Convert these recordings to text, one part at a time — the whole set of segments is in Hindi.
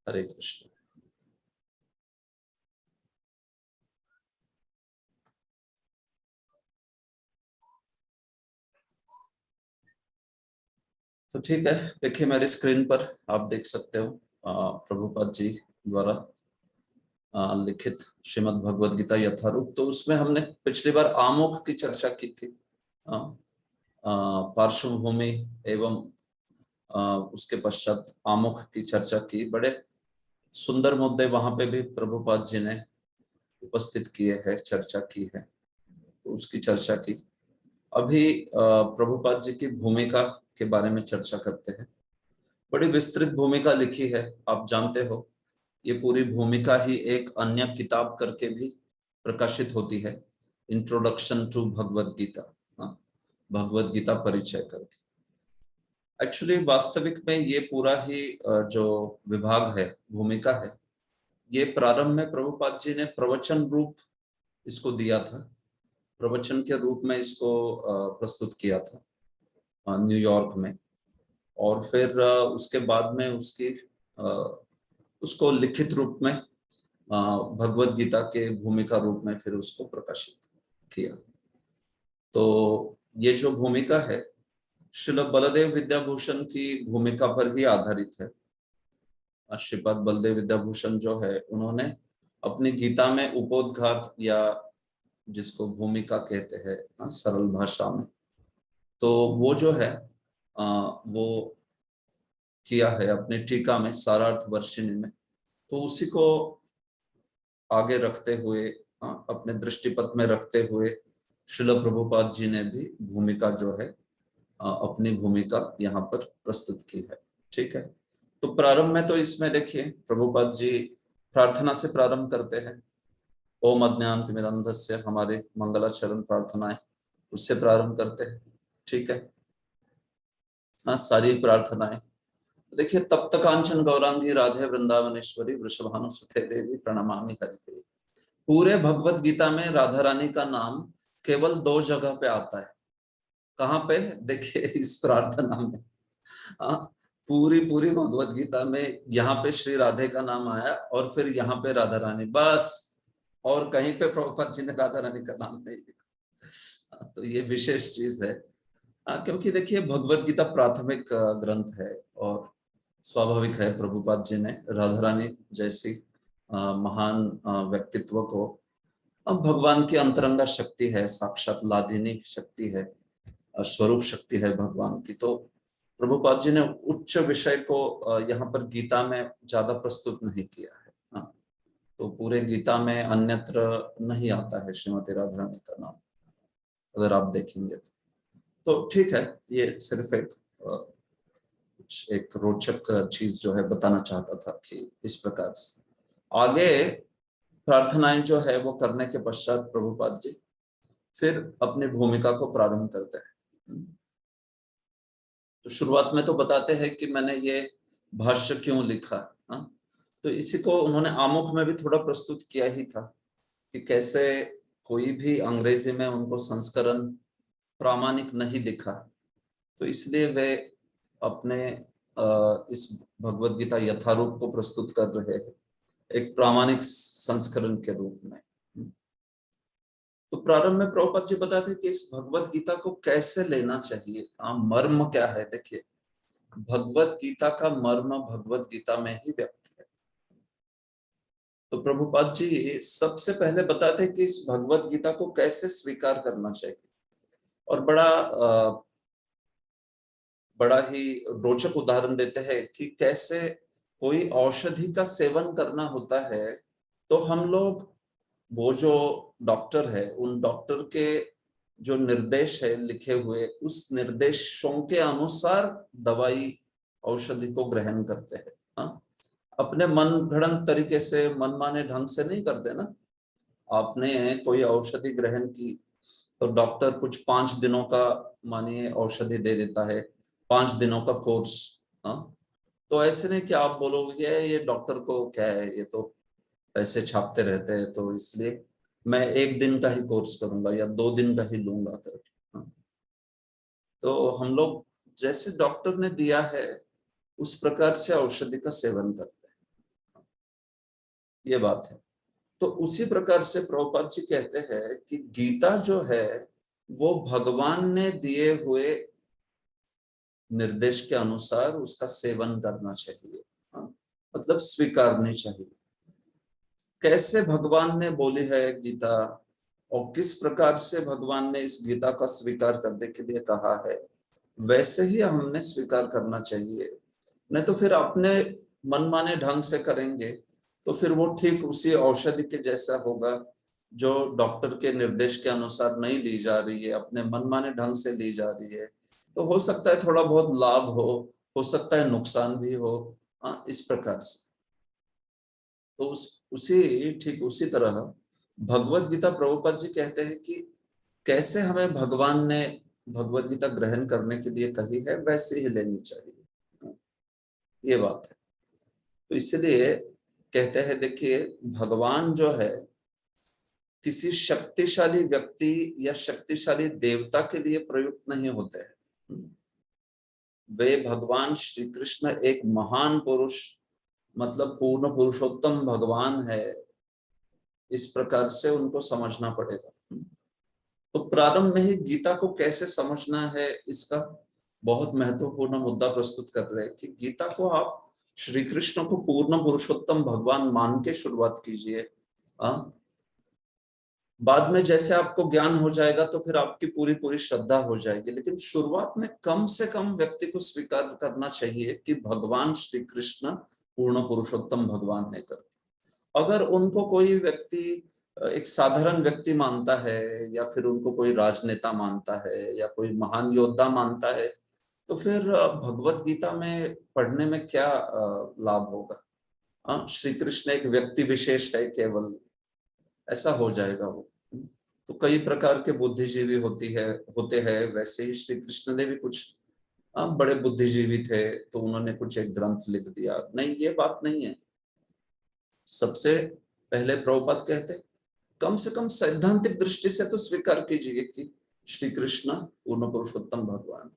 हरे कृष्ण। तो ठीक है, देखिए मेरी स्क्रीन पर आप देख सकते हो प्रभुपाद जी द्वारा लिखित श्रीमद् भगवद गीता यथारूप। तो उसमें हमने पिछली बार आमुख की चर्चा की थी, पार्श्वभूमि एवं उसके पश्चात आमुख की चर्चा की। बड़े सुंदर मुद्दे वहां पे भी प्रभुपाद जी ने उपस्थित किए हैं, चर्चा की है, तो उसकी चर्चा की। अभी प्रभुपाद जी की भूमिका के बारे में चर्चा करते हैं। बड़ी विस्तृत भूमिका लिखी है, आप जानते हो। ये पूरी भूमिका ही एक अन्य किताब करके भी प्रकाशित होती है, इंट्रोडक्शन टू भगवद गीता, भगवद गीता परिचय करके। एक्चुअली वास्तविक में ये पूरा ही जो विभाग है, भूमिका है, ये प्रारंभ में प्रभुपाद जी ने प्रवचन रूप इसको दिया था, प्रवचन के रूप में इसको प्रस्तुत किया था न्यूयॉर्क में। और फिर उसके बाद में उसको लिखित रूप में भगवद गीता के भूमिका रूप में फिर उसको प्रकाशित किया। तो ये जो भूमिका है श्रील बलदेव विद्याभूषण की भूमिका पर ही आधारित है। श्रीपाद बलदेव विद्याभूषण जो है, उन्होंने अपनी गीता में उपोद्घात, या जिसको भूमिका कहते हैं सरल भाषा में, तो वो जो है वो किया है अपनी टीका में, सारार्थ वर्षिणी में। तो उसी को आगे रखते हुए, अपने दृष्टिपथ में रखते हुए श्रील प्रभुपाद जी ने भी भूमिका जो है अपनी भूमिका यहाँ पर प्रस्तुत की है। ठीक है, तो प्रारंभ में तो इसमें देखिए प्रभुपाद जी प्रार्थना से प्रारंभ करते हैं। ओम अज्ञानतिमिरन्धस्य, हमारे मंगलाचरण प्रार्थनाएं उससे प्रारंभ करते हैं। ठीक है, सारी प्रार्थनाएं देखिए। तप्त कांचन गौरांगी राधे वृंदावनेश्वरी वृषभानुसुते देवी प्रणमामि हरिप्रिय। पूरे भगवत गीता में राधा रानी का नाम केवल 2 जगह पे आता है। कहाँ पे? देखिए इस प्रार्थना में। पूरी पूरी भगवत गीता में यहाँ पे श्री राधे का नाम आया, और फिर यहाँ पे राधा रानी, बस। और कहीं पे प्रभुपाद जी ने राधा रानी का नाम नहीं लिखा। तो ये विशेष चीज है, क्योंकि देखिए भगवत गीता प्राथमिक ग्रंथ है, और स्वाभाविक है प्रभुपाद जी ने राधा रानी जैसी महान व्यक्तित्व को, अब भगवान की अंतरंगा शक्ति है, साक्षात लादिनी शक्ति है, स्वरूप शक्ति है भगवान की, तो प्रभुपाद जी ने उच्च विषय को यहाँ पर गीता में ज्यादा प्रस्तुत नहीं किया है। तो पूरे गीता में अन्यत्र नहीं आता है श्रीमती राधा रानी का नाम, अगर आप देखेंगे तो ठीक है। ये सिर्फ एक रोचक चीज जो है बताना चाहता था कि इस प्रकार से आगे प्रार्थनाएं जो है वो करने के पश्चात प्रभुपाद जी फिर अपनी भूमिका को प्रारंभ करते हैं। तो शुरुआत में तो बताते हैं कि मैंने ये भाष्य क्यों लिखा। तो इसी को उन्होंने आमुख में भी थोड़ा प्रस्तुत किया ही था कि कैसे कोई भी अंग्रेजी में उनको संस्करण प्रामाणिक नहीं दिखा, तो इसलिए वे अपने इस भगवद गीता यथारूप को प्रस्तुत कर रहे हैं एक प्रामाणिक संस्करण के रूप में। तो प्रारंभ में प्रभुपाद जी बताते कि इस भगवद गीता को कैसे लेना चाहिए, मर्म क्या है। देखिए भगवद गीता का मर्म भगवद गीता में ही व्यक्त है। तो प्रभुपाद जी सबसे पहले बताते कि इस भगवद गीता को कैसे स्वीकार करना चाहिए, और बड़ा ही रोचक उदाहरण देते हैं कि कैसे कोई औषधि का सेवन करना होता है, तो हम लोग वो जो डॉक्टर है, उन डॉक्टर के जो निर्देश है लिखे हुए, उस निर्देशों के अनुसार दवाई औषधि को ग्रहण करते हैं। अपने मन घड़ंत तरीके से, मनमाने ढंग से नहीं करते ना। आपने कोई औषधि ग्रहण की तो डॉक्टर कुछ 5 दिनों का मानिए औषधि दे देता है, 5 दिनों का कोर्स। तो ऐसे नहीं कि आप बोलोगे ये डॉक्टर को क्या है, ये तो पैसे छापते रहते हैं, तो इसलिए मैं 1 दिन का ही कोर्स करूंगा या 2 दिन का ही लूंगा करके। तो हम लोग जैसे डॉक्टर ने दिया है उस प्रकार से औषधि का सेवन करते हैं। ये बात है। तो उसी प्रकार से प्रभुपाद जी कहते हैं कि गीता जो है वो भगवान ने दिए हुए निर्देश के अनुसार उसका सेवन करना चाहिए, हाँ? मतलब स्वीकारनी चाहिए। कैसे भगवान ने बोली है गीता और किस प्रकार से भगवान ने इस गीता का स्वीकार करने के लिए कहा है, वैसे ही हमने स्वीकार करना चाहिए। नहीं तो फिर अपने मनमाने ढंग से करेंगे तो फिर वो ठीक उसी औषधि के जैसा होगा जो डॉक्टर के निर्देश के अनुसार नहीं ली जा रही है, अपने मनमाने ढंग से ली जा रही है। तो हो सकता है थोड़ा बहुत लाभ हो सकता है नुकसान भी हो, हाँ, इस प्रकार से। तो ठीक उसी तरह भगवत गीता प्रभुपाद जी कहते हैं कि कैसे हमें भगवान ने भगवत गीता ग्रहण करने के लिए कही है वैसे ही लेनी चाहिए, ये बात है। तो इसलिए कहते हैं देखिए भगवान जो है किसी शक्तिशाली व्यक्ति या शक्तिशाली देवता के लिए प्रयुक्त नहीं होते हैं। वे भगवान श्री कृष्ण एक महान पुरुष मतलब पूर्ण पुरुषोत्तम भगवान है, इस प्रकार से उनको समझना पड़ेगा। तो प्रारंभ में ही गीता को कैसे समझना है इसका बहुत महत्वपूर्ण मुद्दा प्रस्तुत कर रहे हैं कि गीता को आप श्री कृष्ण को पूर्ण पुरुषोत्तम भगवान मान के शुरुआत कीजिए। बाद में जैसे आपको ज्ञान हो जाएगा तो फिर आपकी पूरी पूरी श्रद्धा हो जाएगी, लेकिन शुरुआत में कम से कम व्यक्ति को स्वीकार करना चाहिए कि भगवान श्री कृष्ण पूर्ण पुरुषोत्तम भगवान है करके। अगर उनको कोई व्यक्ति एक साधारण व्यक्ति मानता है या फिर उनको कोई राजनेता मानता है या कोई महान योद्धा मानता है तो फिर भगवत गीता में पढ़ने में क्या लाभ होगा। श्री कृष्ण एक व्यक्ति विशेष है केवल, ऐसा हो जाएगा वो। तो कई प्रकार के बुद्धिजीवी होते हैं, वैसे ही श्री कृष्ण ने भी कुछ बड़े बुद्धिजीवी थे तो उन्होंने कुछ एक ग्रंथ लिख दिया, नहीं ये बात नहीं है। सबसे पहले प्रभुपाद कहते कम से कम सैद्धांतिक दृष्टि से तो स्वीकार कीजिए कि श्री कृष्ण पूर्ण पुरुषोत्तम भगवान,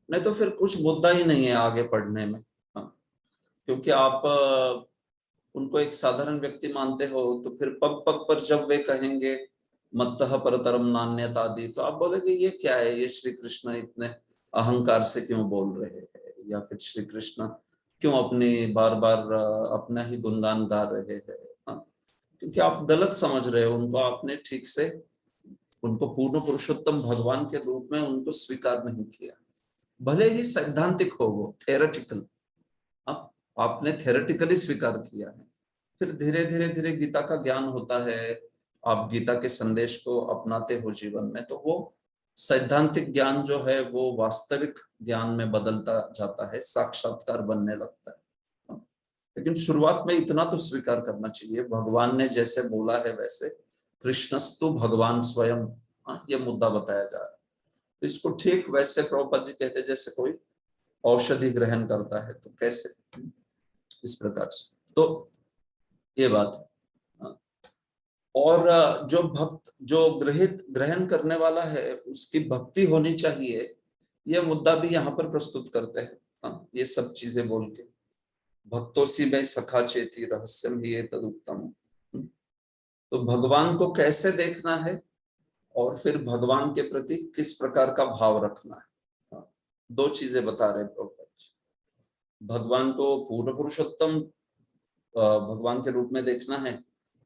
नहीं तो फिर कुछ मुद्दा ही नहीं है आगे पढ़ने में। हाँ, क्योंकि आप उनको एक साधारण व्यक्ति मानते हो तो फिर पग पग पर जब वे कहेंगे मत्तः परतरम नान्यता आदि तो आप बोलेंगे ये क्या है, ये श्री कृष्ण इतने अहंकार से क्यों बोल रहे हैं, या फिर श्री कृष्ण क्यों अपनी बार बार अपना ही गुणगान गा रहे हैं। हाँ, क्योंकि आप गलत समझ रहे हो उनको, आपने ठीक से उनको पूर्ण पुरुषोत्तम भगवान के रूप में उनको स्वीकार नहीं किया। भले ही सैद्धांतिक हो वो थेरेटिकल, आपने थेरेटिकली स्वीकार किया है, फिर धीरे धीरे धीरे गीता का ज्ञान होता है, आप गीता के संदेश को अपनाते हो जीवन में तो वो सैद्धांतिक ज्ञान जो है वो वास्तविक ज्ञान में बदलता जाता है, साक्षात्कार बनने लगता है। लेकिन शुरुआत में इतना तो स्वीकार करना चाहिए भगवान ने जैसे बोला है वैसे, कृष्णस्तु भगवान स्वयं, ये मुद्दा बताया जा रहा है। तो इसको ठीक वैसे प्रभुपाद जी कहते हैं जैसे कोई औषधि ग्रहण करता है तो कैसे, इस प्रकार से। तो ये बात है। और जो भक्त जो ग्रहण करने वाला है उसकी भक्ति होनी चाहिए, यह मुद्दा भी यहाँ पर प्रस्तुत करते हैं। ये सब चीजें बोल के भक्तोसी में सखा चेती रहस्यम ही तदुत्तम। तो भगवान को कैसे देखना है और फिर भगवान के प्रति किस प्रकार का भाव रखना है, दो चीजें बता रहे प्रभुपाद जी। भगवान को पूर्ण पुरुषोत्तम भगवान के रूप में देखना है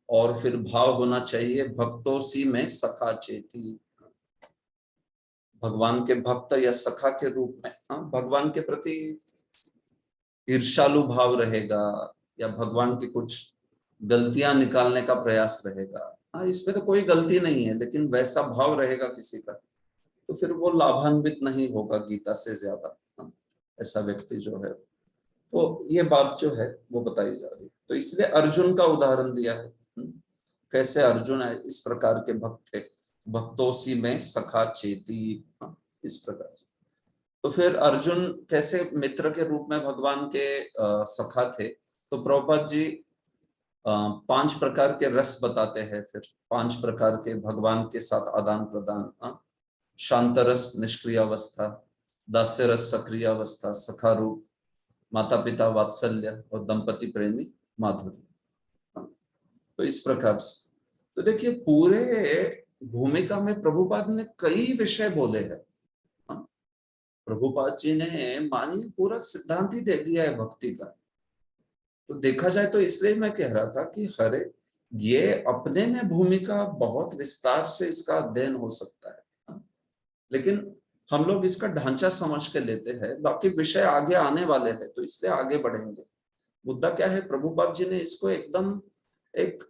और फिर भाव होना चाहिए भक्तोसी में सखा चेती, भगवान के भक्त या सखा के रूप में। भगवान के प्रति ईर्ष्यालु भाव रहेगा या भगवान की कुछ गलतियां निकालने का प्रयास रहेगा। इसमें तो कोई गलती नहीं है लेकिन वैसा भाव रहेगा किसी का तो फिर वो लाभान्वित नहीं होगा गीता से ज्यादा, ऐसा व्यक्ति जो है। तो ये बात जो है वो बताई जा रही है। तो इसलिए अर्जुन का उदाहरण दिया है, कैसे अर्जुन है इस प्रकार के भक्त थे, भक्तोसी में सखा चेती, इस प्रकार। तो फिर अर्जुन कैसे मित्र के रूप में भगवान के सखा थे, तो प्रभुपाद जी 5 प्रकार के रस बताते हैं, फिर 5 प्रकार के भगवान के साथ आदान प्रदान। शांत रस निष्क्रिय अवस्था, दास्य रस सक्रिय अवस्था, सखा रूप, माता पिता वात्सल्य और दंपति प्रेमी माधुर्य। तो इस प्रकार से तो देखिए पूरे भूमिका में प्रभुपाद ने कई विषय बोले हैं। हाँ, प्रभुपाद जी ने मानिए पूरा सिद्धांत ही दे दिया है भक्ति का। तो देखा जाए तो इसलिए मैं कह रहा था कि हरे ये अपने में भूमिका बहुत विस्तार से इसका अध्ययन हो सकता है। हाँ, लेकिन हम लोग इसका ढांचा समझ के लेते हैं, बाकी विषय आगे आने वाले हैं तो इसलिए आगे बढ़ेंगे। मुद्दा क्या है, प्रभुपाद जी ने इसको एकदम एक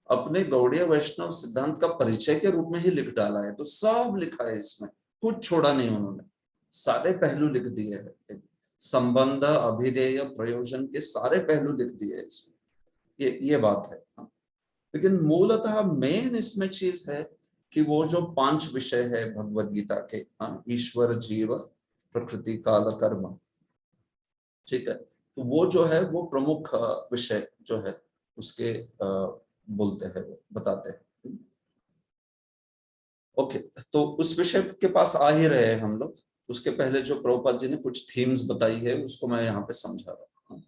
अपने गौड़ीय वैष्णव सिद्धांत का परिचय के रूप में ही लिख डाला है। तो सब लिखा है इसमें, कुछ छोड़ा नहीं उन्होंने, सारे पहलू लिख दिए हैं, संबंध अभिधेय प्रयोजन के सारे पहलू लिख दिए हैं इसमें। ये बात है। लेकिन मूलतः मेन इसमें चीज है कि वो जो 5 विषय है भगवद गीता के, ईश्वर जीव प्रकृति काल कर्म, ठीक है, तो वो जो है वो प्रमुख विषय जो है उसके बोलते हैं, वो बताते हैं। ओके, तो उस विषय के पास आ ही रहे हैं हम लोग। उसके पहले जो प्रभुपाद जी ने कुछ थीम्स बताई है उसको मैं यहाँ पे समझा रहा हूँ।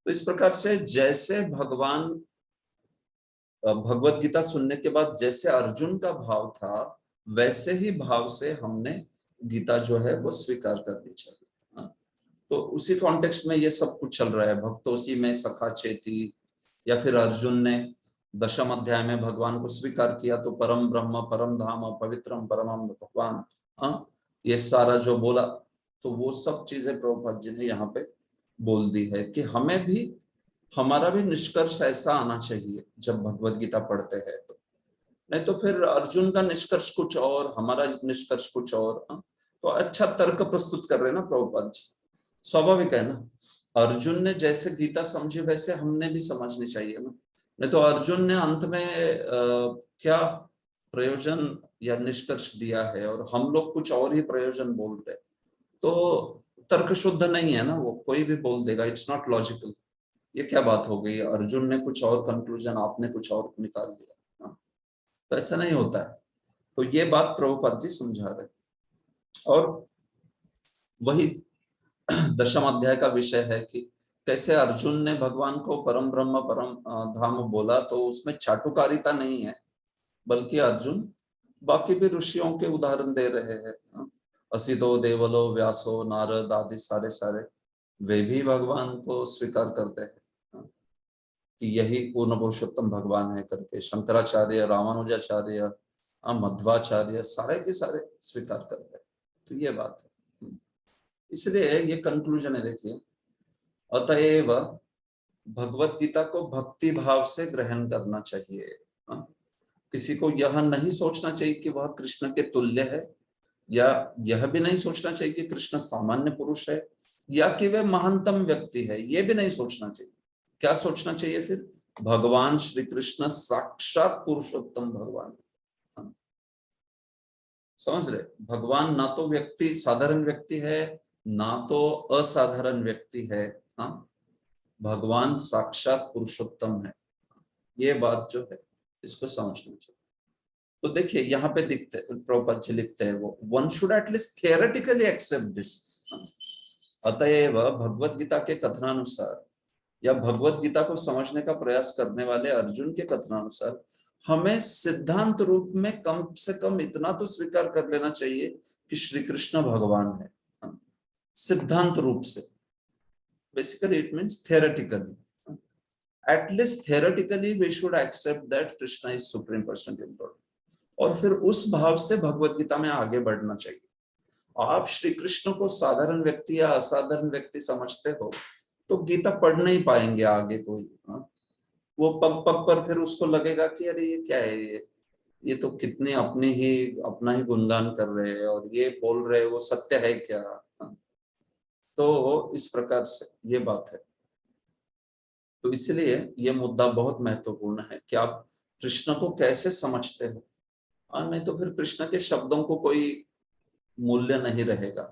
तो इस प्रकार से जैसे भगवान भगवत गीता सुनने के बाद जैसे अर्जुन का भाव था, वैसे ही भाव से हमने गीता जो है वो स्वीकार करनी चाहिए। तो उसी कॉन्टेक्स्ट में ये सब कुछ चल रहा है, भक्तोसी में सखा चेती, या फिर अर्जुन ने 10वें अध्याय में भगवान को स्वीकार किया तो परम ब्रह्म परम धाम पवित्रम परम भगवान, ये सारा जो बोला, तो वो सब चीजें प्रभुपाद जी ने यहाँ पे बोल दी है कि हमें भी, हमारा भी निष्कर्ष ऐसा आना चाहिए जब भगवत गीता पढ़ते हैं। तो नहीं तो फिर अर्जुन का निष्कर्ष कुछ और, हमारा निष्कर्ष कुछ और। तो अच्छा तर्क प्रस्तुत कर रहे हैं ना प्रभुपाद जी, स्वाभाविक है ना। अर्जुन ने जैसे गीता समझी वैसे हमने भी समझनी चाहिए ना। नहीं तो अर्जुन ने अंत में क्या प्रयोजन या निष्कर्ष दिया है और हम लोग कुछ और ही प्रयोजन बोल रहे, तो तर्क शुद्ध नहीं है ना। वो कोई भी बोल देगा, इट्स नॉट लॉजिकल। ये क्या बात हो गई, अर्जुन ने कुछ और कंक्लूजन, आपने कुछ और निकाल लिया। तो ऐसा नहीं होता है। तो ये बात प्रभुपाद जी समझा रहे। और वही 10वें अध्याय का विषय है कि कैसे अर्जुन ने भगवान को परम ब्रह्म परम धाम बोला, तो उसमें चाटुकारिता नहीं है, बल्कि अर्जुन बाकी भी ऋषियों के उदाहरण दे रहे हैं। असितो देवलो व्यासो नारद आदि सारे सारे वे भी भगवान को स्वीकार करते हैं कि यही पूर्ण पुरुषोत्तम भगवान है करके। शंकराचार्य, रामानुजाचार्य, मध्वाचार्य सारे के सारे स्वीकार करते हैं। तो ये बात है, इसलिए ये कंक्लूजन है। देखिए, अतएव भगवत गीता को भक्ति भाव से ग्रहण करना चाहिए। किसी को यह नहीं सोचना चाहिए कि वह कृष्ण के तुल्य है, या यह भी नहीं सोचना चाहिए कि कृष्ण सामान्य पुरुष है, या कि वे महानतम व्यक्ति है, ये भी नहीं सोचना चाहिए। क्या सोचना चाहिए फिर? भगवान श्री कृष्ण साक्षात पुरुषोत्तम भगवान। समझ रहे? भगवान ना तो व्यक्ति, साधारण व्यक्ति है, ना तो असाधारण व्यक्ति है। भगवान साक्षात पुरुषोत्तम है। ये बात जो है इसको समझना चाहिए। तो देखिए यहाँ पे दिखते, प्रभुपाद जी लिखते हैं, वो one should at least theoretically accept this. अतएव भगवत गीता के कथनानुसार, या भगवत गीता को समझने का प्रयास करने वाले अर्जुन के कथनानुसार, हमें सिद्धांत रूप में कम से कम इतना तो स्वीकार कर लेना चाहिए कि श्री कृष्ण भगवान है। सिद्धांत रूप से, basically it means theoretically, at least theoretically we should accept that Krishna is supreme personality of God। और फिर उस भाव से भगवत गीता में आगे बढ़ना चाहिए। आप श्री कृष्ण को साधारण व्यक्ति या असाधारण व्यक्ति समझते हो तो गीता पढ़ नहीं पाएंगे आगे कोई। वो पग पग पर फिर उसको लगेगा कि अरे ये क्या है, ये तो कितने अपना ही गुणगान कर रहे हैं और ये बोल रहे हैं, वो सत्य है क्या? तो इस प्रकार से ये बात है। तो इसलिए ये मुद्दा बहुत महत्वपूर्ण है कि आप कृष्ण को कैसे समझते हो। नहीं तो फिर कृष्ण के शब्दों को कोई मूल्य नहीं रहेगा।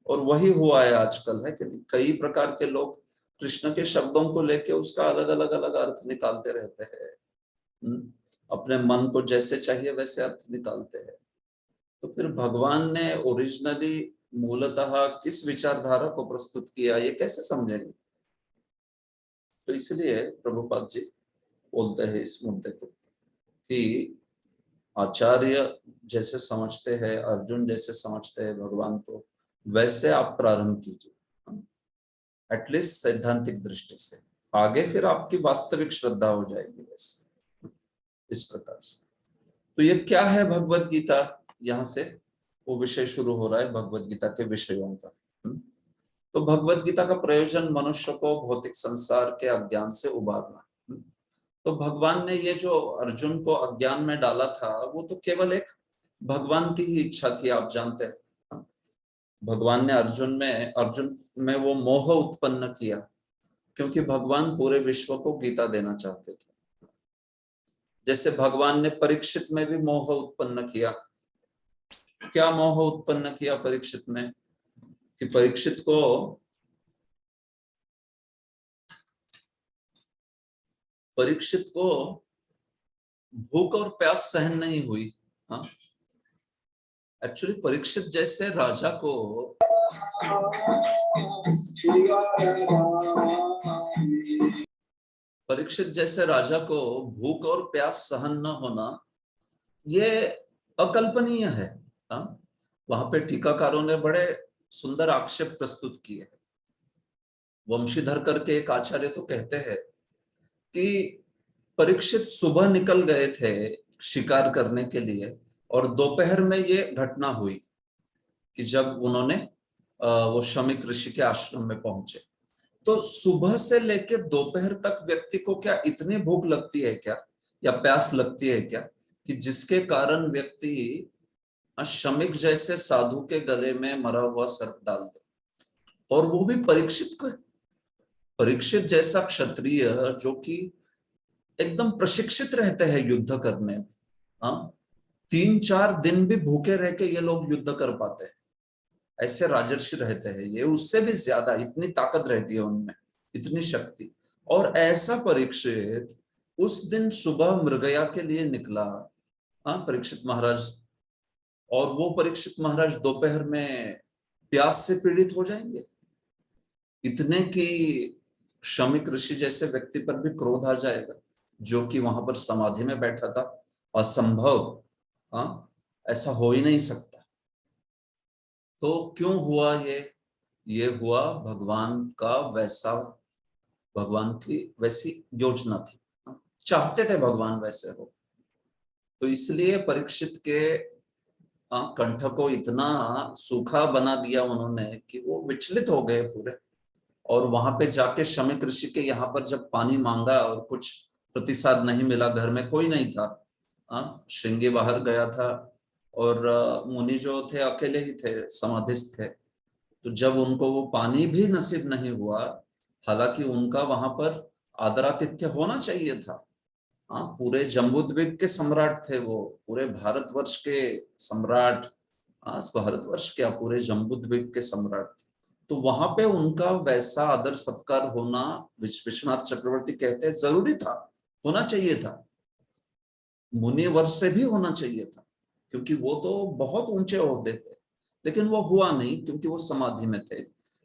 और वही हुआ है आजकल, है कि कई प्रकार के लोग कृष्ण के शब्दों को लेके उसका अलग अलग अर्थ निकालते रहते हैं। अपने मन को जैसे चाहिए वैसे अर्थ निकालते हैं। तो फिर भगवान ने ओरिजिनली मूलतः किस विचारधारा को प्रस्तुत किया, ये कैसे समझेंगे? तो इसलिए प्रभुपाद जी बोलते हैं इस मुद्दे को कि आचार्य जैसे समझते हैं, अर्जुन जैसे समझते हैं भगवान को, वैसे आप प्रारंभ कीजिए, एटलीस्ट सैद्धांतिक दृष्टि से। आगे फिर आपकी वास्तविक श्रद्धा हो जाएगी वैसे, इस प्रकार से। तो ये क्या है भगवत गीता, यहाँ से वो विषय शुरू हो रहा है भगवत गीता के विषयों का। तो भगवत गीता का प्रयोजन मनुष्य को भौतिक संसार के अज्ञान से उबारना। तो भगवान ने ये जो अर्जुन को अज्ञान में डाला था, वो तो केवल एक भगवान की ही इच्छा थी, आप जानते हैं। भगवान ने अर्जुन में वो मोह उत्पन्न किया, क्योंकि भगवान पूरे विश्व को गीता देना चाहते थे। जैसे भगवान ने परीक्षित में भी मोह उत्पन्न किया। क्या मोह उत्पन्न किया परीक्षित में, कि परीक्षित को भूख और प्यास सहन नहीं हुई। हाँ, एक्चुअली परीक्षित जैसे राजा को भूख और प्यास सहन न होना, ये अकल्पनीय है। हाँ, वहां पे टीकाकारों ने बड़े सुंदर आक्षेप प्रस्तुत किए हैं। वंशीधर करके एक आचार्य तो कहते हैं कि परीक्षित सुबह निकल गए थे शिकार करने के लिए, और दोपहर में ये घटना हुई कि जब उन्होंने वो शमीक ऋषि के आश्रम में पहुंचे। तो सुबह से लेकर दोपहर तक व्यक्ति को क्या इतनी भूख लगती है क्या, या प्यास लगती है क्या, कि जिसके कारण व्यक्ति शमीक जैसे साधु के गले में मरा हुआ सर्प डाल दे, और वो भी परीक्षित जैसा क्षत्रिय जो कि एकदम प्रशिक्षित रहते हैं युद्ध करने में। हाँ, 3-4 दिन भी भूखे रह के ये लोग युद्ध कर पाते हैं, ऐसे राजर्षि रहते हैं ये, उससे भी ज्यादा इतनी ताकत रहती है उनमें, इतनी शक्ति। और ऐसा परीक्षित उस दिन सुबह मृगया के लिए निकला, हाँ, परीक्षित महाराज, और वो परीक्षित महाराज दोपहर में प्यास से पीड़ित हो जाएंगे, इतने कि शमीक ऋषि जैसे व्यक्ति पर भी क्रोध आ जाएगा, जो कि वहां पर समाधि में बैठा था। असंभव, हाँ, ऐसा हो ही नहीं सकता। तो क्यों हुआ ये हुआ भगवान की वैसी योजना थी, चाहते थे भगवान वैसे हो। तो इसलिए परीक्षित के कंठ को इतना सूखा बना दिया उन्होंने कि वो विचलित हो गए पूरे। और वहां पे जाके शमीक ऋषि के यहाँ पर जब पानी मांगा और कुछ प्रतिसाद नहीं मिला, घर में कोई नहीं था, श्रृंगी बाहर गया था, और मुनि जो थे अकेले ही थे, समाधिस्थ थे। तो जब उनको वो पानी भी नसीब नहीं हुआ, हालांकि उनका वहां पर आदरातिथ्य होना चाहिए था। हाँ, पूरे जम्बूद्वीप के सम्राट थे वो, पूरे भारतवर्ष के सम्राट। हाँ, भारतवर्ष क्या, पूरे जम्बूद्वीप के सम्राट थे। तो वहां पे उनका वैसा आदर सत्कार होना, विश्वनाथ चक्रवर्ती कहते हैं, जरूरी था, होना चाहिए था, मुनि वर्ष से भी होना चाहिए था, क्योंकि वो तो बहुत ऊंचे ओहदे पे। लेकिन वो हुआ नहीं, क्योंकि वो समाधि में थे।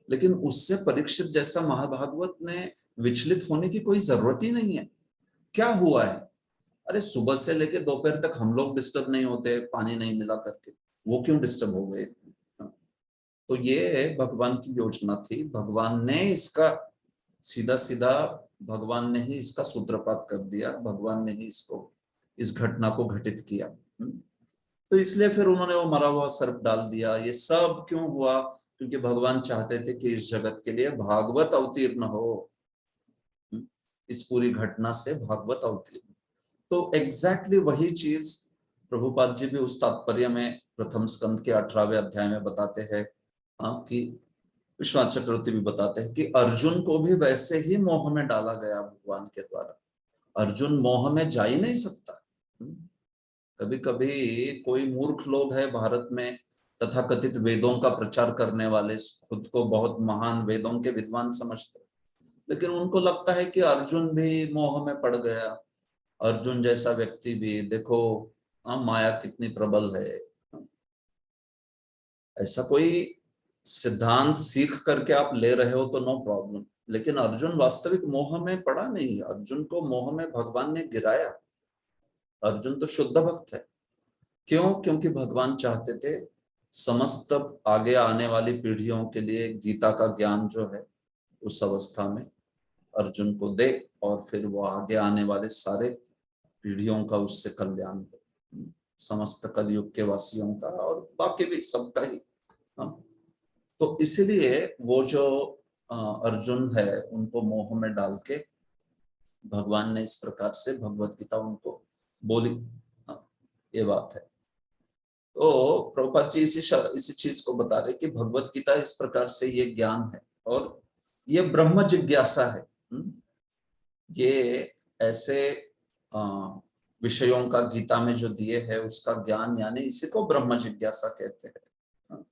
लेकिन उससे परीक्षित जैसा महाभागवत ने विचलित होने की कोई जरूरत ही नहीं है। क्या हुआ है, अरे सुबह से लेके दोपहर तक हम लोग डिस्टर्ब नहीं होते, पानी नहीं मिला करके, वो क्यों डिस्टर्ब हो गए। तो ये भगवान की योजना थी, भगवान ने इसका सीधा सीधा भगवान ने ही इसका सूत्रपात कर दिया, भगवान ने ही इस घटना को घटित किया। तो इसलिए फिर उन्होंने वो मरा हुआ सर्प डाल दिया। ये सब क्यों हुआ, क्योंकि भगवान चाहते थे कि इस जगत के लिए भागवत अवतीर्ण हो, इस पूरी घटना से भागवत अवतीर्ण। तो एग्जैक्टली वही चीज प्रभुपाद जी भी उस तात्पर्य में प्रथम स्कंद के 18वें अध्याय में बताते हैं, कि विश्वनाथ चक्रवर्ती भी बताते हैं कि अर्जुन को भी वैसे ही मोह में डाला गया भगवान के द्वारा। अर्जुन मोह में जा ही नहीं सकता। कभी कभी कोई मूर्ख लोग है भारत में, तथाकथित वेदों का प्रचार करने वाले, खुद को बहुत महान वेदों के विद्वान समझते, लेकिन उनको लगता है कि अर्जुन भी मोह में पड़ गया। अर्जुन जैसा व्यक्ति भी देखो, माया कितनी प्रबल है। ऐसा कोई सिद्धांत सीख करके आप ले रहे हो तो नो प्रॉब्लम, लेकिन अर्जुन वास्तविक मोह में पड़ा नहीं, अर्जुन को मोह में भगवान ने गिराया। अर्जुन तो शुद्ध भक्त है। क्यों? क्योंकि भगवान चाहते थे समस्त आगे आने वाली पीढ़ियों के लिए गीता का ज्ञान जो है उस अवस्था में अर्जुन को दे, और फिर वो आगे आने वाले सारे पीढ़ियों का उससे कल्याण हो, समस्त कलयुग के वासियों का और बाकी भी सबका ही। तो इसलिए वो जो अर्जुन है उनको मोह में डाल के भगवान ने इस प्रकार से भगवत गीता उनको बोली। ये बात है। तो प्रभुपाद जी इसी चीज को बता रहे कि भगवत गीता इस प्रकार से ये ज्ञान है और ये ब्रह्म जिज्ञासा है। ये ऐसे विषयों का गीता में जो दिए है उसका ज्ञान, यानी इसी को ब्रह्म जिज्ञासा कहते हैं।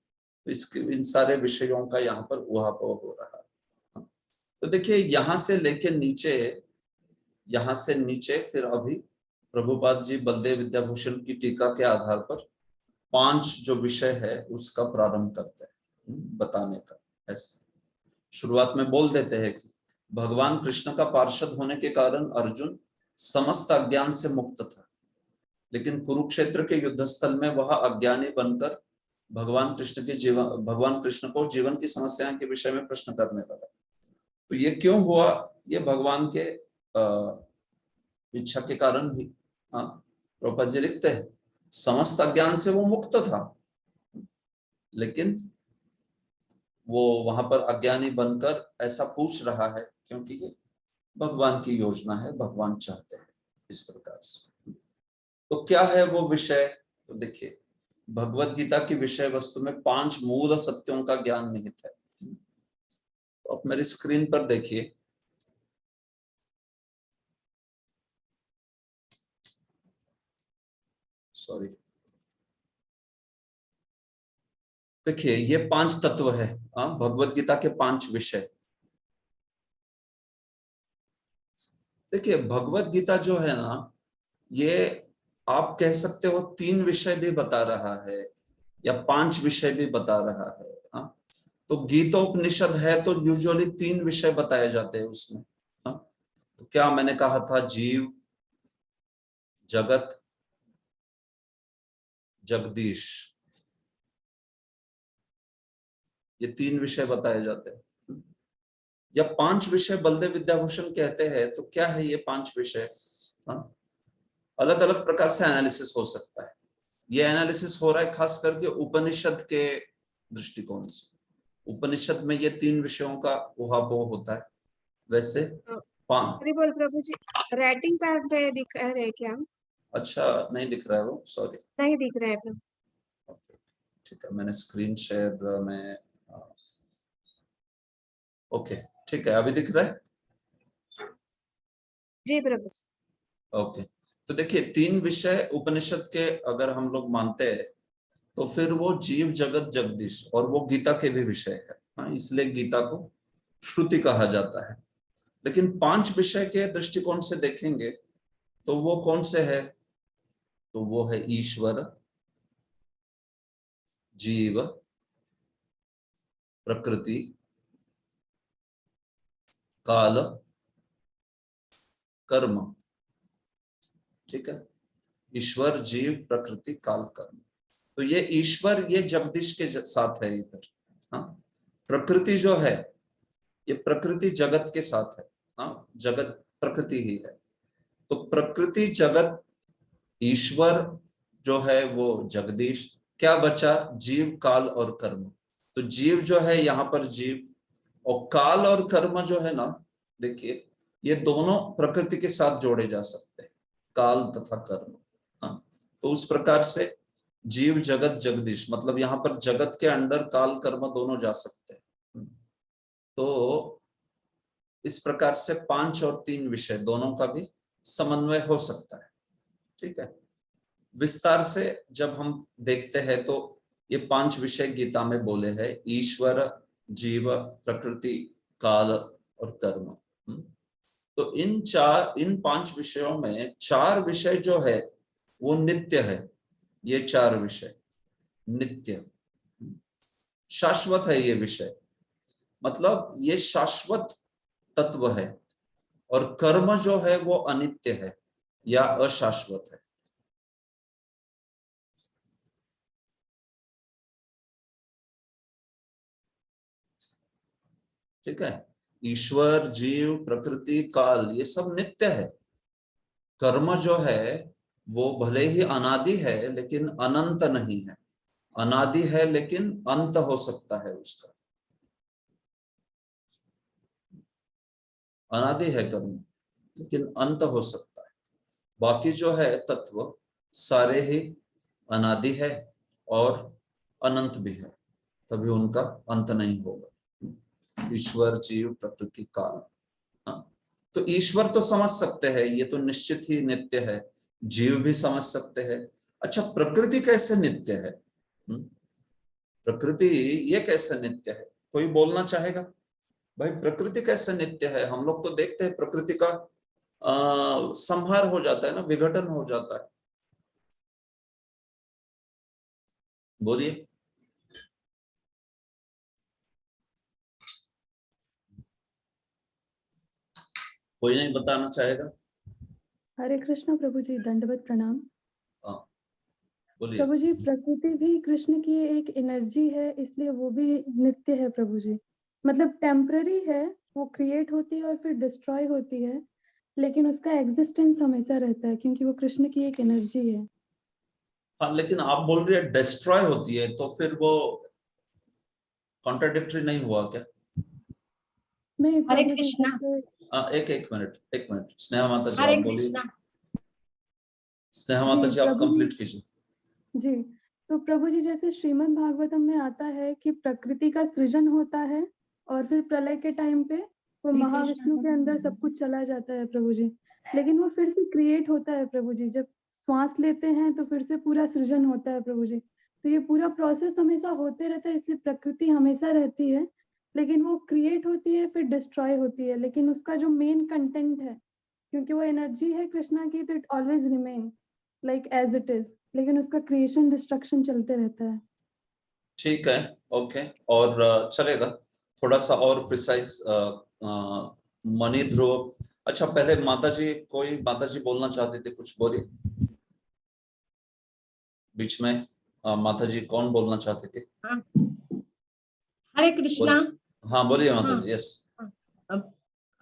इसके इन सारे विषयों का यहाँ पर उहापोह हो रहा है। तो देखिए यहाँ से लेके नीचे, यहाँ से नीचे फिर अभी प्रभुपाद जी बलदेव विद्याभूषण की टीका के आधार पर 5 जो विषय है उसका प्रारंभ करते हैं बताने का। ऐसे शुरुआत में बोल देते हैं कि भगवान कृष्ण का पार्षद होने के कारण अर्जुन समस्त अज्ञान से मुक्त था, लेकिन कुरुक्षेत्र के युद्ध स्थल में वह अज्ञानी बनकर भगवान कृष्ण को जीवन की समस्याओं के विषय में प्रश्न करने लगा। तो ये क्यों हुआ? ये भगवान के इच्छा के कारण भी। प्रभुपाद जी लिखते हैं समस्त अज्ञान से वो मुक्त था, लेकिन वो वहां पर अज्ञानी बनकर ऐसा पूछ रहा है क्योंकि ये भगवान की योजना है, भगवान चाहते हैं इस प्रकार से। तो क्या है वो विषय? तो देखिए भगवत गीता की विषय वस्तु में 5 मूल सत्यों का ज्ञान निहित है। तो आप मेरी स्क्रीन पर देखिए, सॉरी, देखिए ये 5 तत्व है भगवत गीता के 5 विषय। देखिए भगवत गीता जो है ना, ये आप कह सकते हो 3 विषय भी बता रहा है या 5 विषय भी बता रहा है। तो गीतोपनिषद है तो यूजुअली 3 विषय बताए जाते हैं उसमें। तो क्या मैंने कहा था, जीव, जगत, जगदीश, ये 3 विषय बताए जाते हैं। जब 5 विषय बलदेव विद्याभूषण कहते हैं तो क्या है ये 5 विषय? अलग अलग प्रकार से एनालिसिस हो सकता है। ये एनालिसिस हो रहा है खास करके उपनिषद के दृष्टिकोण से। उपनिषद में ये 3 विषयों का उहापोह होता है। वैसे बोल प्रभु जी, राइटिंग पैड पे दिख रहा है क्या? अच्छा नहीं दिख रहा है वो, सॉरी नहीं दिख रहा है प्रभु। ठीक है, मैंने स्क्रीन शेयर में ओके ठीक है, अभी दिख रहा है जी प्रभु। ओके। तो देखिए 3 विषय उपनिषद के अगर हम लोग मानते हैं तो फिर वो जीव, जगत, जगदीश, और वो गीता के भी विषय है। इसलिए गीता को श्रुति कहा जाता है। लेकिन 5 विषय के दृष्टिकोण से देखेंगे तो वो कौन से है? तो वो है ईश्वर, जीव, प्रकृति, काल, कर्म। ठीक है, ईश्वर, जीव, प्रकृति, काल, कर्म। तो ये ईश्वर ये जगदीश के साथ है इधर। प्रकृति जो है ये प्रकृति जगत के साथ है। जगत प्रकृति ही है। तो प्रकृति, जगत, ईश्वर जो है वो जगदीश। क्या बचा? जीव, काल और कर्म। तो जीव जो है यहाँ पर जीव, और काल और कर्म जो है ना, देखिए ये दोनों प्रकृति के साथ जोड़े जा सकते हैं, काल तथा कर्म। तो उस प्रकार से जीव, जगत, जगदीश, मतलब यहाँ पर जगत के अंडर काल कर्म दोनों जा सकते हैं। तो इस प्रकार से 5 और 3 विषय दोनों का भी समन्वय हो सकता है। ठीक है, विस्तार से जब हम देखते हैं तो ये 5 विषय गीता में बोले हैं, ईश्वर, जीव, प्रकृति, काल और कर्म। तो इन 5 विषयों में 4 विषय जो है वो नित्य है। ये 4 विषय नित्य शाश्वत है। ये विषय मतलब ये शाश्वत तत्व है, और कर्म जो है वो अनित्य है या अशाश्वत है। ठीक है, ईश्वर, जीव, प्रकृति, काल, ये सब नित्य है। कर्म जो है वो भले ही अनादि है लेकिन अनंत नहीं है। अनादि है लेकिन अंत हो सकता है उसका। अनादि है कर्म लेकिन अंत हो सकता है। बाकी जो है तत्व सारे ही अनादि है और अनंत भी है, कभी उनका अंत नहीं होगा। ईश्वर, जीव, प्रकृति, काल। हाँ, तो ईश्वर तो समझ सकते हैं, ये तो निश्चित ही नित्य है। जीव भी समझ सकते हैं। अच्छा, प्रकृति कैसे नित्य है? प्रकृति ये कैसे नित्य है? कोई बोलना चाहेगा? भाई प्रकृति कैसे नित्य है? हम लोग तो देखते हैं प्रकृति का संहार हो जाता है ना, विघटन हो जाता है। बोलिए। कोई नहीं बताना चाहेगा? हरे कृष्णा प्रभु जी, दंडवत प्रणाम। हाँ, बोलिए। प्रभु जी, प्रकृति भी कृष्ण की एक एनर्जी है, इसलिए वो भी नित्य है प्रभु जी। मतलब टेम्पररी है, वो क्रिएट होती है और फिर डिस्ट्रॉय होती है, लेकिन उसका एग्जिस्टेंस हमेशा रहता है क्योंकि वो कृष्ण की एक एनर्जी है। हाँ, लेकिन आप बोल रहे हैं डिस्ट्रॉय होती है, तो फिर वो कॉन्ट्राडिक्टरी नहीं हुआ क्या? नहीं हरे प्रभु जी, कृष्णा। जैसे एक मिनट स्नेहा माता जी, हरे आप बोलिए। कृष्णा। स्नेहा माता जी जी, आप प्रभु जी, कंप्लीट कीजिए। जी तो प्रभु जी, जैसे श्रीमद् भागवतम में आता है कि प्रकृति का सृजन होता है और फिर प्रलय के टाइम पे वो महाविष्णु के अंदर सब कुछ चला जाता है प्रभु जी, लेकिन वो फिर से क्रिएट होता है प्रभु जी। जब श्वास लेते हैं तो फिर से पूरा सृजन होता है प्रभु जी। तो ये पूरा प्रोसेस हमेशा होते रहता है, इसलिए प्रकृति हमेशा रहती है, लेकिन वो क्रिएट होती है फिर डिस्ट्रॉय होती है, लेकिन उसका जो मेन कंटेंट है, क्योंकि वो एनर्जी है कृष्णा की, तो it always remain like as it is, लेकिन उसका क्रिएशन डिस्ट्रक्शन चलते रहता है। ठीक है, ओके। और चलेगा थोड़ा सा और प्रिसाइज। मणि ध्रुव, अच्छा पहले माता जी, कोई माता जी बोलना चाहते थे, कुछ बोलिए बीच में। माता जी कौन बोलना चाहते थे? हाँ। हरे कृष्णा। हाँ बोलिए माता हाँ, जी। यस। अब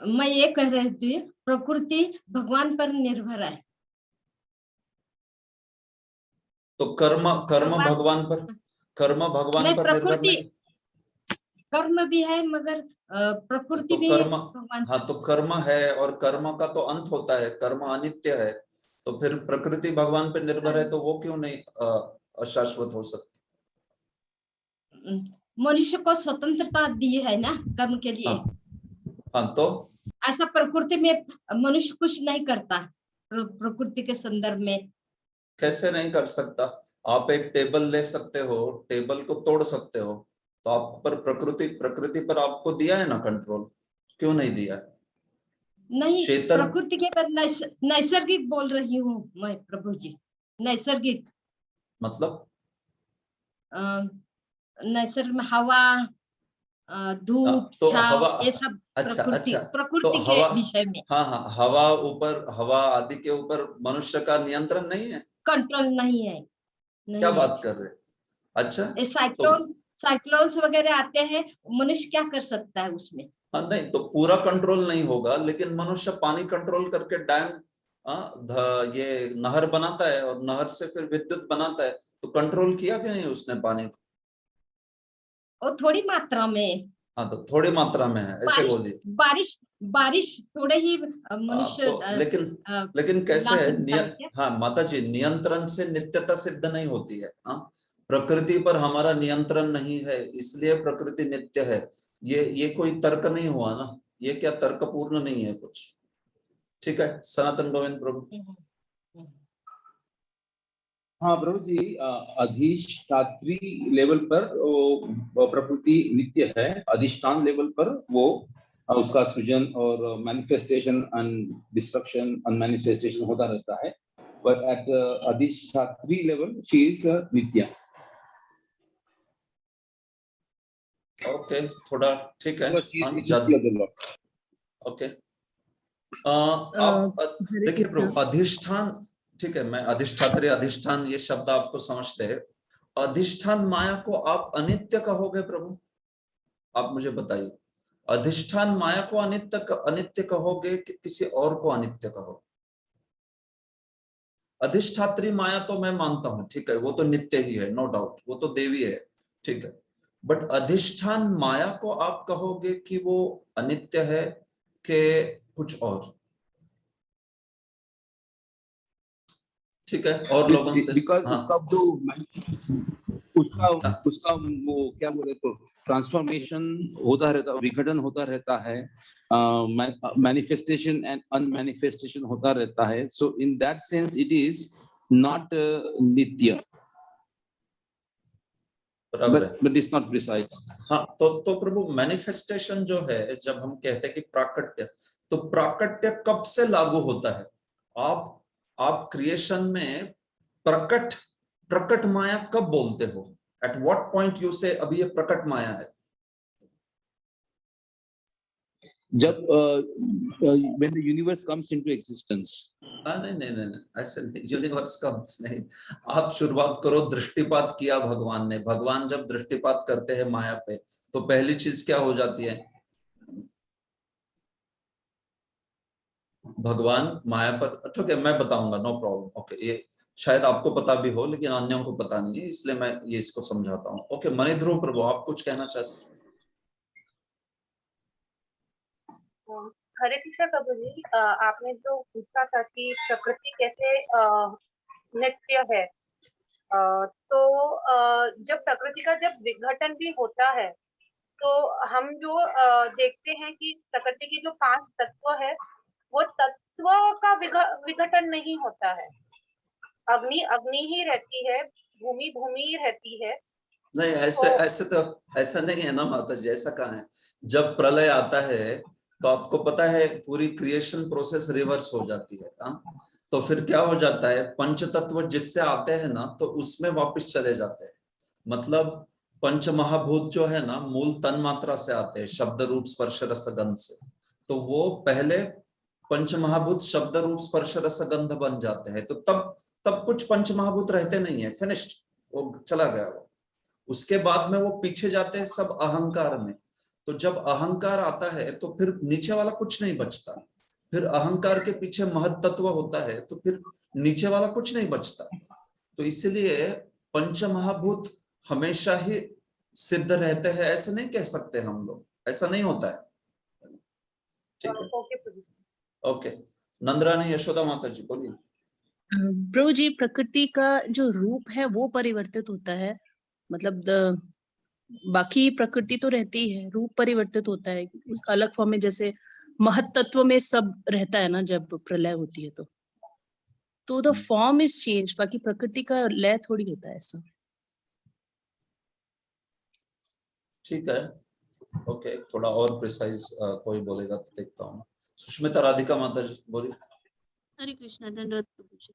मैं ये कह रही थी, प्रकृति भगवान पर निर्भर है। तो कर्म कर्म भगवान नहीं, पर निर्भर प्रकृति नहीं? कर्म भी है मगर प्रकृति तो भी कर्म, भगवान हाँ पर। तो कर्म है और कर्म का तो अंत होता है, कर्म अनित्य है। तो फिर प्रकृति भगवान पर निर्भर है तो वो क्यों नहीं अशाश्वत हो सकती? मनुष्य को स्वतंत्रता दी है ना कर्म के लिए। हाँ, हाँ तो ऐसा प्रकृति में मनुष्य कुछ नहीं करता। प्रकृति के संदर्भ में कैसे नहीं कर सकता? आप एक टेबल ले सकते हो, टेबल को तोड़ सकते हो, तो आप पर प्रकृति पर आपको दिया है ना कंट्रोल, क्यों नहीं दिया है? नहीं, चेतन, प्रकृति के बाद नैसर्गिक बोल रही हूँ मैं प्रभु जी। नैसर्गिक मतलब नैसर्गिक में हवा, धूप, तो हवा, छाव, ये सब अच्छा अच्छा, तो प्रकृति के हवा, विषय में हाँ हाँ, हवा आदि के ऊपर मनुष्य का नियंत्रण नहीं है? कंट्रोल नहीं है। क्या नहीं है। बात कर रहे? अच्छा, ये तो साइक्लोन्स वगैरह आते हैं, मनुष्य क्या कर सकता है उसमें? हाँ नहीं, तो पूरा कंट्रोल नहीं होगा, लेकिन मनुष्य पानी कंट्रोल करके डैम, ये नहर बनाता है और नहर से फिर विद्युत बनाता है, तो कंट्रोल किया कि नहीं उसने पानी को? और थोड़ी मात्रा में हाँ, तो थोड़ी मात्रा में है, ऐसे बारिश बोलिए। बारिश बारिश थोड़े ही मनुष्य तो लेकिन कैसे ला है सकता है क्या? हाँ माता जी, नियंत्रण से नित्यता सिद्ध नहीं होती है। हाँ, प्रकृति पर हमारा नियंत्रण नहीं है, इसलिए प्रकृति नित्य है। ये कोई तर्क नहीं हुआ ना, ये क्या तर्कपूर्ण नहीं है कुछ? ठीक है, सनातन गोविंद प्रभु। हाँ प्रभु जी, अधिष्ठात्री लेवल पर वो प्रकृति नित्य है। अधिष्ठान लेवल पर वो उसका सृजन और manifestation and destruction and manifestation होता रहता है, बट एट अधिष्ठात्री level she is Nitya. Okay, थोड़ा ठीक है। Because she is हाँ, agency of the Lord. Okay आप देखिए प्रभु, अधिष्ठान, ठीक है, मैं अधिष्ठात्री अधिष्ठान ये शब्द आपको समझते हैं। अधिष्ठान माया को आप अनित्य कहोगे प्रभु? आप मुझे बताइए, अधिष्ठान माया को अनित्य कहोगे कि किसी और को अनित्य कहोगे? अधिष्ठात्री माया तो मैं मानता हूं, ठीक है, वो तो नित्य ही है, नो डाउट, वो तो देवी है, ठीक है। बट अधिष्ठान माया को आप कहोगे कि वो अनित्य है कि कुछ और? ठीक है, और लोगों से बिकॉज हाँ उसका जो उसका उसका वो क्या बोले तो ट्रांसफॉर्मेशन होता रहता, विघटन होता रहता है, मैनिफेस्टेशन एंड अनमैनिफेस्टेशन होता रहता है। So in that sense it is not नित्य, बट इट्स नॉट प्रिसाइज। हाँ, तो प्रभु मैनिफेस्टेशन जो है, जब हम कहते हैं कि प्राकट्य, तो प्राकट्य कब से लागू होता है? आप क्रिएशन में प्रकट माया कब बोलते हो? एट व्हाट पॉइंट यू से अभी ये प्रकट माया है? जब when the universe comes into existence। नहीं, ऐसे नहीं, यूनिवर्स कम्स नहीं। आप शुरुआत करो, दृष्टिपात किया भगवान ने। भगवान जब दृष्टिपात करते हैं माया पे, तो पहली चीज क्या हो जाती है? भगवान माया पर, ठीक है, मैं बताऊंगा, नो प्रॉब्लम। ओके, ये शायद आपको पता भी हो लेकिन अन्यों को पता नहीं है, इसलिए मैं ये इसको समझाता हूँ। ओके, मणिध्रुव प्रभु, आप कुछ कहना चाहते हैं? हरे कृष्ण प्रभु जी, आपने जो पूछा था कि प्रकृति कैसे नित्य है, तो जब प्रकृति का जब विघटन भी होता है, तो हम जो देखते हैं कि प्रकृति की जो 5 तत्व है, वो तत्व का विघटन नहीं होता है। अग्नि अग्नि ही रहती है, भूमि भूमि ही रहती है। नहीं, ऐसे तो ऐसा नहीं है ना माता जी, ऐसा कहाँ है? जब प्रलय आता है तो आपको पता है पूरी क्रिएशन प्रोसेस रिवर्स हो जाती है। तो फिर क्या हो जाता है, पंच तत्व जिससे आते हैं ना, तो उसमें वापस चले जाते हैं। मतलब पंच महाभूत जो है ना, मूल तन मात्रा से आते हैं, शब्द रूप स्पर्श रस गंध से। तो वो पहले पंच महाभूत शब्द रूप स्पर्श रस गंध बन जाते हैं, तो तब कुछ पंच महाभूत रहते नहीं है, फिनिश्ड, वो चला गया वो। उसके बाद में वो पीछे जाते हैं सब अहंकार में। तो जब अहंकार आता है तो फिर नीचे वाला कुछ नहीं बचता। फिर अहंकार के पीछे महत तत्व होता है, तो फिर नीचे वाला कुछ नहीं बचता। तो इसलिए पंच महाभूत हमेशा ही सिद्ध रहते हैं, ऐसे नहीं कह सकते हम लोग, ऐसा नहीं होता है। ठीक है, ओके। नंदरानी यशोदा माता जी बोलिए। प्रभु जी, प्रकृति का जो रूप है वो परिवर्तित होता है, मतलब बाकी प्रकृति तो रहती है, रूप परिवर्तित होता है उस अलग फॉर्म में। जैसे महत्त्व में सब रहता है ना, जब प्रलय होती है तो द फॉर्म इज चेंज, बाकी प्रकृति का लय थोड़ी होता है ऐसा। ठीक है, ओके, थोड़ा और प्रिसाइज कोई बोलेगा तो देखता हूँ। सुष्मिता राधिका माता जी बोलिए। हरे कृष्णा, धन्यवाद प्रभु जी।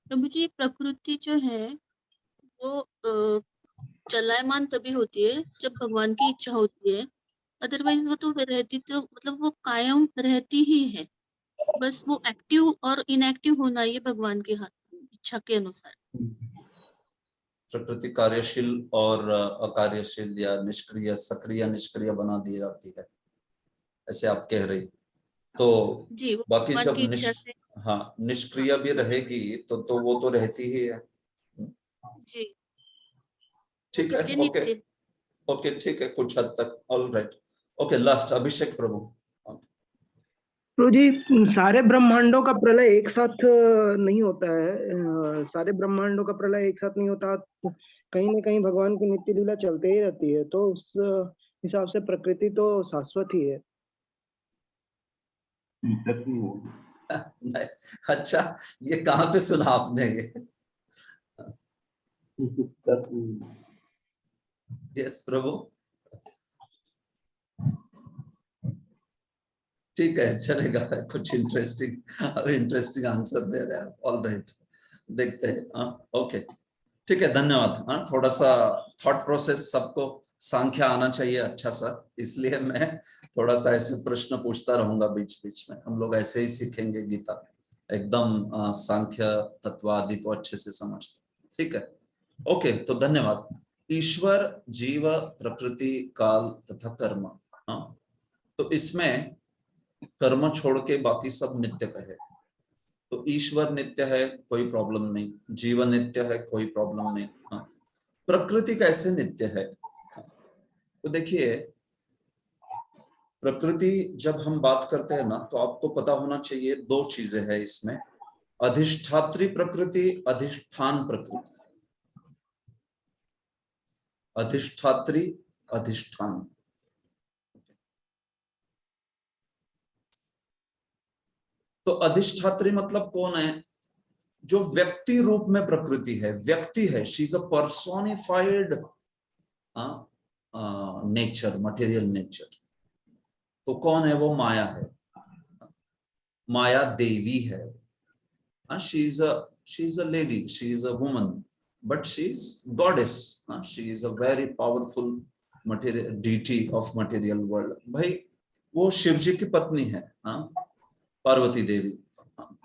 प्रभु जी, प्रकृति जो है वो चलायमान तभी होती है जब भगवान की इच्छा होती है, अदरवाइज वो तो रहती, तो मतलब वो कायम रहती ही है। बस वो एक्टिव और इनएक्टिव होना ये भगवान के हाथ, इच्छा के अनुसार। प्रकृति कार्यशील और अकार्यशील या निष्क्रिय, सक्रिय निष्क्रिय बना दी जाती है, ऐसे आप कह रही। तो जी, वो बाकी भगवान जब की इच्छा से। हाँ, निष्क्रिय भी रहेगी तो वो तो रहती ही है। जी, ठीक है, इसलिए ओके नित्य। ओके, ठीक है, कुछ हद तक ऑल राइट। ओके, लास्ट अभिषेक प्रभु। तो जी, सारे ब्रह्मांडों का प्रलय एक साथ नहीं होता है, सारे ब्रह्मांडों का प्रलय एक साथ नहीं होता, कहीं ना कहीं भगवान की नित्य लीला चलते ही रहती है, तो उस हिसाब से प्रकृति तो शाश्वत ही है। नहीं, अच्छा, ये कहाँ पे सुना आपने ये? यस प्रभु, ठीक है, चलेगा, कुछ इंटरेस्टिंग आंसर दे रहे हैं, ऑल राइट, देखते हैं। ओके, ठीक है, धन्यवाद। हाँ, थोड़ा सा थॉट प्रोसेस सबको सांख्य आना चाहिए अच्छा सा, इसलिए मैं थोड़ा सा ऐसे प्रश्न पूछता रहूंगा बीच बीच में। हम लोग ऐसे ही सीखेंगे गीता, एकदम सांख्य तत्व आदि को अच्छे से समझते। ठीक है, ओके, तो धन्यवाद। ईश्वर, जीव, प्रकृति, काल तथा कर्म। हाँ, तो इसमें कर्म छोड़ के बाकी सब नित्य कहे। तो ईश्वर नित्य है, कोई प्रॉब्लम नहीं। जीव नित्य है, कोई प्रॉब्लम नहीं। हाँ, प्रकृति कैसे नित्य है? तो देखिए, प्रकृति जब हम बात करते हैं ना, तो आपको पता होना चाहिए दो चीजें हैं इसमें, अधिष्ठात्री प्रकृति, अधिष्ठान प्रकृति। अधिष्ठात्री, अधिष्ठान। तो अधिष्ठात्री मतलब कौन है? जो व्यक्ति रूप में प्रकृति है, व्यक्ति है, she is a personified nature, material nature. तो कौन है वो? माया है, माया देवी है। She is a lady, she is a woman, but she is goddess. She is a very powerful material deity of material world. भाई वो शिव जी की पत्नी है, पार्वती देवी,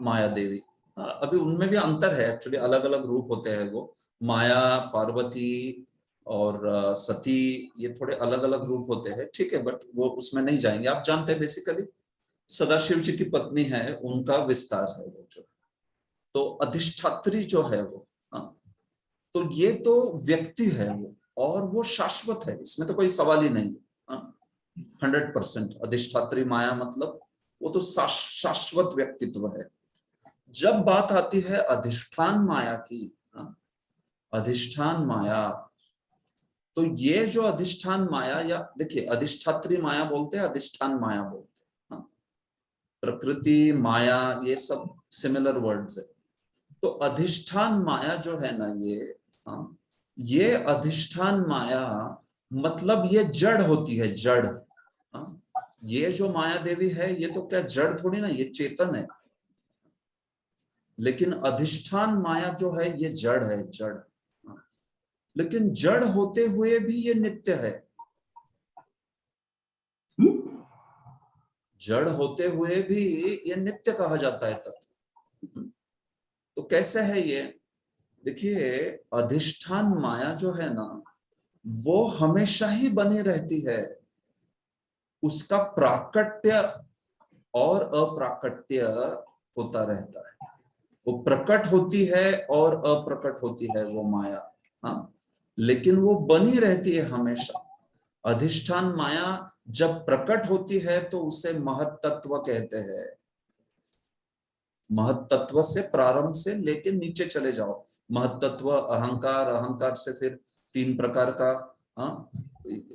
माया देवी। अभी उनमें भी अंतर है एक्चुअली, अलग अलग रूप होते हैं वो। माया, पार्वती और सती, ये थोड़े अलग अलग रूप होते हैं, ठीक है, बट वो उसमें नहीं जाएंगे। आप जानते हैं बेसिकली सदाशिव जी की पत्नी है, उनका विस्तार है वो जो। तो अधिष्ठात्री जो है वो, तो ये तो व्यक्ति है वो, और वो शाश्वत है, इसमें तो कोई सवाल ही नहीं। 100% अधिष्ठात्री माया मतलब वो तो शाश्वत व्यक्तित्व है। जब बात आती है अधिष्ठान माया की, अधिष्ठान माया, तो ये जो अधिष्ठान माया, या देखिए अधिष्ठात्री माया बोलते हैं, अधिष्ठान माया बोलते हैं। प्रकृति, माया, ये सब सिमिलर वर्ड्स है। तो अधिष्ठान माया जो है ना, ये अधिष्ठान माया मतलब ये जड़ होती है, जड़। ये जो माया देवी है, ये तो क्या जड़ थोड़ी ना, ये चेतन है। लेकिन अधिष्ठान माया जो है ये जड़ है, जड़। लेकिन जड़ होते हुए भी ये नित्य है। जड़ होते हुए भी ये नित्य कहा जाता है तत्व। तो कैसे है ये? देखिए, अधिष्ठान माया जो है ना, वो हमेशा ही बनी रहती है। उसका प्राकट्य और अप्राकट्य होता रहता है। वो प्रकट होती है और अप्रकट होती है वो माया, लेकिन वो बनी रहती है हमेशा। अधिष्ठान माया जब प्रकट होती है तो उसे महत्तत्व कहते हैं। महत्तत्व से प्रारंभ से लेके नीचे चले जाओ। महत्तत्व अहंकार, अहंकार से फिर 3 प्रकार का,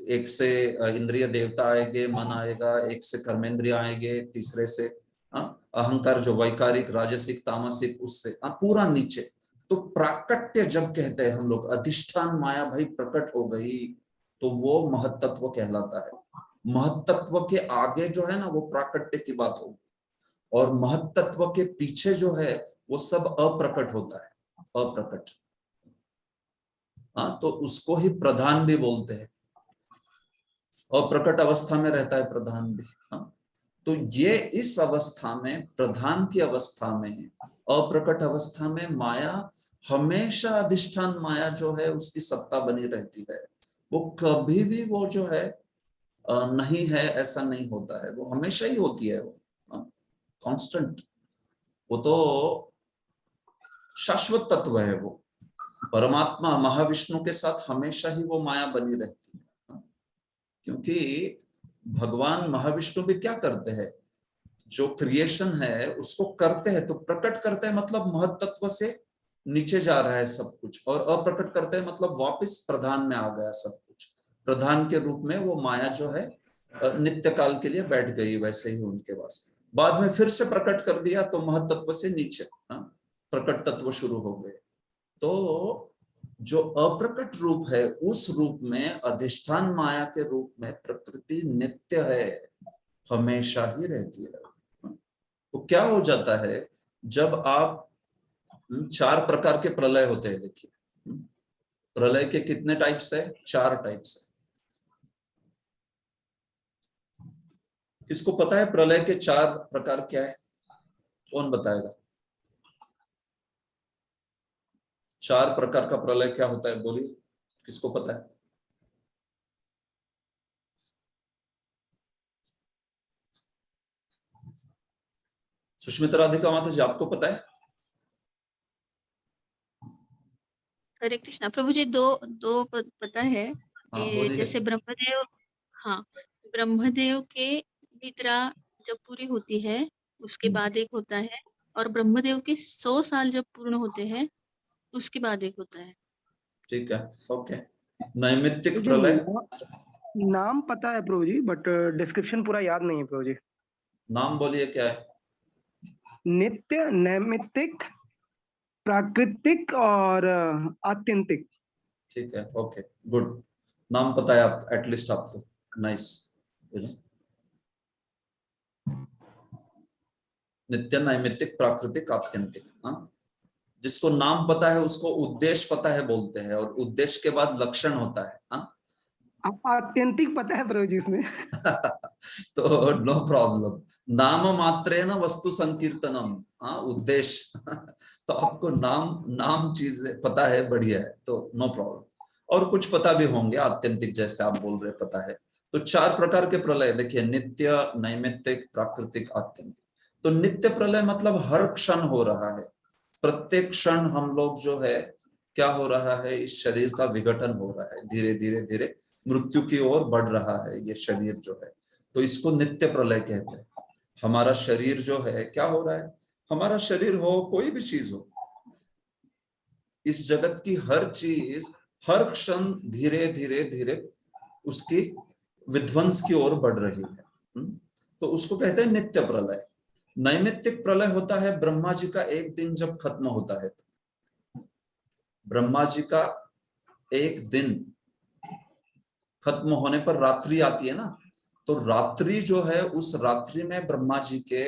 एक से इंद्रिय देवता आएंगे, मन आएगा, एक से कर्मेंद्रिय आएंगे, तीसरे से अहंकार जो वैकारिक, राजसिक, तामसिक, उससे पूरा नीचे। तो प्राकट्य जब कहते हैं हम लोग, अधिष्ठान माया भाई प्रकट हो गई, तो वो महत्तत्व कहलाता है। महत्तत्व के आगे जो है ना, वो प्राकट्य की बात होगी, और महत्तत्व के पीछे जो है वो सब अप्रकट होता है, अप्रकट। तो उसको ही प्रधान भी बोलते हैं। अप्रकट अवस्था में रहता है प्रधान भी। तो ये इस अवस्था में, प्रधान की अवस्था में, अप्रकट अवस्था में माया हमेशा, अधिष्ठान माया जो है उसकी सत्ता बनी रहती है। वो कभी भी वो जो है नहीं है ऐसा नहीं होता है, वो हमेशा ही होती है, वो कांस्टेंट। वो तो शाश्वत तत्व है वो। परमात्मा महाविष्णु के साथ हमेशा ही वो माया बनी रहती है, क्योंकि भगवान महाविष्णु भी क्या करते हैं? जो क्रिएशन है उसको करते हैं तो प्रकट करते हैं, मतलब महत्तत्व से नीचे जा रहा है सब कुछ, और अप्रकट करते हैं मतलब वापस प्रधान में आ गया सब कुछ। प्रधान के रूप में वो माया जो है नित्य काल के लिए बैठ गई वैसे ही उनके पास। बाद में फिर से प्रकट कर दिया तो महत्तत्व से नीचे प्रकट तत्व शुरू हो गए। तो जो अप्रकट रूप है, उस रूप में अधिष्ठान माया के रूप में प्रकृति नित्य है, हमेशा ही रहती है। तो क्या हो जाता है, जब आप 4 प्रकार के प्रलय होते हैं, देखिए प्रलय के कितने टाइप्स है? 4 टाइप्स है। किसको पता है प्रलय के 4 प्रकार क्या है? कौन बताएगा? 4 प्रकार का प्रलय क्या होता है, बोलिए, किसको पता है? सुष्मिता राधिका माता जी, आपको पता है? हरे कृष्णा प्रभु जी, दो पता है हाँ, कि बोलिए। जैसे ब्रह्मदेव, हाँ, ब्रह्मदेव के निद्रा जब पूरी होती है उसके बाद एक होता है, और ब्रह्मदेव के 100 साल जब पूर्ण होते हैं उसके बाद एक होता है। ठीक है, ओके। नैमित्तिक मुझे प्रलय, नाम पता है प्रभु जी, बट डिस्क्रिप्शन पूरा याद नहीं है प्रभु जी। नाम बोलिए क्या है? नित्य, नैमित्तिक, प्राकृतिक और आत्यंतिक। ठीक है, ओके, गुड। नाम पता है आप, एटलीस्ट आपको, नाइस। नित्य, नैमित्तिक, प्राकृतिक, आत्यंतिक। हाँ, जिसको नाम पता है उसको उद्देश्य पता है बोलते हैं, और उद्देश्य के बाद लक्षण होता है। हाँ आत्यंतिक पता है प्रभु जी इसमें। तो नो प्रॉब्लम। नाम मात्रेण वस्तु संकीर्तनम। हाँ, उद्देश्य तो आपको नाम चीज पता है, बढ़िया है, तो नो प्रॉब्लम। और कुछ पता भी होंगे आत्यंतिक, जैसे आप बोल रहे पता है। तो 4 प्रकार के प्रलय देखिए, नित्य, नैमित्तिक, प्राकृतिक, आत्यंतिक। तो नित्य प्रलय मतलब हर क्षण हो रहा है, प्रत्येक क्षण हम लोग जो है क्या हो रहा है, इस शरीर का विघटन हो रहा है, धीरे धीरे धीरे मृत्यु की ओर बढ़ रहा है ये शरीर जो है। तो इसको नित्य प्रलय कहते हैं। हमारा शरीर जो है क्या हो रहा है, हमारा शरीर हो, कोई भी चीज हो, इस जगत की हर चीज हर क्षण धीरे धीरे धीरे उसकी विध्वंस की ओर बढ़ रही है। तो उसको कहते हैं नित्य प्रलय। नैमित्तिक प्रलय होता है ब्रह्मा जी का एक दिन जब खत्म होता है। ब्रह्मा जी का एक दिन खत्म होने पर रात्रि आती है ना, तो रात्रि जो है, उस रात्रि में ब्रह्मा जी के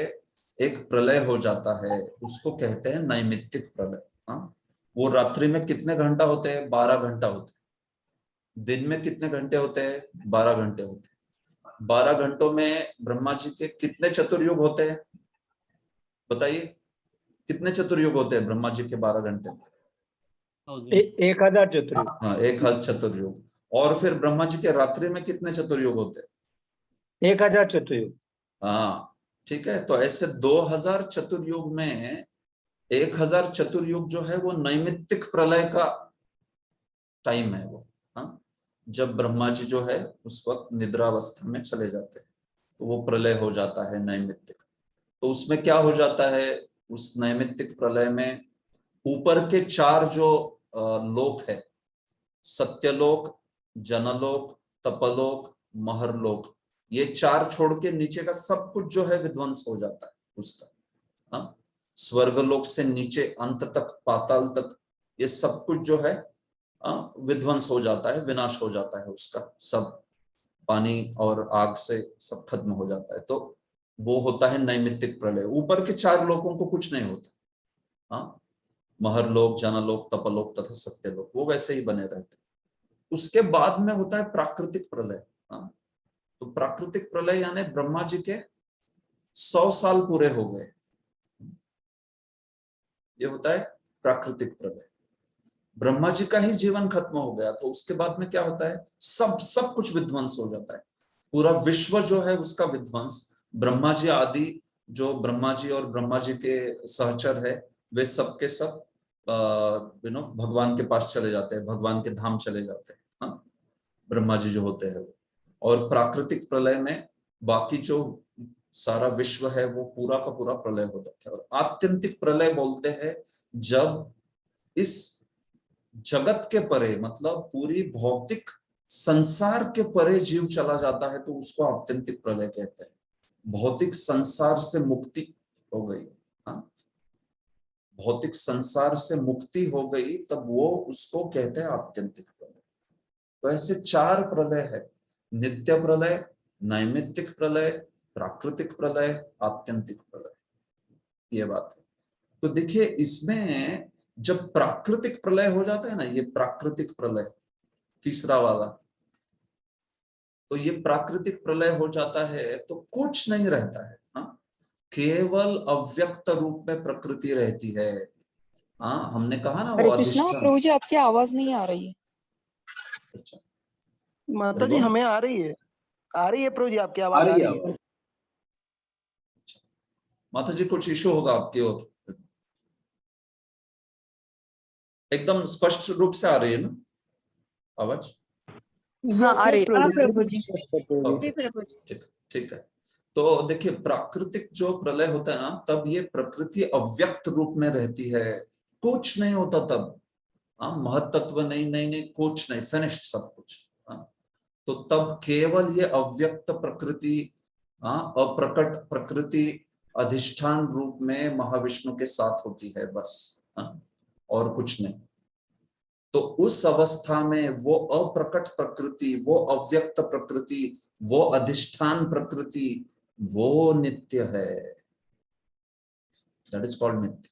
एक प्रलय हो जाता है, उसको कहते हैं नैमित्तिक प्रलय। हाँ, वो रात्रि में कितने घंटा होते हैं? 12 घंटा होते हैं। दिन में कितने घंटे होते हैं? 12 घंटे होते हैं। 12 घंटों में ब्रह्मा जी के कितने चतुर्युग होते हैं? बताइए, कितने चतुर्युग होते हैं ब्रह्मा जी के 12 घंटे में? 1000 चतुर्युग। हाँ, 1000 चतुर्युग। और फिर ब्रह्मा जी के रात्रि में कितने चतुर्युग होते हैं? 1000 चतुर्युग। हाँ, ठीक है। तो ऐसे 2000 चतुर्युग में 1000 चतुर्युग जो है वो नैमित्तिक प्रलय का टाइम है वो। हाँ, जब ब्रह्मा जी जो है उस वक्त निद्रावस्था में चले जाते हैं, तो वो प्रलय हो जाता है नैमित्तिक। तो उसमें क्या हो जाता है, उस नैमित्तिक प्रलय में ऊपर के 4 जो लोक है, सत्यलोक, जनलोक, तपलोक, महरलोक, ये 4 छोड़ के नीचे का सब कुछ जो है विध्वंस हो जाता है उसका। हाँ, स्वर्गलोक से नीचे अंत तक, पाताल तक, ये सब कुछ जो है विध्वंस हो जाता है, विनाश हो जाता है उसका, सब पानी और आग से सब खत्म हो जाता है। तो वो होता है नैमित्तिक प्रलय। ऊपर के 4 लोकों को कुछ नहीं होता। हाँ, महरलोक, जनलोक, तपलोक तथा सत्यलोक वो वैसे ही बने रहते। उसके बाद में होता है प्राकृतिक प्रलय। हाँ, तो प्राकृतिक प्रलय यानी ब्रह्मा जी के 100 साल पूरे हो गए, ये होता है प्राकृतिक प्रलय। ब्रह्मा जी का ही जीवन खत्म हो गया, तो उसके बाद में क्या होता है, सब कुछ विध्वंस हो जाता है, पूरा विश्व जो है उसका विध्वंस। ब्रह्मा जी आदि, जो ब्रह्मा जी और ब्रह्मा जी के सहचर है, वे सब के सब भगवान के पास चले जाते हैं, भगवान के धाम चले जाते हैं। हाँ, ब्रह्मा जी जो होते हैं वो। और प्राकृतिक प्रलय में बाकी जो सारा विश्व है वो पूरा का पूरा प्रलय हो जाता है। और आत्यंतिक प्रलय बोलते हैं जब इस जगत के परे, मतलब पूरी भौतिक संसार के परे जीव चला जाता है, तो उसको आत्यंतिक प्रलय कहते हैं। भौतिक संसार से मुक्ति हो गई, हाँ, भौतिक संसार से मुक्ति हो गई, तब वो उसको कहते हैं आत्यंतिक प्रलय। तो ऐसे 4 प्रलय है, नित्य प्रलय, नैमित्तिक प्रलय, प्राकृतिक प्रलय, आत्यंतिक प्रलय, ये बात है। तो देखिए, इसमें जब प्राकृतिक प्रलय हो जाता है ना, ये प्राकृतिक प्रलय तीसरा वाला, तो ये प्राकृतिक प्रलय हो जाता है तो कुछ नहीं रहता है, हाँ, केवल अव्यक्त रूप में प्रकृति रहती है। हाँ, हमने कहा ना वो हरे कृष्णा, अधिष्ठान। प्रभु जी आपकी आवाज नहीं आ रही है। अच्छा, माता जी हमें आ रही है प्रभु जी, आपकी आवाज आ रही है। माता जी कुछ इशू होगा आपकी ओर, एकदम स्पष्ट रूप से आ रही है ना आवाज? हाँ आ रही है। प्रभु जी। ओके, ठीक है। तो देखिए, प्राकृतिक जो प्रलय होता है ना, तब ये प्रकृति अव्यक्त रूप में रहती है, कुछ नहीं होता तब, हाँ, महत्त्व नहीं, कुछ नहीं, फिनिश्ड सब कुछ, हाँ। तो तब केवल ये अव्यक्त प्रकृति, हाँ, अप्रकट प्रकृति अधिष्ठान रूप में महाविष्णु के साथ होती है बस, हाँ, और कुछ नहीं। तो उस अवस्था में वो अप्रकट प्रकृति, वो अव्यक्त प्रकृति, वो अधिष्ठान प्रकृति, वो नित्य है, दैट इज कॉल्ड नित्य।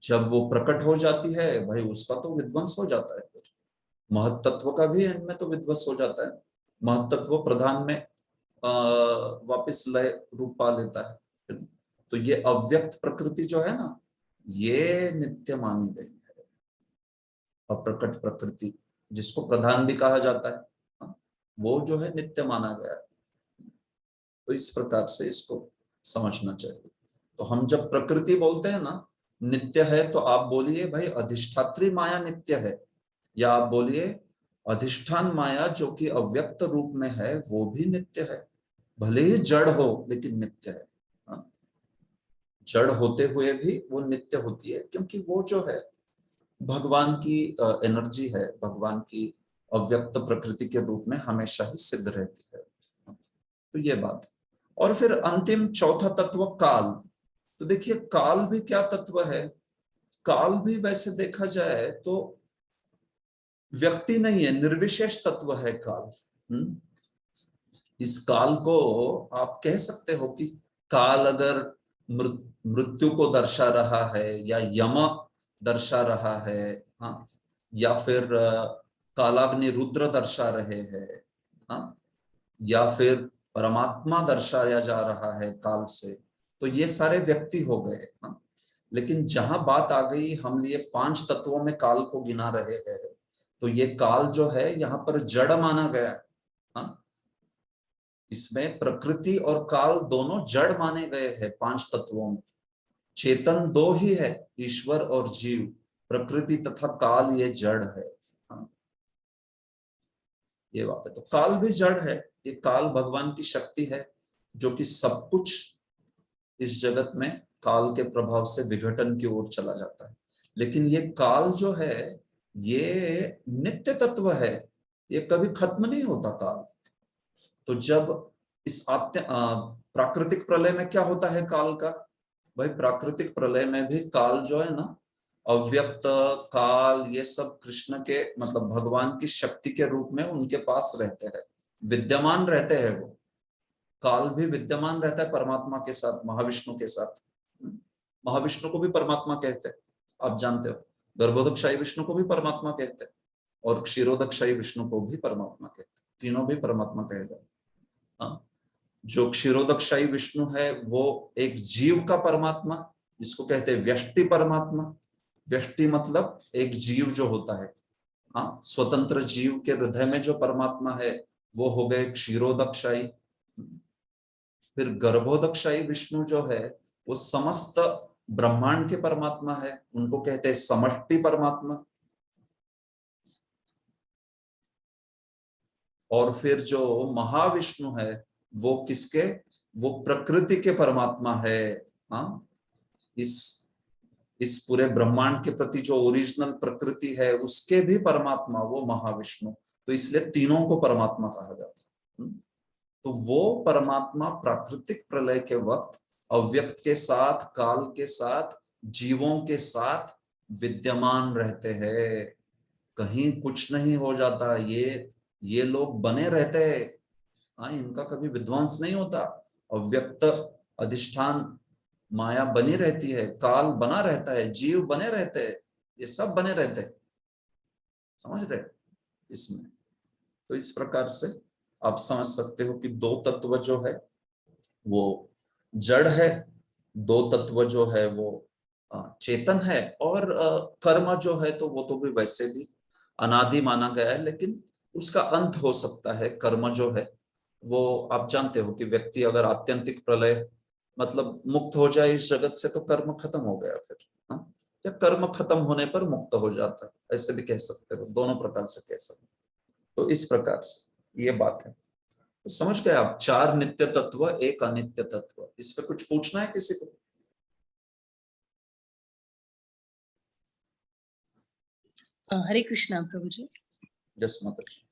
जब वो प्रकट हो जाती है भाई, उसका तो विध्वंस हो जाता है, फिर महत्त्व का भी इनमें तो विध्वंस हो जाता है, महत्त्व प्रधान में वापस लय रूप पा लेता है। तो ये अव्यक्त प्रकृति जो है ना, ये नित्य मानी गई है, अप्रकट प्रकृति जिसको प्रधान भी कहा जाता है, वो जो है नित्य माना गया है। तो इस प्रकार से इसको समझना चाहिए। तो हम जब प्रकृति बोलते हैं ना नित्य है, तो आप बोलिए भाई अधिष्ठात्री माया नित्य है, या आप बोलिए अधिष्ठान माया जो कि अव्यक्त रूप में है वो भी नित्य है, भले ही जड़ हो लेकिन नित्य है, हाँ? जड़ होते हुए भी वो नित्य होती है, क्योंकि वो जो है भगवान की एनर्जी है, भगवान की अव्यक्त प्रकृति के रूप में हमेशा ही सिद्ध रहती है। तो ये बात। और फिर अंतिम चौथा तत्व काल। तो देखिए, काल भी क्या तत्व है? काल भी वैसे देखा जाए तो व्यक्ति नहीं है, निर्विशेष तत्व है काल। इस काल को आप कह सकते हो कि काल अगर मृत्यु को दर्शा रहा है, या यम दर्शा रहा है, हाँ, या फिर कालाग्नि रुद्र दर्शा रहे हैं, हाँ, या फिर परमात्मा दर्शाया जा रहा है काल से, तो ये सारे व्यक्ति हो गए, हाँ। लेकिन जहां बात आ गई, हम ये 5 तत्वों में काल को गिना रहे हैं, तो ये काल जो है यहाँ पर जड़ माना गया है, हाँ। इसमें प्रकृति और काल दोनों जड़ माने गए हैं 5 तत्वों में। चेतन 2 ही है, ईश्वर और जीव, प्रकृति तथा काल ये जड़ है, हाँ। ये बात है। तो काल भी जड़ है, ये काल भगवान की शक्ति है जो कि सब कुछ इस जगत में काल के प्रभाव से विघटन की ओर चला जाता है। लेकिन ये काल जो है ये नित्य तत्व है, ये कभी खत्म नहीं होता काल। तो जब इस प्राकृतिक प्रलय में क्या होता है काल का? भाई प्राकृतिक प्रलय में भी काल जो है ना, अव्यक्त काल, ये सब कृष्ण के मतलब भगवान की शक्ति के रूप में उनके पास रहते हैं, विद्यमान रहते हैं। वो काल भी विद्यमान रहता है परमात्मा के साथ, महाविष्णु के साथ। महाविष्णु को भी परमात्मा कहते हैं, आप जानते हो। गर्भोदकशाही विष्णु को भी परमात्मा कहते हैं, और क्षीरोदकशाही विष्णु को भी परमात्मा कहते हैं, तीनों भी परमात्मा कहे जाते हैं, हाँ। जो क्षीरोदकशाही विष्णु है वो एक जीव का परमात्मा, जिसको कहते हैं व्यष्टि परमात्मा। व्यष्टि मतलब एक जीव जो होता है, हाँ, स्वतंत्र जीव के हृदय में जो परमात्मा है वो हो गए क्षीरोदकशाही। फिर गर्भोदकशाही विष्णु जो है वो समस्त ब्रह्मांड के परमात्मा है, उनको कहते हैं समष्टि परमात्मा। और फिर जो महाविष्णु है वो किसके? वो प्रकृति के परमात्मा है, हाँ। इस पूरे ब्रह्मांड के प्रति जो ओरिजिनल प्रकृति है उसके भी परमात्मा वो महाविष्णु। तो इसलिए तीनों को परमात्मा कहा जाता है। तो वो परमात्मा प्राकृतिक प्रलय के वक्त अव्यक्त के साथ, काल के साथ, जीवों के साथ विद्यमान रहते हैं, कहीं कुछ नहीं हो जाता। ये लोग बने रहते हैं, हाँ, इनका कभी विध्वंस नहीं होता। अव्यक्त अधिष्ठान माया बनी रहती है, काल बना रहता है, जीव बने रहते हैं, ये सब बने रहते हैं, समझ रहे इसमें। तो इस प्रकार से आप समझ सकते हो कि दो तत्व जो है वो जड़ है, दो तत्व जो है वो चेतन है, और कर्म जो है तो वो तो भी वैसे भी अनादि माना गया है, लेकिन उसका अंत हो सकता है। कर्म जो है वो आप जानते हो कि व्यक्ति अगर आत्यंतिक प्रलय मतलब मुक्त हो जाए इस जगत से तो कर्म खत्म हो गया फिर, हाँ? या कर्म खत्म होने पर मुक्त हो जाता है, ऐसे भी कह सकते हो, दोनों प्रकार से कह सकते हो। तो इस प्रकार से ये बात है। तो समझ गए आप, 4 नित्य तत्व, एक अनित्य तत्व। इस पे कुछ पूछना है किसी को? हरे कृष्णा प्रभु जी। जस माता जी।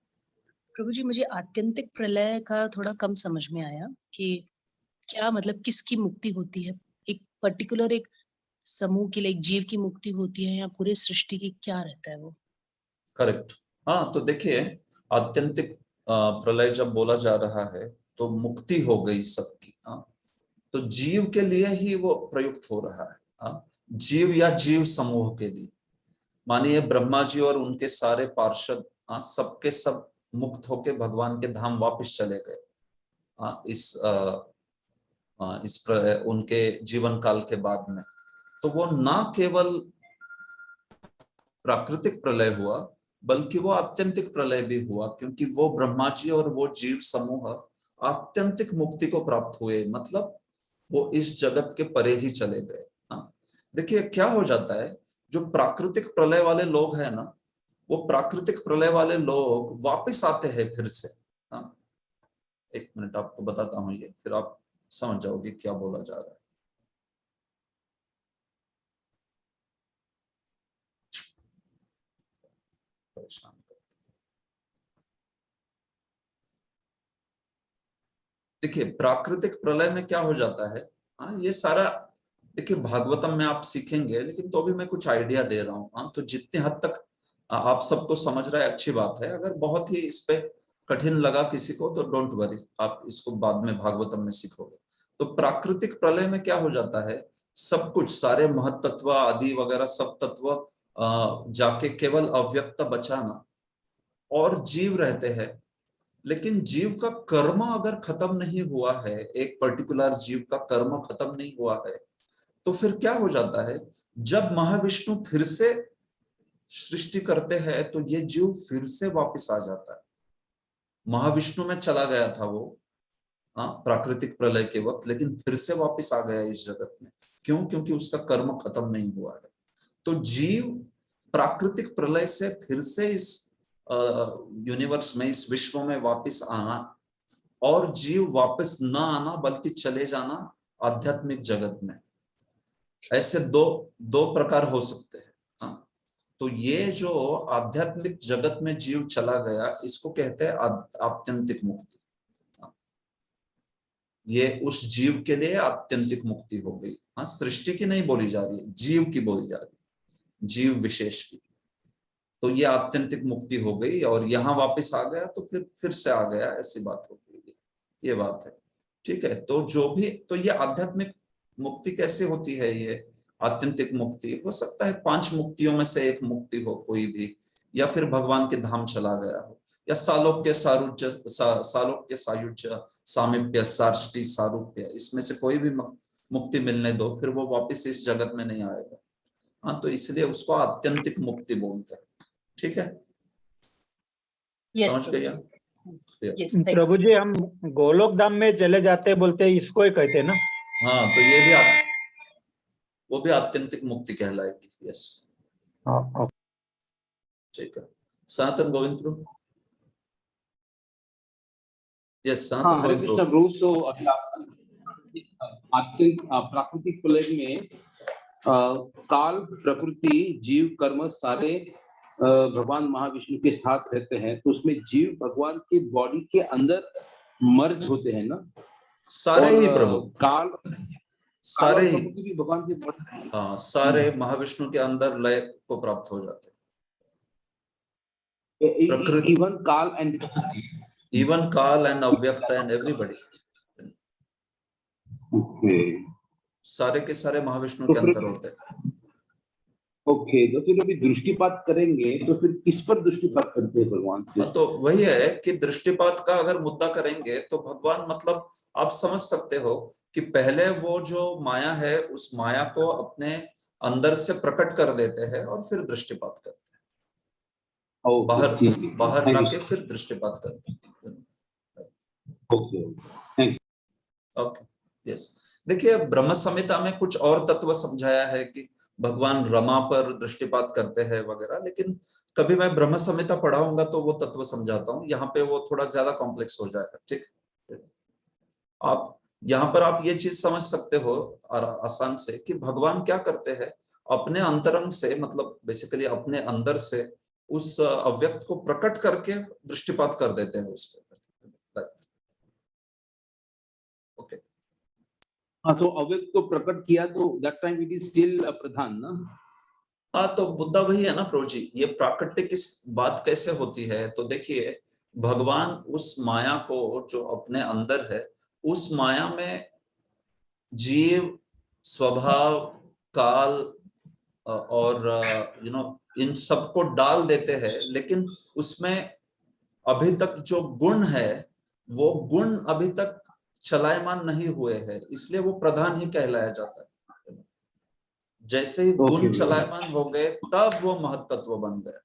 प्रभु जी, मुझे आत्यंतिक प्रलय का थोड़ा कम समझ में आया कि क्या मतलब किसकी मुक्ति होती है, एक पर्टिकुलर एक समूह के लिए, एक जीव की मुक्ति होती है या पूरे सृष्टि की, क्या रहता है वो? करेक्ट। हाँ, तो देखिए आत्यंतिक प्रलय जब बोला जा रहा है तो मुक्ति हो गई सबकी, हाँ, तो जीव के लिए ही वो प्रयुक्त हो रहा है, हाँ, जीव या जीव समूह के लिए। मानिए ब्रह्मा जी और उनके सारे पार्षद, हाँ, सबके सब मुक्त होके भगवान के धाम वापस चले गए, हाँ, उनके जीवन काल के बाद में। तो वो ना केवल प्राकृतिक प्रलय हुआ बल्कि वो आत्यंतिक प्रलय भी हुआ, क्योंकि वो ब्रह्मा जी और वो जीव समूह आत्यंतिक मुक्ति को प्राप्त हुए, मतलब वो इस जगत के परे ही चले गए। हाँ, देखिए क्या हो जाता है, जो प्राकृतिक प्रलय वाले लोग हैं ना, वो प्राकृतिक प्रलय वाले लोग वापस आते हैं फिर से। हाँ, एक मिनट आपको बताता हूँ ये, फिर आप समझ जाओगे क्या बोला जा रहा है। परेशान कर। देखिए प्राकृतिक प्रलय में क्या हो जाता है, हाँ, ये सारा देखिए भागवतम में आप सीखेंगे, लेकिन तो भी मैं कुछ आइडिया दे रहा हूँ, हाँ, तो जितने हद तक आप सबको समझ रहा है अच्छी बात है। अगर बहुत ही इस पे कठिन लगा किसी को तो डोंट वरी, आप इसको बाद में भागवतम में सीखोगे। तो प्राकृतिक प्रलय में क्या हो जाता है, सब कुछ, सारे महत्त्व आदि वगैरह सब तत्व जाके केवल अव्यक्त बचाना, और जीव रहते हैं। लेकिन जीव का कर्म अगर खत्म नहीं हुआ है, एक पर्टिकुलर जीव का कर्म खत्म नहीं हुआ है, तो फिर क्या हो जाता है, जब महाविष्णु फिर से सृष्टि करते हैं तो ये जीव फिर से वापस आ जाता है। महाविष्णु में चला गया था वो, हाँ, प्राकृतिक प्रलय के वक्त, लेकिन फिर से वापस आ गया इस जगत में। क्यों? क्योंकि उसका कर्म खत्म नहीं हुआ है। तो जीव प्राकृतिक प्रलय से फिर से इस यूनिवर्स में, इस विश्व में वापस आना, और जीव वापस न आना बल्कि चले जाना आध्यात्मिक जगत में, ऐसे दो प्रकार हो सकते हैं। हाँ, तो ये जो आध्यात्मिक जगत में जीव चला गया, इसको कहते हैं आत्यंतिक मुक्ति। ये उस जीव के लिए आत्यंतिक मुक्ति हो गई। हाँ, सृष्टि की नहीं बोली जा रही है, जीव की बोली जा रही है, जीव विशेष की। तो ये आत्यंतिक मुक्ति हो गई और यहाँ वापस आ गया तो फिर से आ गया, ऐसी बात हो गई, ये बात है। ठीक है, तो जो भी, तो ये आध्यात्मिक मुक्ति कैसे होती है, ये आत्यंतिक मुक्ति हो सकता है 5 मुक्तियों में से एक मुक्ति हो कोई भी, या फिर भगवान के धाम चला गया हो, या सालोक्य सारुज्य, सालोक्य सायुज्य, सामीप्य, सार्ष्टि, सारूप्य, इसमें से कोई भी मुक्ति मिलने दो, फिर वो वापस इस जगत में नहीं आएगा। हाँ, तो इसलिए उसको आत्यंतिक मुक्ति बोलते हैं। ठीक है, समझ गए? प्रभु जी, हम गोलोक धाम में चले जाते बोलते हैं, इसको ही कहते हैं ना? हाँ, तो ये भी वो भी आत्यंतिक मुक्ति कहलाएगी। यस, ठीक है। सनातन गोविंद प्रभु। यस, सनातन गोविंद प्रभु। प्रभु, तो प्राकृतिक प्रलय में काल, प्रकृति, जीव, कर्म सारे भगवान महाविष्णु के साथ रहते हैं, तो उसमें जीव भगवान की बॉडी के अंदर मर्ज होते हैं ना, सारे ही प्रभु, काल सारे ही भी भगवान की बॉडी, हाँ, सारे महाविष्णु के अंदर लय को प्राप्त हो जाते हैं। इवन काल एंड अव्यक्त एंड एवरीबॉडी। सारे के सारे महाविष्णु तो के फिर अंदर होते हैं। ओके, तो फिर अभी दृष्टिपात करेंगे तो फिर किस पर दृष्टिपात करते हैं भगवान से? तो वही है कि दृष्टिपात का अगर मुद्दा करेंगे तो भगवान मतलब आप समझ सकते हो कि पहले वो जो माया है उस माया को अपने अंदर से प्रकट कर देते हैं और फिर दृष्टिपात करते हैं। ओके, बाहर ठीक है, बाहर थैंक लाके यू। फिर दृष्टिपात करते हैं। Okay, thank you. Okay, yes. देखिए ब्रह्म संहिता में कुछ और तत्व समझाया है कि भगवान रमा पर दृष्टिपात करते हैं वगैरह, लेकिन कभी मैं ब्रह्म संहिता पढ़ाऊंगा तो वो तत्व समझाता हूँ। यहाँ पे वो थोड़ा ज्यादा कॉम्प्लेक्स हो जाएगा। ठीक, आप यहाँ पर आप ये चीज समझ सकते हो और आसान से कि भगवान क्या करते हैं, अपने अंतरंग से मतलब बेसिकली अपने अंदर से उस अव्यक्त को प्रकट करके दृष्टिपात कर देते हैं उस पर। ओके, हाँ, तो अव्यक्त को प्रकट किया तो that time it is still प्रधान ना? हाँ, तो मुद्दा वही है ना प्रभु जी, ये प्राकृतिक इस बात कैसे होती है। तो देखिए भगवान उस माया को जो अपने अंदर है, उस माया में जीव, स्वभाव, काल और इन सबको डाल देते हैं, लेकिन उसमें अभी तक जो गुण है वो गुण अभी तक चलायमान नहीं हुए हैं, इसलिए वो प्रधान ही कहलाया जाता है। जैसे ही गुण Okay, चलायमान हो गए तब वो महत्त्व बन गए।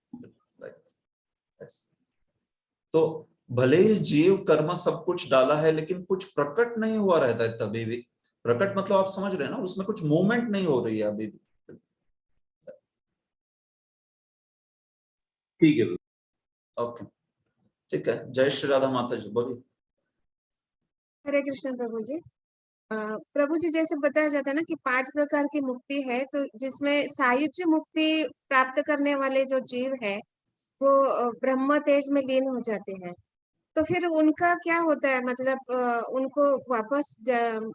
तो भले ही जीव कर्म सब कुछ डाला है लेकिन कुछ प्रकट नहीं हुआ रहता है तभी भी। प्रकट मतलब आप समझ रहे हैं ना, उसमें कुछ मूवमेंट नहीं हो रही है अभी भी। ठीक है। ओके, ठीक है। जय श्री राधा माता जी, बोलिए। हरे कृष्ण प्रभु जी। प्रभु जी, जैसे बताया जाता है ना कि 5 प्रकार की मुक्ति है, तो जिसमें सायुज्य मुक्ति प्राप्त करने वाले जो जीव है वो ब्रह्म तेज में लीन हो जाते हैं। तो फिर उनका क्या होता है, मतलब उनको वापस जब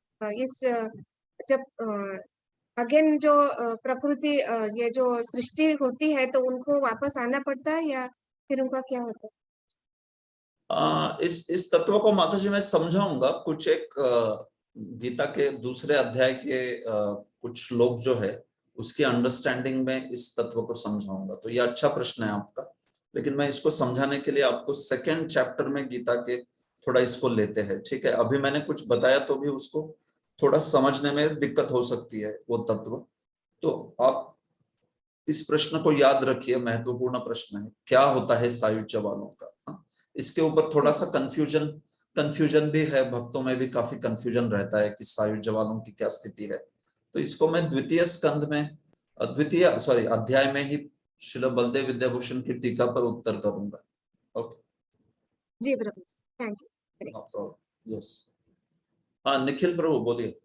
अगेन जो प्रकृति ये जो सृष्टि होती है तो उनको वापस आना पड़ता है या फिर उनका क्या होता है? इस तत्व को माता जी मैं समझाऊंगा। कुछ एक गीता के दूसरे अध्याय के कुछ लोग जो है उसकी अंडरस्टैंडिंग में इस तत्व को समझाऊंगा। तो ये अच्छा प्रश्न है आपका, लेकिन मैं इसको समझाने के लिए आपको सेकंड चैप्टर में गीता के थोड़ा इसको लेते हैं। ठीक है, अभी मैंने कुछ बताया तो भी उसको थोड़ा समझने में दिक्कत हो सकती है वो तत्व। तो आप इस प्रश्न को याद रखिए, महत्वपूर्ण प्रश्न है, क्या होता है सायुज्य वालों का। हाँ? इसके ऊपर थोड़ा सा कंफ्यूजन भी है, भक्तों में भी काफी कंफ्यूजन रहता है कि सायुज्य वालों की क्या स्थिति है। तो इसको मैं द्वितीय स्कंद में अध्याय में ही श्रील बलदेव विद्याभूषण की टीका पर उत्तर करूंगा। ओके जी प्रभु, थैंक यू। यस, हाँ निखिल प्रभु बोलिए।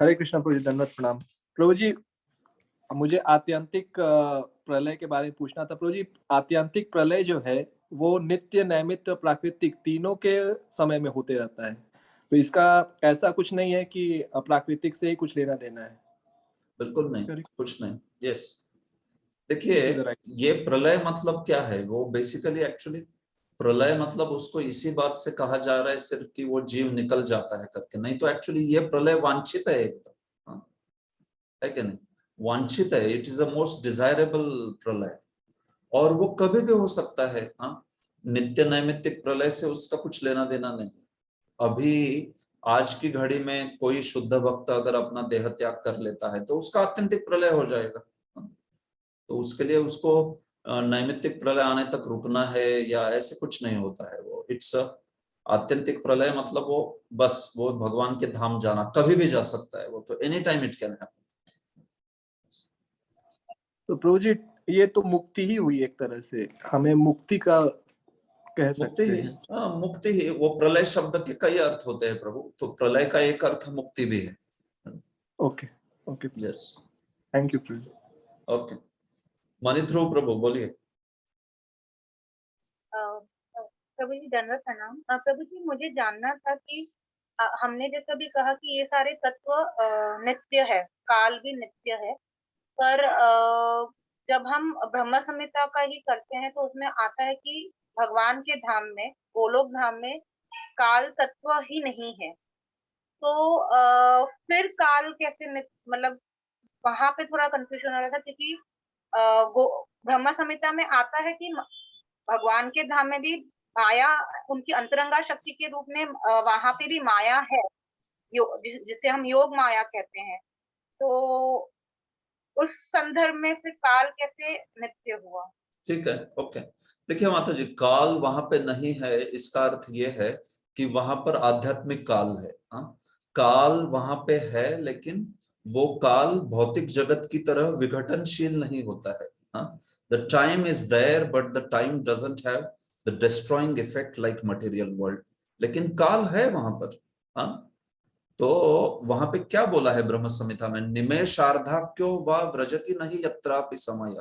हरे कृष्ण प्रभु जी, दंडवत प्रणाम। प्रभु जी, मुझे आत्यंतिक प्रलय के बारे में पूछना था। प्रभु जी, आत्यंतिक प्रलय जो है वो नित्य, नैमित्य, प्राकृतिक तीनों के समय में होते रहता है, तो इसका ऐसा कुछ नहीं है कि प्राकृतिक से ही कुछ लेना देना है? बिल्कुल नहीं, कुछ नहीं। यस, देखिए ये प्रलय मतलब क्या है, वो बेसिकली एक्चुअली प्रलय मतलब उसको इसी बात से कहा जा रहा है सिर्फ कि वो जीव निकल जाता है करके, नहीं तो एक्चुअली ये प्रलय वांछित है एकदम, है कि नहीं? वांछित है, it is a most desirable प्रलय, और वो कभी भी हो सकता है। हाँ, नित्य नैमित्तिक प्रलय से उसका कुछ लेना देना नहीं। अभी आज की घड़ी में कोई शुद्ध भक्त अगर अपना देह त्याग कर लेता है तो उसका आत्यंतिक प्रलय हो जाएगा। तो उसके लिए उसको नैमित्तिक प्रलय आने तक रुकना है या ऐसे कुछ नहीं होता है। वो इट्स आत्यंतिक प्रलय मतलब वो बस वो भगवान के धाम जाना, कभी भी जा सकता है वो, तो any time it can happen. तो प्रभु जी, ये तो मुक्ति ही हुई एक तरह से, हमें मुक्ति का कह सकते हैं। मुक्ति ही, वो प्रलय शब्द के कई अर्थ होते हैं प्रभु, तो प्रलय का एक अर्थ मुक्ति भी है। Okay okay, yes, thank you प्रभु। ओके, मणिध्रुव प्रभु बोलिए। प्रभु जी दंडवत प्रणाम। प्रभु जी, मुझे जानना था कि हमने जैसा भी कहा कि ये सारे तत्व नित्य है, काल भी नित्य है, पर जब हम ब्रह्म संहिता का ही करते हैं तो उसमें आता है कि भगवान के धाम में, गोलोक धाम में काल तत्व ही नहीं है। तो फिर काल कैसे मतलब वहां पे थोड़ा कंफ्यूजन हो रहा था, क्योंकि ब्रह्म संहिता में आता है कि भगवान के धाम में भी माया उनकी अंतरंगा शक्ति के रूप में वहां पे भी माया है, जिसे हम योग माया कहते हैं। तो उस संदर्भ में फिर काल कैसे नित्य हुआ? ठीक है, ओके। देखिए माता जी, काल वहां पे नहीं है, इसका अर्थ ये है कि वहां पर आध्यात्मिक काल है। हाँ, काल वहां पे है, लेकिन वो काल भौतिक जगत की तरह विघटनशील नहीं होता है। The time is there but the time doesn't have the destroying effect like material world, लेकिन काल है वहां पर। हाँ, तो वहां पे क्या बोला है ब्रह्म संहिता में, निमेषार्धाक्यो वा व्रजति नहीं यत्रापि समय।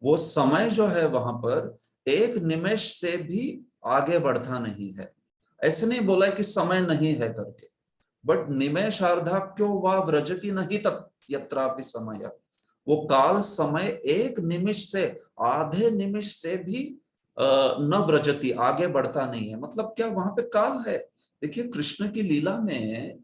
वो समय जो है वहां पर एक निमेष से भी आगे बढ़ता नहीं है। ऐसे नहीं बोला है कि समय नहीं है करके, बट निमेषार्धाक्यो वा व्रजति नहीं तत् यत्रापि समय। वो काल समय एक निमिष से, आधे निमिष से भी न व्रजति, आगे बढ़ता नहीं है। मतलब क्या, वहां पे काल है। देखिए कृष्ण की लीला में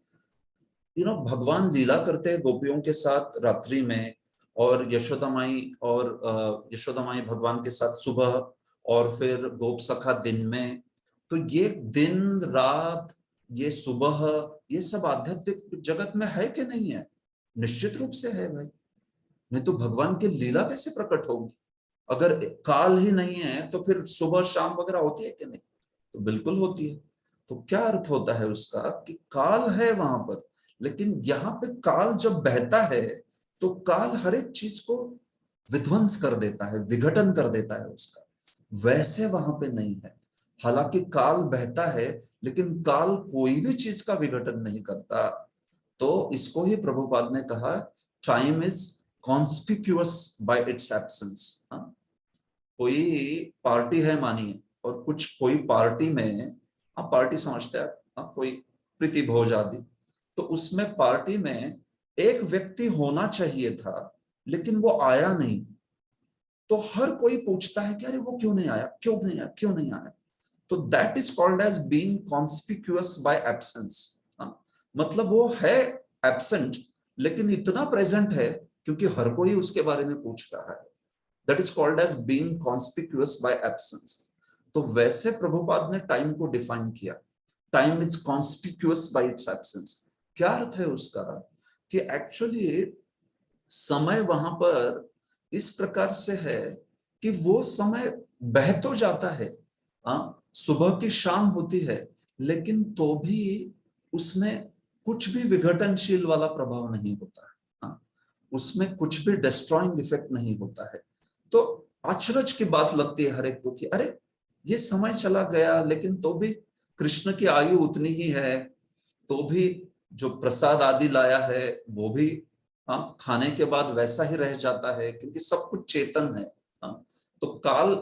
भगवान लीला करते हैं गोपियों के साथ रात्रि में, और यशोदा माई भगवान के साथ सुबह, और फिर गोप सखा दिन में। तो ये दिन रात, ये सुबह, ये सब आध्यात्मिक जगत में है कि नहीं है? निश्चित रूप से है भाई, नहीं तो भगवान की लीला कैसे प्रकट होगी? अगर काल ही नहीं है तो फिर सुबह शाम वगैरह होती है कि नहीं? तो बिल्कुल होती है। तो क्या अर्थ होता है उसका कि काल है वहां पर, लेकिन यहाँ पे काल जब बहता है तो काल हर एक चीज को विध्वंस कर देता है, विघटन कर देता है उसका। वैसे वहां पे नहीं है। हालांकि काल बहता है, लेकिन काल कोई भी चीज का विघटन नहीं करता। तो इसको ही प्रभुपाद ने कहा, time is conspicuous by its absence. कोई पार्टी है मानिए, और कोई पार्टी में, आप पार्टी समझते हैं, कोई प्रीति भोज आदि, तो उसमें पार्टी में एक व्यक्ति होना चाहिए था, लेकिन वो आया नहीं। तो हर कोई पूछता है कि अरे वो क्यों नहीं आया, क्यों नहीं आया, क्यों नहीं आया? तो that is called as being conspicuous by absence. मतलब वो है एब्सेंट, लेकिन इतना प्रेजेंट है क्योंकि हर कोई उसके बारे में पूछ रहा है। That is called as being conspicuous by absence. तो वैसे प्रभुपाद ने टाइम को डिफाइन किया, time is conspicuous by its absence. क्या अर्थ है उसका कि एक्चुअली समय वहां पर इस प्रकार से है कि वो समय बह तो जाता है, सुबह की शाम होती है, लेकिन तो भी उसमें कुछ भी विघटनशील वाला प्रभाव नहीं होता है। उसमें कुछ भी डिस्ट्रॉइंग इफेक्ट नहीं होता है। तो आश्चर्य की बात लगती है हर एक को कि अरे ये समय चला गया, लेकिन तो भी कृष्ण की आयु उतनी ही है, तो भी जो प्रसाद आदि लाया है वो भी खाने के बाद वैसा ही रह जाता है, क्योंकि सब कुछ चेतन है। तो काल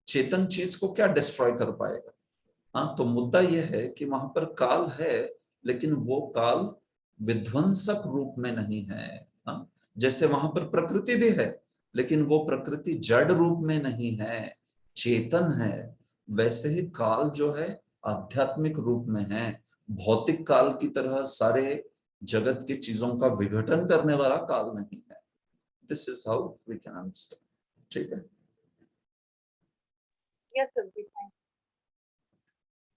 चेतन चीज को क्या डिस्ट्रॉय कर पाएगा? तो मुद्दा यह है कि वहां पर काल है, लेकिन वो काल विध्वंसक रूप में नहीं है। जैसे वहां पर प्रकृति भी है, लेकिन वो प्रकृति जड़ रूप में नहीं है, चेतन है। वैसे ही काल जो है आध्यात्मिक रूप में है, भौतिक काल की तरह सारे जगत की चीजों का विघटन करने वाला काल नहीं है। This is how we can understand. ठीक है, यस सर।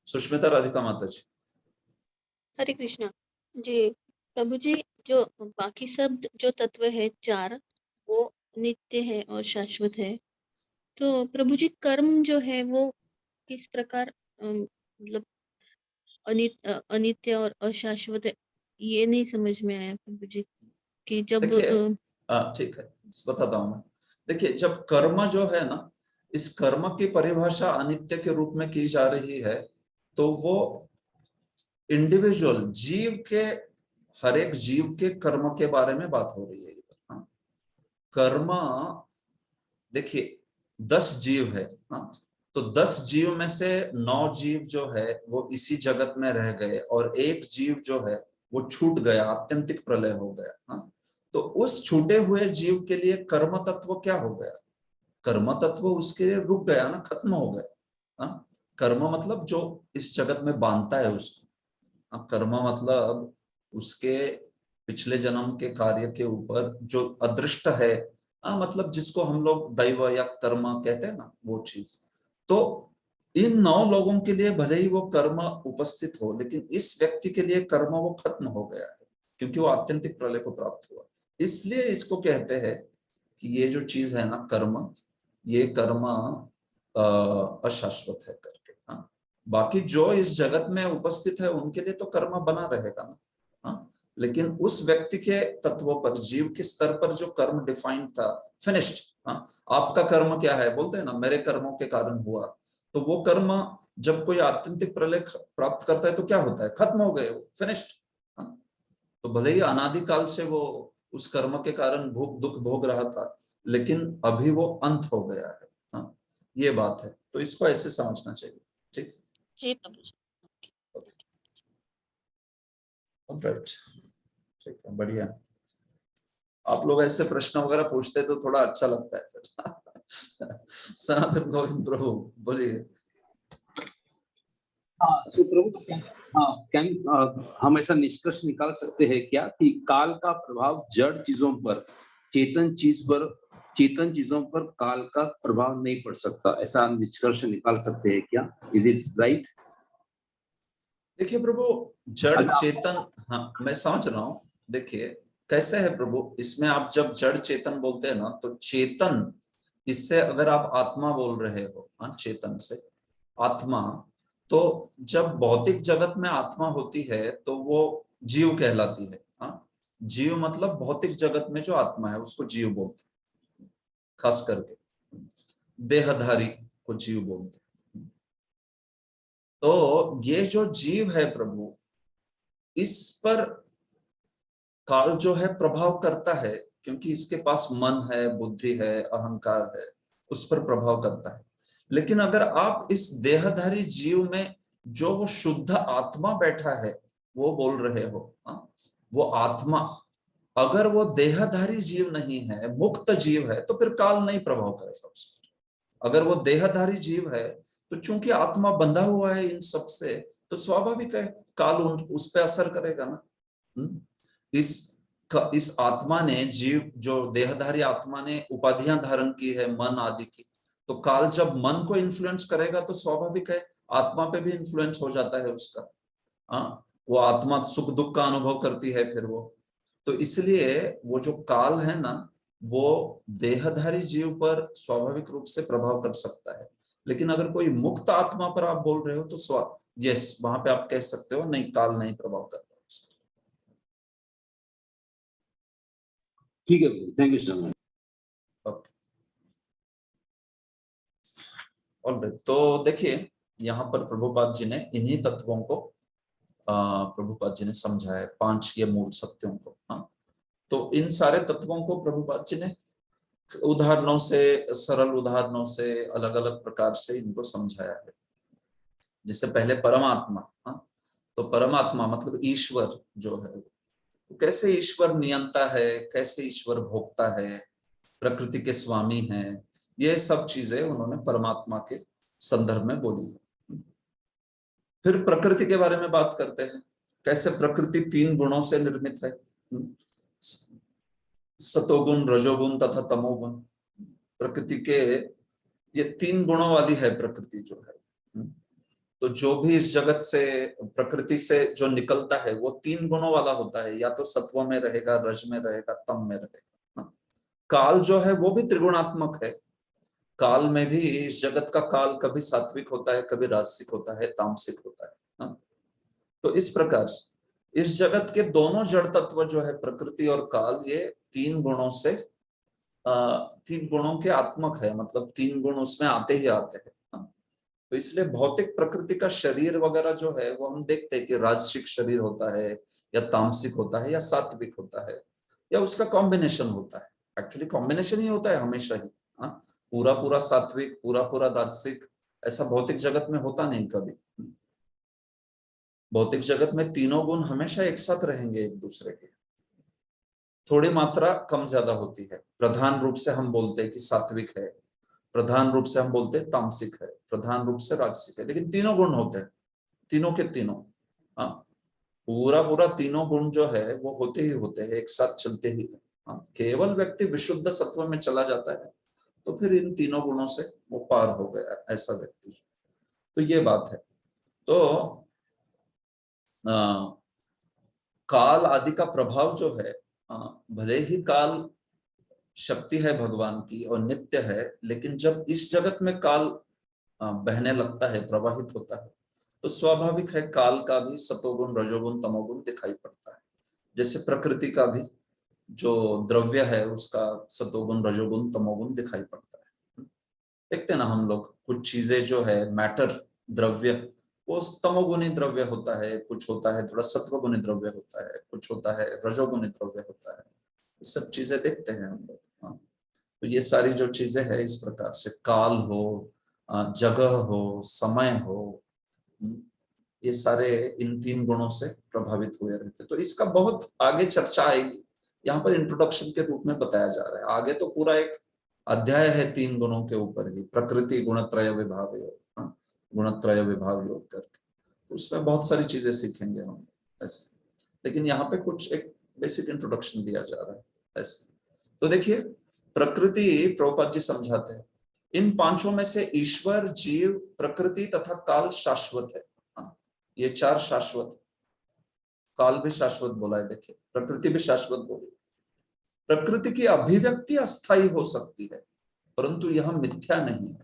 सुष्मिता राधिका माता जी। हरे कृष्णा जी। प्रभु जी, जो बाकी सब जो तत्व है चार, वो नित्य है और शाश्वत है। तो प्रभु जी कर्म जो है वो किस प्रकार मतलब अनित्य और अशाश्वत है, ये नहीं समझ में आया प्रभु जी कि जब ठीक है, बताता हूं मैं। देखिए, जब कर्म जो है ना, इस कर्म की परिभाषा अनित्य के रूप में की जा रही है, तो वो इंडिविजुअल जीव के, हर एक जीव के कर्म के बारे में बात हो रही है। कर्म, देखिए 10 जीव है, तो 10 जीव में से 9 जीव जो है वो इसी जगत में रह गए, और एक जीव जो है वो छूट गया, आत्यंतिक प्रलय हो गया। तो उस छूटे हुए जीव के लिए कर्म तत्व क्या हो गया? कर्म तत्व उसके लिए रुक गया ना, खत्म हो गया। कर्म मतलब जो इस जगत में बांधता है उसको। कर्म मतलब उसके पिछले जन्म के कार्य के ऊपर जो अदृष्ट है, मतलब जिसको हम लोग दैव या कर्म कहते हैं ना, वो चीज। तो इन 9 लोगों के लिए भले ही वो कर्म उपस्थित हो, लेकिन इस व्यक्ति के लिए कर्म वो खत्म हो गया है, क्योंकि वो आत्यंतिक प्रलय को प्राप्त हुआ। इसलिए इसको कहते हैं कि ये जो चीज है ना कर्म, ये कर्म अशाश्वत है करके। हाँ, बाकी जो इस जगत में उपस्थित है उनके लिए तो कर्म बना रहेगा ना। हाँ, लेकिन उस व्यक्ति के तत्वों पर, जीव के स्तर पर जो कर्म डिफाइंड था, फिनिश्ड। हाँ, आपका कर्म क्या है बोलते हैं ना, मेरे कर्मों के कारण हुआ। तो वो कर्म जब कोई आत्यंतिक प्रलय प्राप्त करता है तो क्या होता है, खत्म हो गए, फिनिश्ड। तो भले ही अनादिकाल से वो उस कर्म के कारण दुख भोग रहा था, लेकिन अभी वो अंत हो गया है। हाँ, ये बात है, तो इसको ऐसे समझना चाहिए। ठीक जी प्रभु जी। राइट, ठीक है, बढ़िया। आप लोग ऐसे प्रश्न वगैरह पूछते तो थोड़ा अच्छा लगता है फिर। सनातन गोविंद प्रभु बोलिए। हाँ, तो प्रभु, हाँ, हम ऐसा निष्कर्ष निकाल सकते हैं क्या कि काल का प्रभाव जड़ चीजों पर, चेतन चीजों पर काल का प्रभाव नहीं पड़ सकता, ऐसा निष्कर्ष निकाल सकते हैं क्या? Is it right? देखिए प्रभु, जड़ चेतन, हाँ मैं समझ रहा हूँ। देखिए कैसे है प्रभु, इसमें आप जब जड़ चेतन बोलते हैं ना, तो चेतन, इससे अगर आप आत्मा बोल रहे हो, हाँ, चेतन से आत्मा, तो जब भौतिक जगत में आत्मा होती है तो वो जीव कहलाती है। हाँ, जीव मतलब भौतिक जगत में जो आत्मा है उसको जीव बोलते हैं, खास करके देहधारी को जीव बोलते हैं। तो ये जो जीव है प्रभु, इस पर काल जो है प्रभाव करता है, क्योंकि इसके पास मन है, बुद्धि है, अहंकार है, उस पर प्रभाव करता है। लेकिन अगर आप इस देहधारी जीव में जो वो शुद्ध आत्मा बैठा है वो बोल रहे हो, वो आत्मा, अगर वो देहधारी जीव नहीं है, मुक्त जीव है, तो फिर काल नहीं प्रभाव करेगा उस पर। अगर वो देहधारी जीव है तो चूंकि आत्मा बंधा हुआ है इन सब से, तो स्वाभाविक है काल उस पर असर करेगा ना। इस आत्मा ने, जीव जो देहधारी आत्मा ने उपाधियां धारण की है मन आदि की, तो काल जब मन को इन्फ्लुएंस करेगा तो स्वाभाविक है आत्मा पे भी इन्फ्लुएंस हो जाता है उसका। हाँ, वो आत्मा सुख दुख का अनुभव करती है फिर वो। तो इसलिए वो जो काल है ना, वो देहधारी जीव पर स्वाभाविक रूप से प्रभाव कर सकता है। लेकिन अगर कोई मुक्त आत्मा पर आप बोल रहे हो तो यस, वहां पे आप कह सकते हो नहीं, काल नहीं प्रभाव करता। ठीक है, thank you so much. Alright, तो देखिए यहाँ पर प्रभुपाद जी ने इन्हीं तत्वों को प्रभुपाद जी ने समझाया है, 5 ये मूल सत्यों को। हाँ, तो इन सारे तत्वों को प्रभुपाद जी ने उदाहरणों से, सरल उदाहरणों से, अलग अलग प्रकार से इनको समझाया है। जिससे पहले परमात्मा, हाँ, तो परमात्मा मतलब ईश्वर जो है, तो कैसे ईश्वर नियंता है, कैसे ईश्वर भोक्ता है, प्रकृति के स्वामी हैं, ये सब चीजें उन्होंने परमात्मा के संदर्भ में बोली है। फिर प्रकृति के बारे में बात करते हैं, कैसे प्रकृति 3 गुणों से निर्मित है, सतोगुण, रजोगुण तथा तमोगुण। प्रकृति के ये 3 गुणों वाली है प्रकृति जो है। तो जो भी इस जगत से, प्रकृति से जो निकलता है वो 3 गुणों वाला होता है, या तो सत्व में रहेगा, रज में रहेगा, तम में रहेगा। काल जो है वो भी त्रिगुणात्मक है। काल में भी, इस जगत का काल कभी सात्विक होता है, कभी राजसिक होता है, तामसिक होता है। तो इस प्रकार से इस जगत के दोनों जड़ तत्व जो है प्रकृति और काल, ये 3 गुणों से 3 गुणों के आत्मक है, मतलब 3 गुण उसमें आते ही आते हैं। तो इसलिए भौतिक प्रकृति का शरीर वगैरह जो है वो हम देखते हैं कि राजसिक शरीर होता है, या तामसिक होता है, या सात्विक होता है, या उसका कॉम्बिनेशन होता है। एक्चुअली कॉम्बिनेशन ही होता है हमेशा ही। पूरा पूरा सात्विक, पूरा पूरा राजसिक, ऐसा भौतिक जगत में होता नहीं कभी। भौतिक जगत में तीनों गुण हमेशा एक साथ रहेंगे एक दूसरे के, थोड़ी मात्रा कम ज्यादा होती है। प्रधान रूप से हम बोलते हैं कि सात्विक है, प्रधान रूप से हम बोलते हैं तामसिक है, प्रधान रूप से राजसिक है, लेकिन तीनों गुण होते हैं, तीनों के तीनों। हाँ, पूरा तीनों गुण जो है वो होते ही होते हैं, एक साथ चलते ही हैं। हाँ, केवल व्यक्ति विशुद्ध सत्व में चला जाता है तो फिर इन तीनों गुणों से वो पार हो गया, ऐसा व्यक्ति। तो ये बात है। तो काल आदि का प्रभाव जो है, भले ही काल शक्ति है भगवान की और नित्य है, लेकिन जब इस जगत में काल बहने लगता है, प्रवाहित होता है, तो स्वाभाविक है काल का भी सतोगुण रजोगुण तमोगुण दिखाई पड़ता है। जैसे प्रकृति का भी जो द्रव्य है उसका सतोगुण रजोगुण तमोगुण दिखाई पड़ता है। देखते हैं ना हम लोग, कुछ चीजें जो है मैटर द्रव्य वो तमोगुणी द्रव्य होता है, कुछ होता है थोड़ा सत्वगुणी द्रव्य होता है, कुछ होता है रजोगुणी द्रव्य होता है। ये सब चीजें देखते हैं हम लोग। हाँ, तो ये सारी जो चीजें हैं इस प्रकार से काल हो, जगह हो, समय हो, ये सारे इन तीन गुणों से प्रभावित हुए रहते। तो इसका बहुत आगे चर्चा आएगी, यहाँ पर इंट्रोडक्शन के रूप में बताया जा रहा है। आगे तो पूरा एक अध्याय है तीन गुणों के ऊपर ही, प्रकृति गुणत्रय विभाग योग, गुणत्रय विभाग योग करके, तो उसमें बहुत सारी चीजें सीखेंगे हम ऐसे। लेकिन यहाँ पे कुछ एक बेसिक इंट्रोडक्शन दिया जा रहा है ऐसे। तो देखिए, प्रकृति प्रभुपाद जी समझाते हैं, इन पांचों में से ईश्वर, जीव, प्रकृति तथा काल शाश्वत है। ये चार शाश्वत, काल भी शाश्वत बोला है, देखिए प्रकृति भी शाश्वत बोली। प्रकृति की अभिव्यक्ति अस्थायी हो सकती है परंतु यह मिथ्या नहीं है।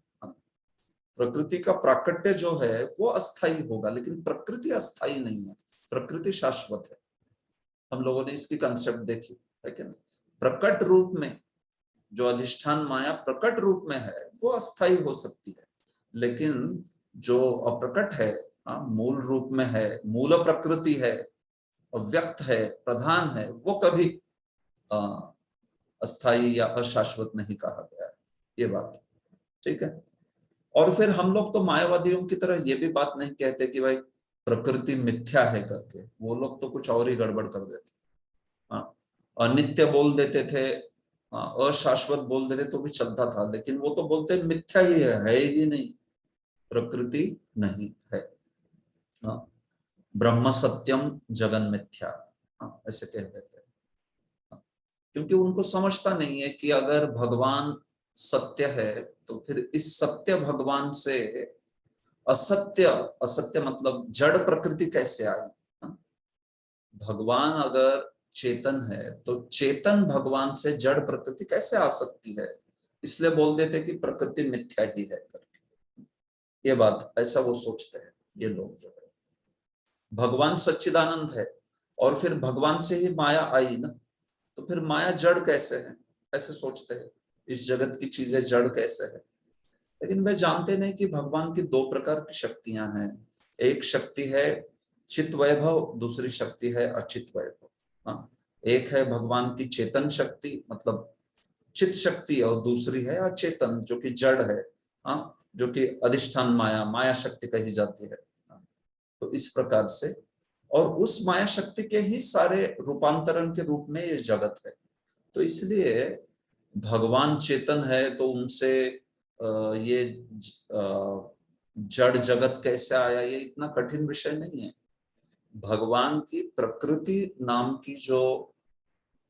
प्रकृति का प्राकट्य जो है वो अस्थायी होगा, लेकिन प्रकृति अस्थायी नहीं है, प्रकृति शाश्वत है। हम लोगों ने इसकी कंसेप्ट देखी है कि नहीं? प्रकट रूप में जो अधिष्ठान माया प्रकट रूप में है वो अस्थायी हो सकती है, लेकिन जो अप्रकट है, मूल रूप में है, मूल प्रकृति है, अव्यक्त है, प्रधान है, वो कभी अस्थायी या अशाश्वत नहीं कहा गया है। ये बात ठीक है। और फिर हम लोग तो मायावादियों की तरह ये भी बात नहीं कहते कि भाई प्रकृति मिथ्या है करके, वो लोग तो कुछ और ही गड़बड़ कर देते। अनित्य बोल देते थे, अशाश्वत बोल देते तो भी चलता था, लेकिन वो तो बोलते मिथ्या ही है ही नहीं, प्रकृति नहीं है। ब्रह्म सत्यम जगन मिथ्या, ऐसे कह देते हैं। क्योंकि उनको समझता नहीं है कि अगर भगवान सत्य है तो फिर इस सत्य भगवान से असत्य, असत्य मतलब जड़ प्रकृति कैसे आई। भगवान अगर चेतन है तो चेतन भगवान से जड़ प्रकृति कैसे आ सकती है, इसलिए बोल देते कि प्रकृति मिथ्या ही है करके। ये बात ऐसा वो सोचते हैं ये लोग जो है। भगवान सच्चिदानंद है और फिर भगवान से ही माया आई ना, तो फिर माया जड़ कैसे है, ऐसे सोचते हैं। इस जगत की चीजें जड़ कैसे है, लेकिन वे जानते नहीं कि भगवान की दो प्रकार की शक्तियां हैं। एक शक्ति है चित वैभव, दूसरी शक्ति है अचित वैभव। एक है भगवान की चेतन शक्ति मतलब चित शक्ति, और दूसरी है अचेतन जो कि जड़ है, जो कि अधिष्ठान माया, माया शक्ति कही जाती है। तो इस प्रकार से, और उस माया शक्ति के ही सारे रूपांतरण के रूप में ये जगत है। तो इसलिए भगवान चेतन है तो उनसे ये जड़ जगत कैसे आया, ये इतना कठिन विषय नहीं है। भगवान की प्रकृति नाम की जो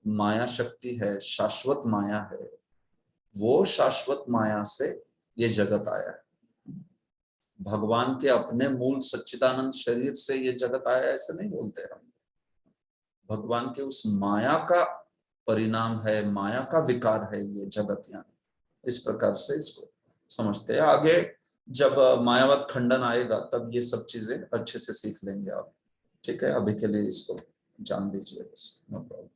माया शक्ति है, शाश्वत माया है, वो शाश्वत माया से ये जगत आया है। भगवान के अपने मूल सच्चिदानंद शरीर से ये जगत आया ऐसे नहीं बोलते हम। भगवान के उस माया का परिणाम है, माया का विकार है ये जगत। यानी इस प्रकार से इसको समझते हैं। आगे जब मायावाद खंडन आएगा तब ये सब चीजें अच्छे से सीख लेंगे आप, ठीक है। अभी के लिए इसको जान लीजिए बस, नो प्रॉब्लम।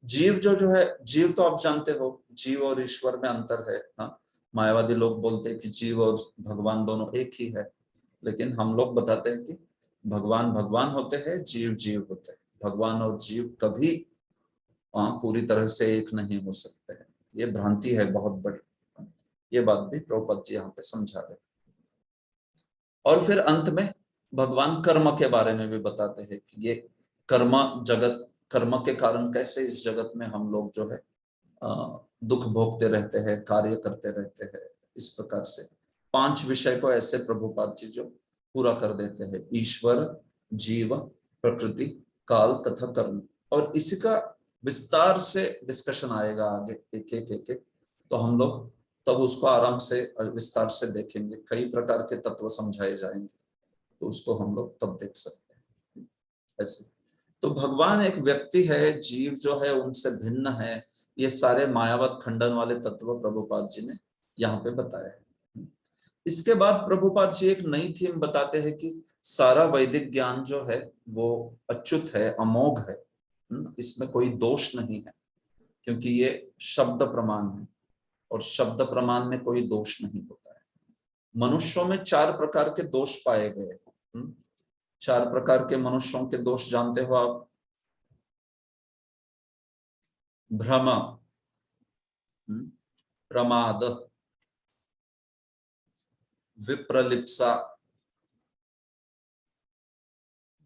जीव जो है, जीव तो आप जानते हो, जीव और ईश्वर में अंतर है। मायावादी लोग बोलते हैं कि जीव और भगवान दोनों एक ही है, लेकिन हम लोग बताते हैं कि भगवान भगवान होते हैं, जीव जीव होते हैं। भगवान और जीव कभी पूरी तरह से एक नहीं हो सकते हैं, ये भ्रांति है बहुत बड़ी। ये बात भी प्रभुपाद जी यहाँ पे समझा रहे। और फिर अंत में भगवान कर्म के बारे में भी बताते हैं कि ये कर्म जगत, कर्म के कारण कैसे इस जगत में हम लोग जो है दुख भोगते रहते हैं, कार्य करते रहते हैं। इस प्रकार से 5 विषय को ऐसे प्रभुपाद जी जो पूरा कर देते हैं, ईश्वर, जीव, प्रकृति, काल तथा कर्म। और इसी का विस्तार से डिस्कशन आएगा आगे एक एक, तो हम लोग तब उसको आराम से विस्तार से देखेंगे। कई प्रकार के तत्व समझाए जाएंगे, तो उसको हम लोग तब देख सकते हैं। ऐसे तो भगवान एक व्यक्ति है, जीव जो है उनसे भिन्न है, ये सारे मायावत खंडन वाले तत्व प्रभुपाद जी ने यहाँ पे बताया है। इसके बाद प्रभुपाद जी एक नई थीम बताते हैं कि सारा वैदिक ज्ञान जो है वो अच्युत है, अमोघ है, इसमें कोई दोष नहीं है, क्योंकि ये शब्द प्रमाण है और शब्द प्रमाण में कोई दोष नहीं होता है। मनुष्यों में 4 प्रकार के दोष पाए गए। 4 प्रकार के मनुष्यों के दोष जानते हो आप? भ्रम, प्रमाद, विप्रलिप्सा,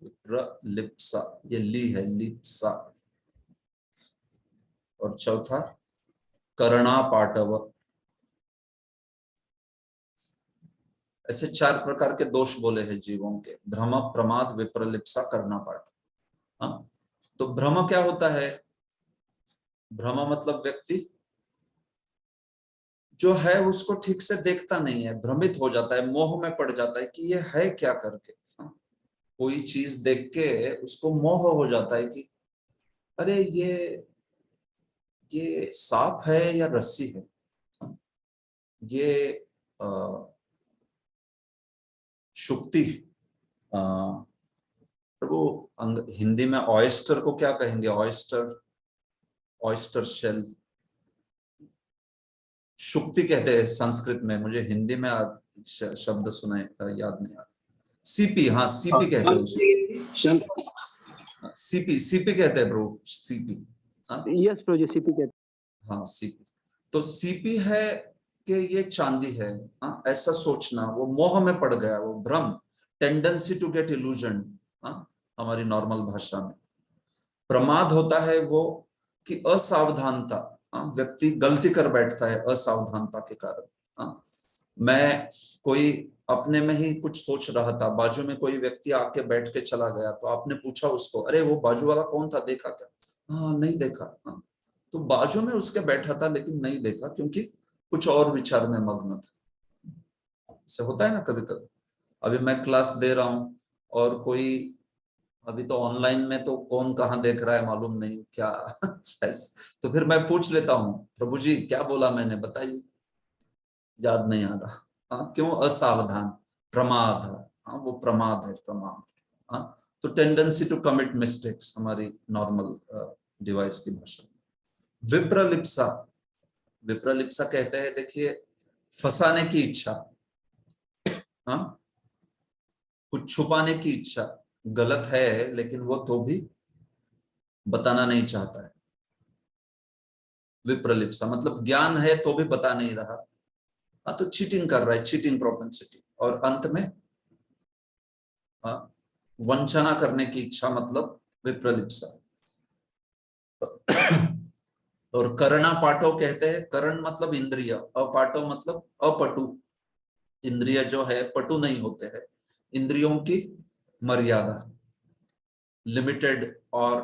विप्रलिप्सा ये ली है, लिप्सा, और चौथा करणापाटव। ऐसे 4 प्रकार के दोष बोले हैं जीवों के, भ्रम, प्रमाद, विप्रलिप्सा, करणापाटव। हाँ, तो भ्रम क्या होता है? भ्रम मतलब व्यक्ति जो है उसको ठीक से देखता नहीं है, भ्रमित हो जाता है, मोह में पड़ जाता है कि ये है क्या करके। हाँ? कोई चीज देख के उसको मोह हो जाता है कि अरे ये सांप है या रस्सी है, हाँ? ये शुक्ति, प्रभु हिंदी में ऑयस्टर को क्या कहेंगे? ऑयस्टर शेल, शुक्ति कहते हैं संस्कृत में, मुझे हिंदी में शब्द सुना याद नहीं आ रहा। सीपी, हाँ सीपी कहते हैं उसको, सीपी कहते हैं ब्रो, सीपी। यस ब्रो जी, सीपी कहते हैं। हाँ सीपी, तो सीपी है कि ये चांदी है, हाँ ऐसा सोचना, वो मोह में पड़ गया, वो भ्रम, टेंडेंसी टू गेट इल्यूजन, हाँ हमारी नॉर्मल भाषा में। प्रमाद होता है वो कि असावधानता, व्यक्ति गलती कर बैठता है असावधानता के कारण। हाँ, मैं कोई अपने में ही कुछ सोच रहा था, बाजू में कोई व्यक्ति आके बैठ के चला गया, तो आपने पूछा उसको, अरे वो बाजू वाला कौन था, देखा क्या? हाँ नहीं देखा। हाँ, तो बाजू में उसके बैठा था लेकिन नहीं देखा, क्योंकि कुछ और विचार में मग्न था। ऐसे होता है ना कभी कभी। अभी मैं क्लास दे रहा हूँ और कोई, अभी तो ऑनलाइन में तो कौन कहाँ देख रहा है मालूम नहीं क्या ऐसे, तो फिर मैं पूछ लेता हूँ, प्रभु जी क्या बोला मैंने, बताइए, याद नहीं आ रहा। हाँ, क्यों? असावधान, प्रमाद। हाँ, वो प्रमाद है, प्रमाद। हाँ, तो टेंडेंसी टू कमिट मिस्टेक्स, हमारी नॉर्मल डिवाइस की भाषा में। विप्रलिप्सा, विप्रलिप्सा कहते हैं, देखिए फंसाने की इच्छा, हाँ कुछ छुपाने की इच्छा, गलत है लेकिन वो तो भी बताना नहीं चाहता है। विप्रलिप्सा मतलब ज्ञान है तो भी बता नहीं रहा, हाँ तो चीटिंग कर रहा है, चीटिंग प्रोपेंसिटी। और अंत में वंचना करने की इच्छा, मतलब विप्रलिप्सा। और करणापाटव कहते हैं, करण मतलब इंद्रिय, अपाटव मतलब अपटु। इंद्रिय जो है पटु नहीं होते हैं, इंद्रियों की मर्यादा, लिमिटेड, और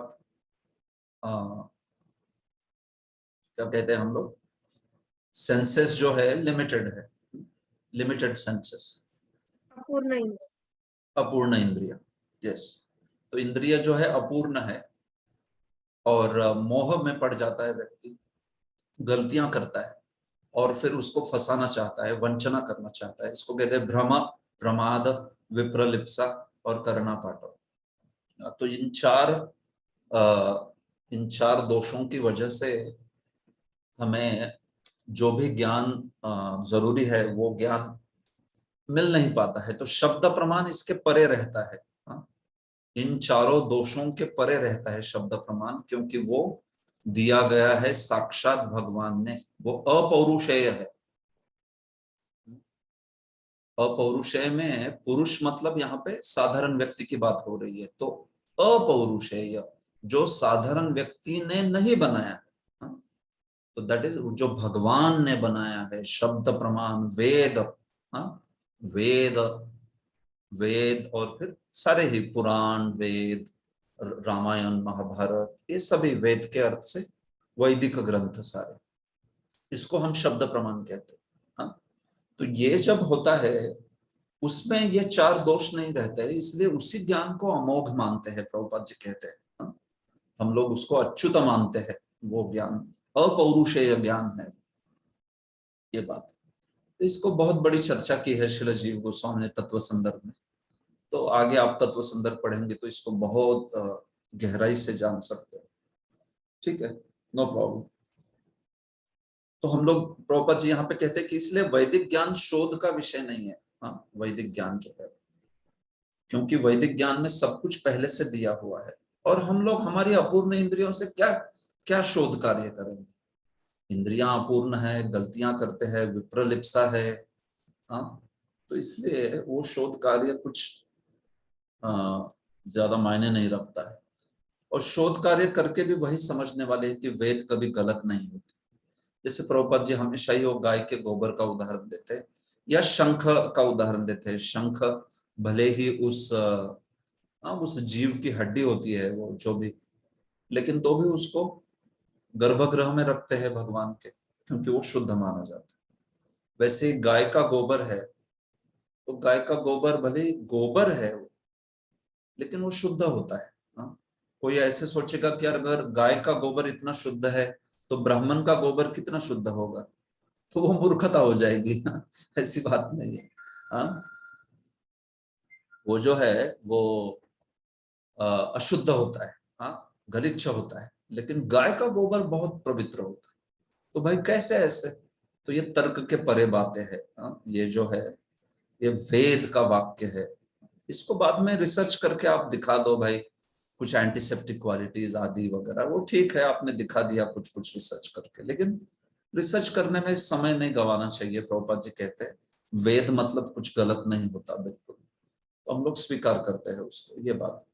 क्या कहते हैं हम लोग, सेंसेस जो है लिमिटेड है, लिमिटेड सेंसेस, अपूर्ण इंद्रिय। यस, तो इंद्रिय जो है अपूर्ण है और मोह में पड़ जाता है व्यक्ति, गलतियां करता है और फिर उसको फंसाना चाहता है, वंचना करना चाहता है। इसको कहते हैं भ्रम, प्रमाद, विप्रलिप्सा और करणापाटव। तो इन चार दोषों की वजह से हमें जो भी ज्ञान जरूरी है वो ज्ञान मिल नहीं पाता है। तो शब्द प्रमाण इसके परे रहता है, इन चारों दोषों के परे रहता है शब्द प्रमाण, क्योंकि वो दिया गया है साक्षात भगवान ने, वो अपौरुषेय है। अपौरुषेय में पुरुष मतलब यहाँ पे साधारण व्यक्ति की बात हो रही है, तो अपौरुषेय जो साधारण व्यक्ति ने नहीं बनाया है, तो दैट इज जो भगवान ने बनाया है। शब्द प्रमाण, वेद, वेद, वेद और फिर सारे ही पुराण, वेद, रामायण महाभारत ये सभी वेद के अर्थ से वैदिक ग्रंथ सारे, इसको हम शब्द प्रमाण कहते हैं। हाँ, तो ये जब होता है उसमें ये चार दोष नहीं रहते, इसलिए उसी ज्ञान को अमोघ मानते हैं, प्रभुपाद जी कहते हैं। हाँ? हम लोग उसको अच्युत मानते हैं, वो ज्ञान अपौरुषेय ज्ञान है, ये बात। इसको बहुत बड़ी चर्चा की है श्रील जीव गोस्वामी ने तत्व संदर्भ में, तो आगे आप तत्व संदर्भ पढ़ेंगे तो इसको बहुत गहराई से जान सकते हैं। ठीक है, नो प्रॉब्लम। तो हम लोग प्रभुपाद जी यहाँ पे कहते हैं कि इसलिए वैदिक ज्ञान शोध का विषय नहीं है। हाँ, वैदिक ज्ञान जो है, क्योंकि वैदिक ज्ञान में सब कुछ पहले से दिया हुआ है, और हम लोग हमारी अपूर्ण इंद्रियों से क्या क्या शोध कार्य करेंगे। इंद्रियां अपूर्ण है, गलतियां करते हैं, विप्रलिप्सा है। हाँ, तो इसलिए वो शोध कार्य कुछ ज्यादा मायने नहीं रखता है। और शोध कार्य करके भी वही समझने वाले हैं कि वेद कभी गलत नहीं होते। जैसे प्रभुपाद जी हमेशा ही वो गाय के गोबर का उदाहरण देते हैं या शंख का उदाहरण देते हैं। शंख भले ही उस जीव की हड्डी होती है वो जो भी, लेकिन तो भी उसको गर्भगृह में रखते हैं भगवान के, क्योंकि वो शुद्ध माना जाता है। वैसे ही गाय का गोबर है, तो गाय का गोबर भले ही गोबर है वो, लेकिन वो शुद्ध होता है। हाँ? कोई ऐसे सोचेगा कि अगर गाय का गोबर इतना शुद्ध है तो ब्राह्मण का गोबर कितना शुद्ध होगा, तो वो मूर्खता हो जाएगी। ऐसी बात नहीं है। हाँ? वो जो है वो अशुद्ध होता है, हाँ, गलिच्छ होता है, लेकिन गाय का गोबर बहुत पवित्र होता है। तो भाई कैसे ऐसे? तो ये तर्क के परे बातें हैं। हाँ? ये जो है ये वेद का वाक्य है। इसको बाद में रिसर्च करके आप दिखा दो भाई, कुछ एंटीसेप्टिक क्वालिटीज आदि वगैरह, वो ठीक है, आपने दिखा दिया कुछ कुछ रिसर्च करके, लेकिन रिसर्च करने में समय नहीं गंवाना चाहिए। प्रभुपाद जी कहते हैं वेद मतलब कुछ गलत नहीं होता बिल्कुल, तो हम लोग स्वीकार करते हैं उसको, ये बात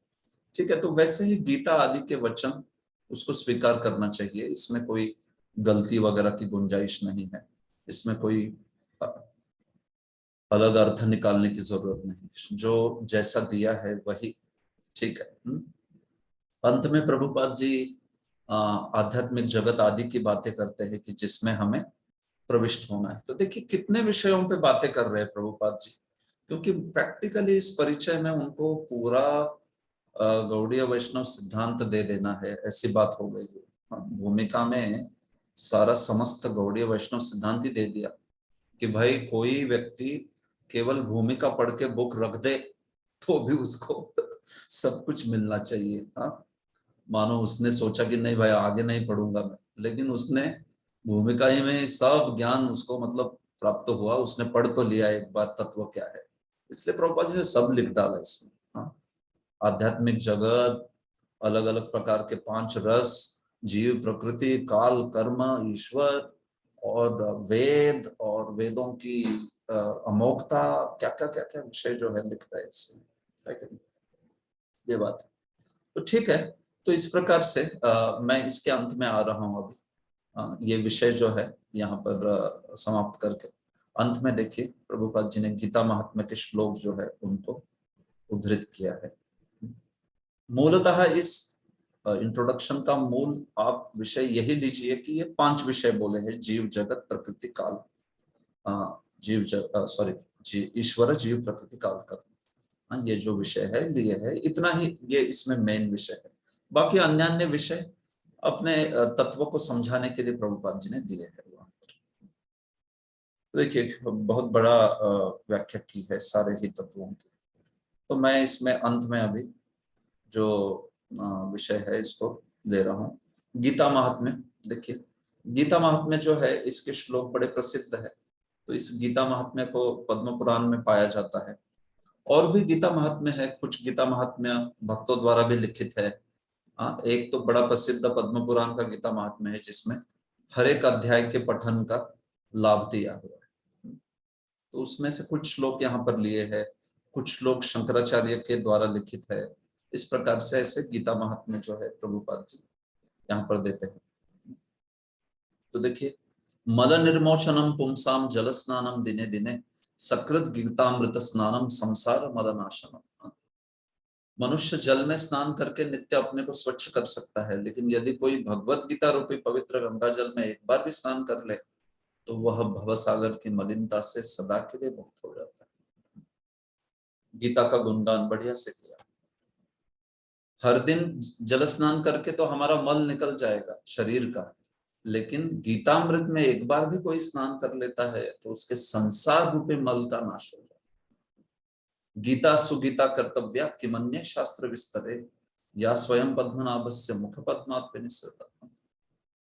ठीक है। तो वैसे ही गीता आदि के वचन उसको स्वीकार करना चाहिए, इसमें कोई गलती वगैरह की गुंजाइश नहीं है, इसमें कोई अलग अर्थ निकालने की जरूरत नहीं, जो जैसा दिया है वही ठीक है। अंत में प्रभुपाद जी आध्यात्मिक जगत आदि की बातें करते हैं कि जिसमें हमें प्रविष्ट होना है। तो देखिए कितने विषयों पे बातें कर रहे हैं प्रभुपाद जी, क्योंकि प्रैक्टिकली इस परिचय में उनको पूरा गौड़ीय वैष्णव सिद्धांत दे देना है, ऐसी बात हो गई है। भूमिका में सारा समस्त गौड़ीय वैष्णव सिद्धांत ही दे दिया कि भाई कोई व्यक्ति केवल भूमिका पढ़ के बुक रख दे तो भी उसको सब कुछ मिलना चाहिए। हाँ, मानो उसने सोचा कि नहीं भाई आगे नहीं पढ़ूंगा मैं, लेकिन उसने भूमिका ही में सब ज्ञान उसको मतलब प्राप्त हुआ, उसने पढ़ तो लिया एक बार तत्व क्या है, इसलिए प्रभुपाद जी ने सब लिख डाला इसमें। हाँ, आध्यात्मिक जगत, अलग अलग प्रकार के 5 रस, जीव, प्रकृति, काल, कर्म, ईश्वर और वेद और वेदों की अमोघता, क्या क्या विषय जो है लिख रहा है इसमें, ये बात। तो ठीक है, तो इस प्रकार से मैं इसके अंत में आ रहा हूं अभी। ये विषय जो है यहाँ पर समाप्त करके अंत में देखिए प्रभुपाद जी ने गीता महात्म्य के श्लोक जो है उनको उद्धृत किया है। मूलतः इस इंट्रोडक्शन का मूल आप विषय यही लीजिए कि ये 5 विषय बोले हैं, जीव, जगत, प्रकृति, काल, ईश्वर, जीव, प्रकृति, काल, कर्म। ये जो विषय है लिए है, इतना ही ये इसमें मेन विषय है। बाकी अन्य विषय अपने तत्व को समझाने के लिए प्रभुपाद जी ने दिए हैं वहां पर। देखिए बहुत बड़ा व्याख्या की है सारे ही तत्वों की। तो मैं इसमें अंत में अभी जो विषय है इसको ले रहा हूँ, गीता महात्म्य। देखिए गीता महात्म्य जो है इसके श्लोक बड़े प्रसिद्ध है, तो इस गीता महात्म्य को पद्म पुराण में पाया जाता है। और भी गीता महात्म्य है, कुछ गीता महात्म्य भक्तों द्वारा भी लिखित है। एक तो बड़ा प्रसिद्ध पद्म पुराण का गीता महात्म्य है जिसमें हर एक अध्याय के पठन का लाभ दिया हुआ है। तो उसमें से कुछ श्लोक यहाँ पर लिए हैं, कुछ श्लोक शंकराचार्य के द्वारा लिखित है। इस प्रकार से ऐसे गीता महात्म्य जो है प्रभुपाद जी यहाँ पर देते हैं। तो देखिए, मल निर्मोचनम पुंसाम जल स्नानम दिने दिने सकृत गीतामृत स्नानम संसार मलनाशनम। मनुष्य जल में स्नान करके नित्य अपने को स्वच्छ कर सकता है, लेकिन यदि कोई भगवत गीता रूपी पवित्र गंगा जल में एक बार भी स्नान कर ले तो वह भवसागर की मलिनता से सदा के लिए मुक्त हो जाता है। गीता का गुणगान बढ़िया से किया। हर दिन जल स्नान करके तो हमारा मल निकल जाएगा शरीर का, लेकिन गीतामृत में एक बार भी कोई स्नान कर लेता है तो उसके संसार रूपी मल का नाश हो जाए। गीता सुगीता कर्तव्या किमन्य शास्त्र विस्तरे या स्वयं पद्मनाभस्य मुख पद्मात् विनिसृता।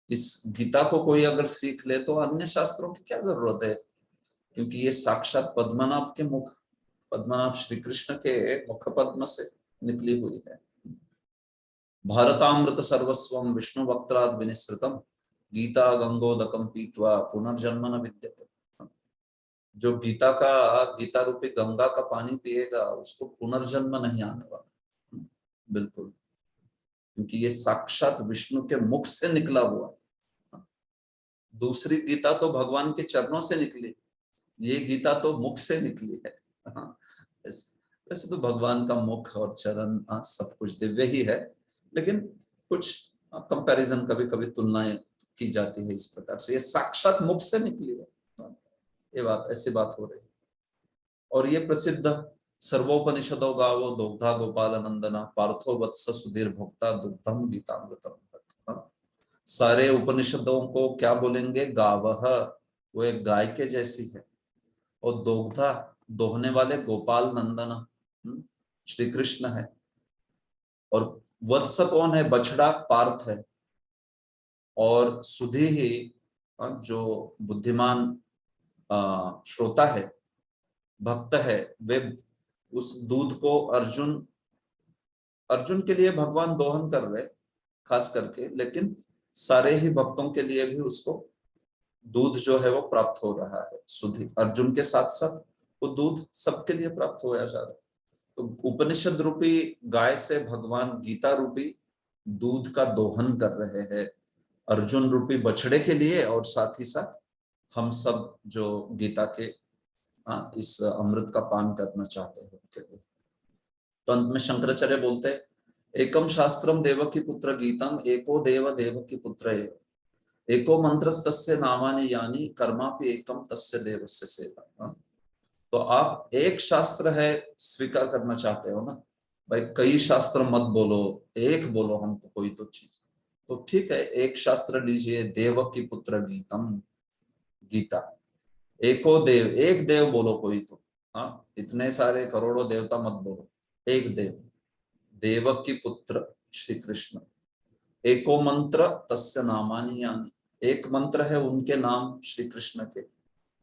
इस गीता को कोई अगर सीख ले तो अन्य शास्त्रों की क्या जरूरत है, क्योंकि ये साक्षात पद्मनाभ के मुख, पद्मनाभ श्री कृष्ण के मुख पद्म से निकली हुई है। भारतामृत सर्वस्वम विष्णु वक्त्राद विनिसृतम गीता गंगोदकम पीत्वा पुनर्जन्म न विद्यते। जो गीता रूपी गंगा का पानी पिएगा उसको पुनर्जन्म नहीं आने वाला, बिल्कुल, क्योंकि ये साक्षात विष्णु के मुख से निकला हुआ है। दूसरी गीता तो भगवान के चरणों से निकली, ये गीता तो मुख से निकली है। वैसे तो भगवान का मुख और चरण सब कुछ दिव्य ही है, लेकिन कुछ कंपैरिजन कभी कभी तुलनाएं की जाती है इस प्रकार से। ये साक्षात मुख से निकली है, ये बात ऐसी बात हो रही है। और ये प्रसिद्ध सर्वोपनिषदो गावो दोग्धा गोपाल नंदना पार्थो वत्स सुधीर भोक्ता दुग्धम गीतामृतम। सारे उपनिषदों को क्या बोलेंगे? गावह, वो एक गाय के जैसी है, और दोग्धा दोहने वाले गोपाल नंदना श्री कृष्ण है, और वत्स कौन है? बछड़ा पार्थ है, और सुधी ही जो बुद्धिमान श्रोता है, भक्त है, वे उस दूध को अर्जुन के लिए भगवान दोहन कर रहे खास करके, लेकिन सारे ही भक्तों के लिए भी उसको दूध जो है वो प्राप्त हो रहा है। सुधी अर्जुन के साथ साथ वो दूध सबके लिए प्राप्त होया जा रहा है। तो उपनिषद रूपी गाय से भगवान गीता रूपी दूध का दोहन कर रहे हैं अर्जुन रूपी बछड़े के लिए, और साथ ही साथ हम सब जो गीता के इस अमृत का पान करना चाहते हैं उनके लिए। तो अंत में शंकराचार्य बोलते हैं, एकम शास्त्रम देवकी पुत्र गीतम एको देव देवकी पुत्र एको मंत्रस्तस्य नामानि यानि कर्मापि एकम तस्य देवस्य सेवा। तो आप एक शास्त्र है स्वीकार करना चाहते हो ना भाई, कई शास्त्र मत बोलो, एक बोलो हमको कोई तो चीज। तो ठीक है, एक शास्त्र लीजिए, देवकी पुत्र गीतम, गीता। एको देव, एक देव बोलो कोई तो, हाँ, इतने सारे करोड़ों देवता मत बोलो, एक देव, देवकी पुत्र श्री कृष्ण। एको मंत्र तस्य नामानि यानि, एक मंत्र है उनके नाम श्री कृष्ण के,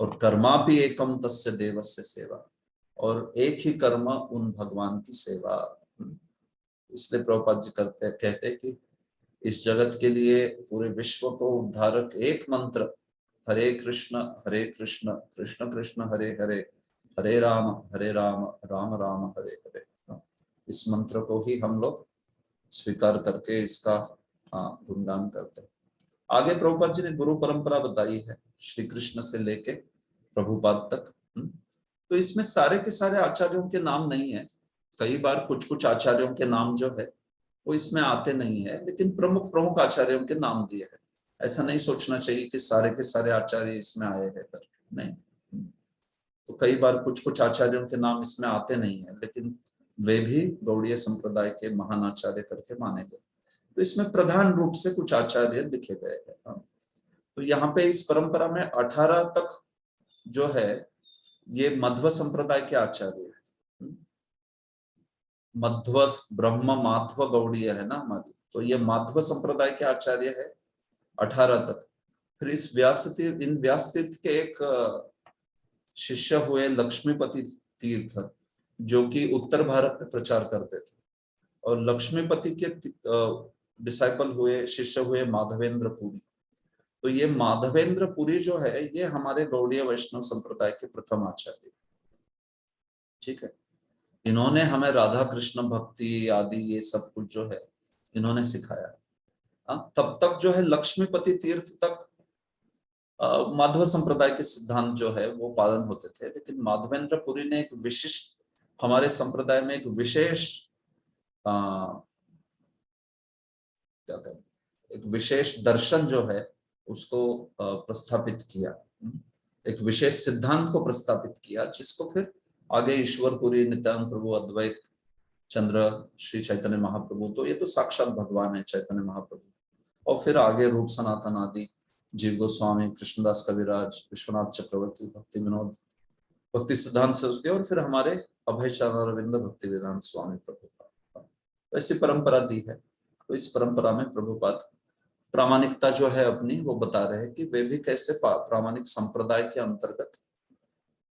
और कर्मा भी एकम तस्य देवस्य सेवा, और एक ही कर्म उन भगवान की सेवा। इसलिए प्रभुपाद जी कहते हैं कि इस जगत के लिए, पूरे विश्व को उद्धारक एक मंत्र, हरे कृष्ण कृष्ण कृष्ण हरे हरे, हरे राम राम राम हरे हरे। इस मंत्र को ही हम लोग स्वीकार करके इसका गुणगान करते हैं। आगे प्रभुपाद जी ने गुरु परंपरा बताई है श्री कृष्ण से लेके प्रभुपाद तक। तो इसमें सारे के सारे आचार्यों के नाम नहीं है, कई बार कुछ कुछ आचार्यों के नाम जो है वो इसमें आते नहीं है, लेकिन प्रमुख प्रमुख आचार्यों के नाम दिए हैं। ऐसा नहीं सोचना चाहिए कि सारे के सारे आचार्य इसमें आए हैं करके, नहीं। तो कई बार कुछ कुछ आचार्यों के नाम इसमें आते नहीं है, लेकिन वे भी गौड़ीय संप्रदाय के महान आचार्य करके माने गए। तो इसमें प्रधान रूप से कुछ आचार्य लिखे गए हैं। तो यहाँ पे इस परंपरा में 18 तक जो है ये मध्व संप्रदाय के आचार्य है। मध्व ब्रह्म माध्व गौड़ीय है ना हमारी, तो ये माध्व संप्रदाय के आचार्य है 18 तक। फिर इस इन व्यास तीर्थ के एक शिष्य हुए लक्ष्मीपति तीर्थ, जो कि उत्तर भारत में प्रचार करते थे, और लक्ष्मीपति के डिसाइपल हुए, शिष्य हुए माधवेंद्र पुरी। तो ये माधवेंद्र पुरी जो है ये हमारे गौड़ीय वैष्णव संप्रदाय के प्रथम आचार्य, ठीक है। इन्होंने हमें राधा कृष्ण भक्ति आदि ये सब कुछ जो है इन्होंने सिखाया। तब तक जो है लक्ष्मीपति तीर्थ तक माधव संप्रदाय के सिद्धांत जो है वो पालन होते थे, लेकिन माधवेंद्र पुरी ने एक विशिष्ट, हमारे संप्रदाय में एक विशेष क्या कहें, एक विशेष दर्शन जो है उसको प्रस्थापित किया, एक विशेष सिद्धांत को प्रस्तापित किया, जिसको फिर आगे ईश्वरपुरी, नित्यानंद प्रभु, अद्वैत चंद्र, श्री चैतन्य महाप्रभु, तो ये तो साक्षात भगवान है चैतन्य महाप्रभु, और फिर आगे रूप सनातन आदि, जीव गोस्वामी, कृष्णदास कविराज, विश्वनाथ चक्रवर्ती, भक्ति विनोद, भक्ति सिद्धांत सरस्वती, और फिर हमारे अभय चरण अरविंद भक्ति वेदांत स्वामी प्रभुपाद, ऐसी परंपरा दी है। तो इस परंपरा में प्रभुपाद प्रामाणिकता जो है अपनी वो बता रहे हैं कि वे भी कैसे प्रामाणिक संप्रदाय के अंतर्गत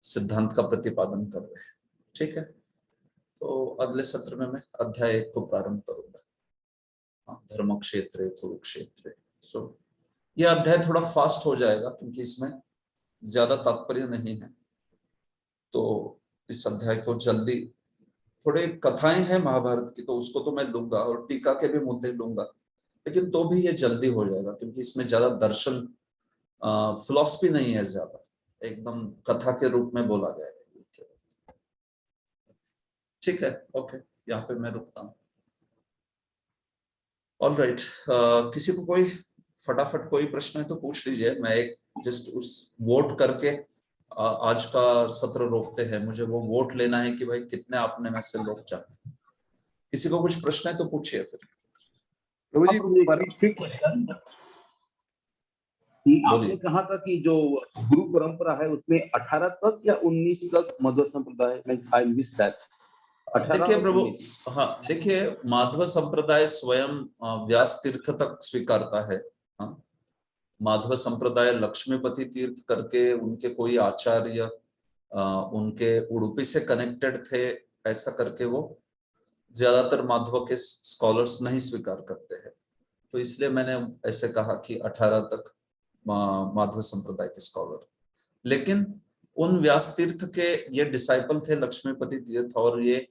सिद्धांत का प्रतिपादन कर रहे हैं। ठीक है, तो अगले सत्र में मैं अध्याय 1 को प्रारंभ करूंगा, धर्म क्षेत्र कुरुक्षेत्र। सो यह अध्याय थोड़ा फास्ट हो जाएगा क्योंकि इसमें ज्यादा तात्पर्य नहीं है, तो इस अध्याय को जल्दी, थोड़े कथाएं हैं महाभारत की तो उसको तो मैं लूंगा और टीका के भी मुद्दे लूंगा, लेकिन तो भी ये जल्दी हो जाएगा क्योंकि इसमें ज्यादा दर्शन फिलॉसफी नहीं है, ज्यादा एकदम कथा के रूप में बोला गया है। ठीक है, ओके, यहाँ पे मैं रुकता हूँ। ऑल राइट, किसी को कोई फटाफट कोई प्रश्न है तो पूछ लीजिए। मैं एक जस्ट उस वोट करके आज का सत्र रोकते हैं, मुझे वो वोट लेना है कि भाई कितने आपने में से लोग चाहते हैं। किसी को कुछ प्रश्न है तो पूछिए फिर। आपने कहा था कि जो गुरु परंपरा है उसमें 18 तक या 19 तक मध्व संप्रदाय में, आई मिस दैट। देखिए प्रभु, हाँ देखिए, माधव संप्रदाय स्वयं व्यास तीर्थ तक स्वीकारता है। हाँ, माधव संप्रदाय लक्ष्मीपति तीर्थ करके उनके कोई आचार्य उनके उडुपी से कनेक्टेड थे, ऐसा करके वो ज्यादातर माधव के स्कॉलर्स नहीं स्वीकार करते हैं, तो इसलिए मैंने ऐसे कहा कि 18 तक माधव संप्रदाय के स्कॉलर। लेकिन उन व्यास तीर्थ के ये डिसाइपल थे लक्ष्मीपति तीर्थ, और ये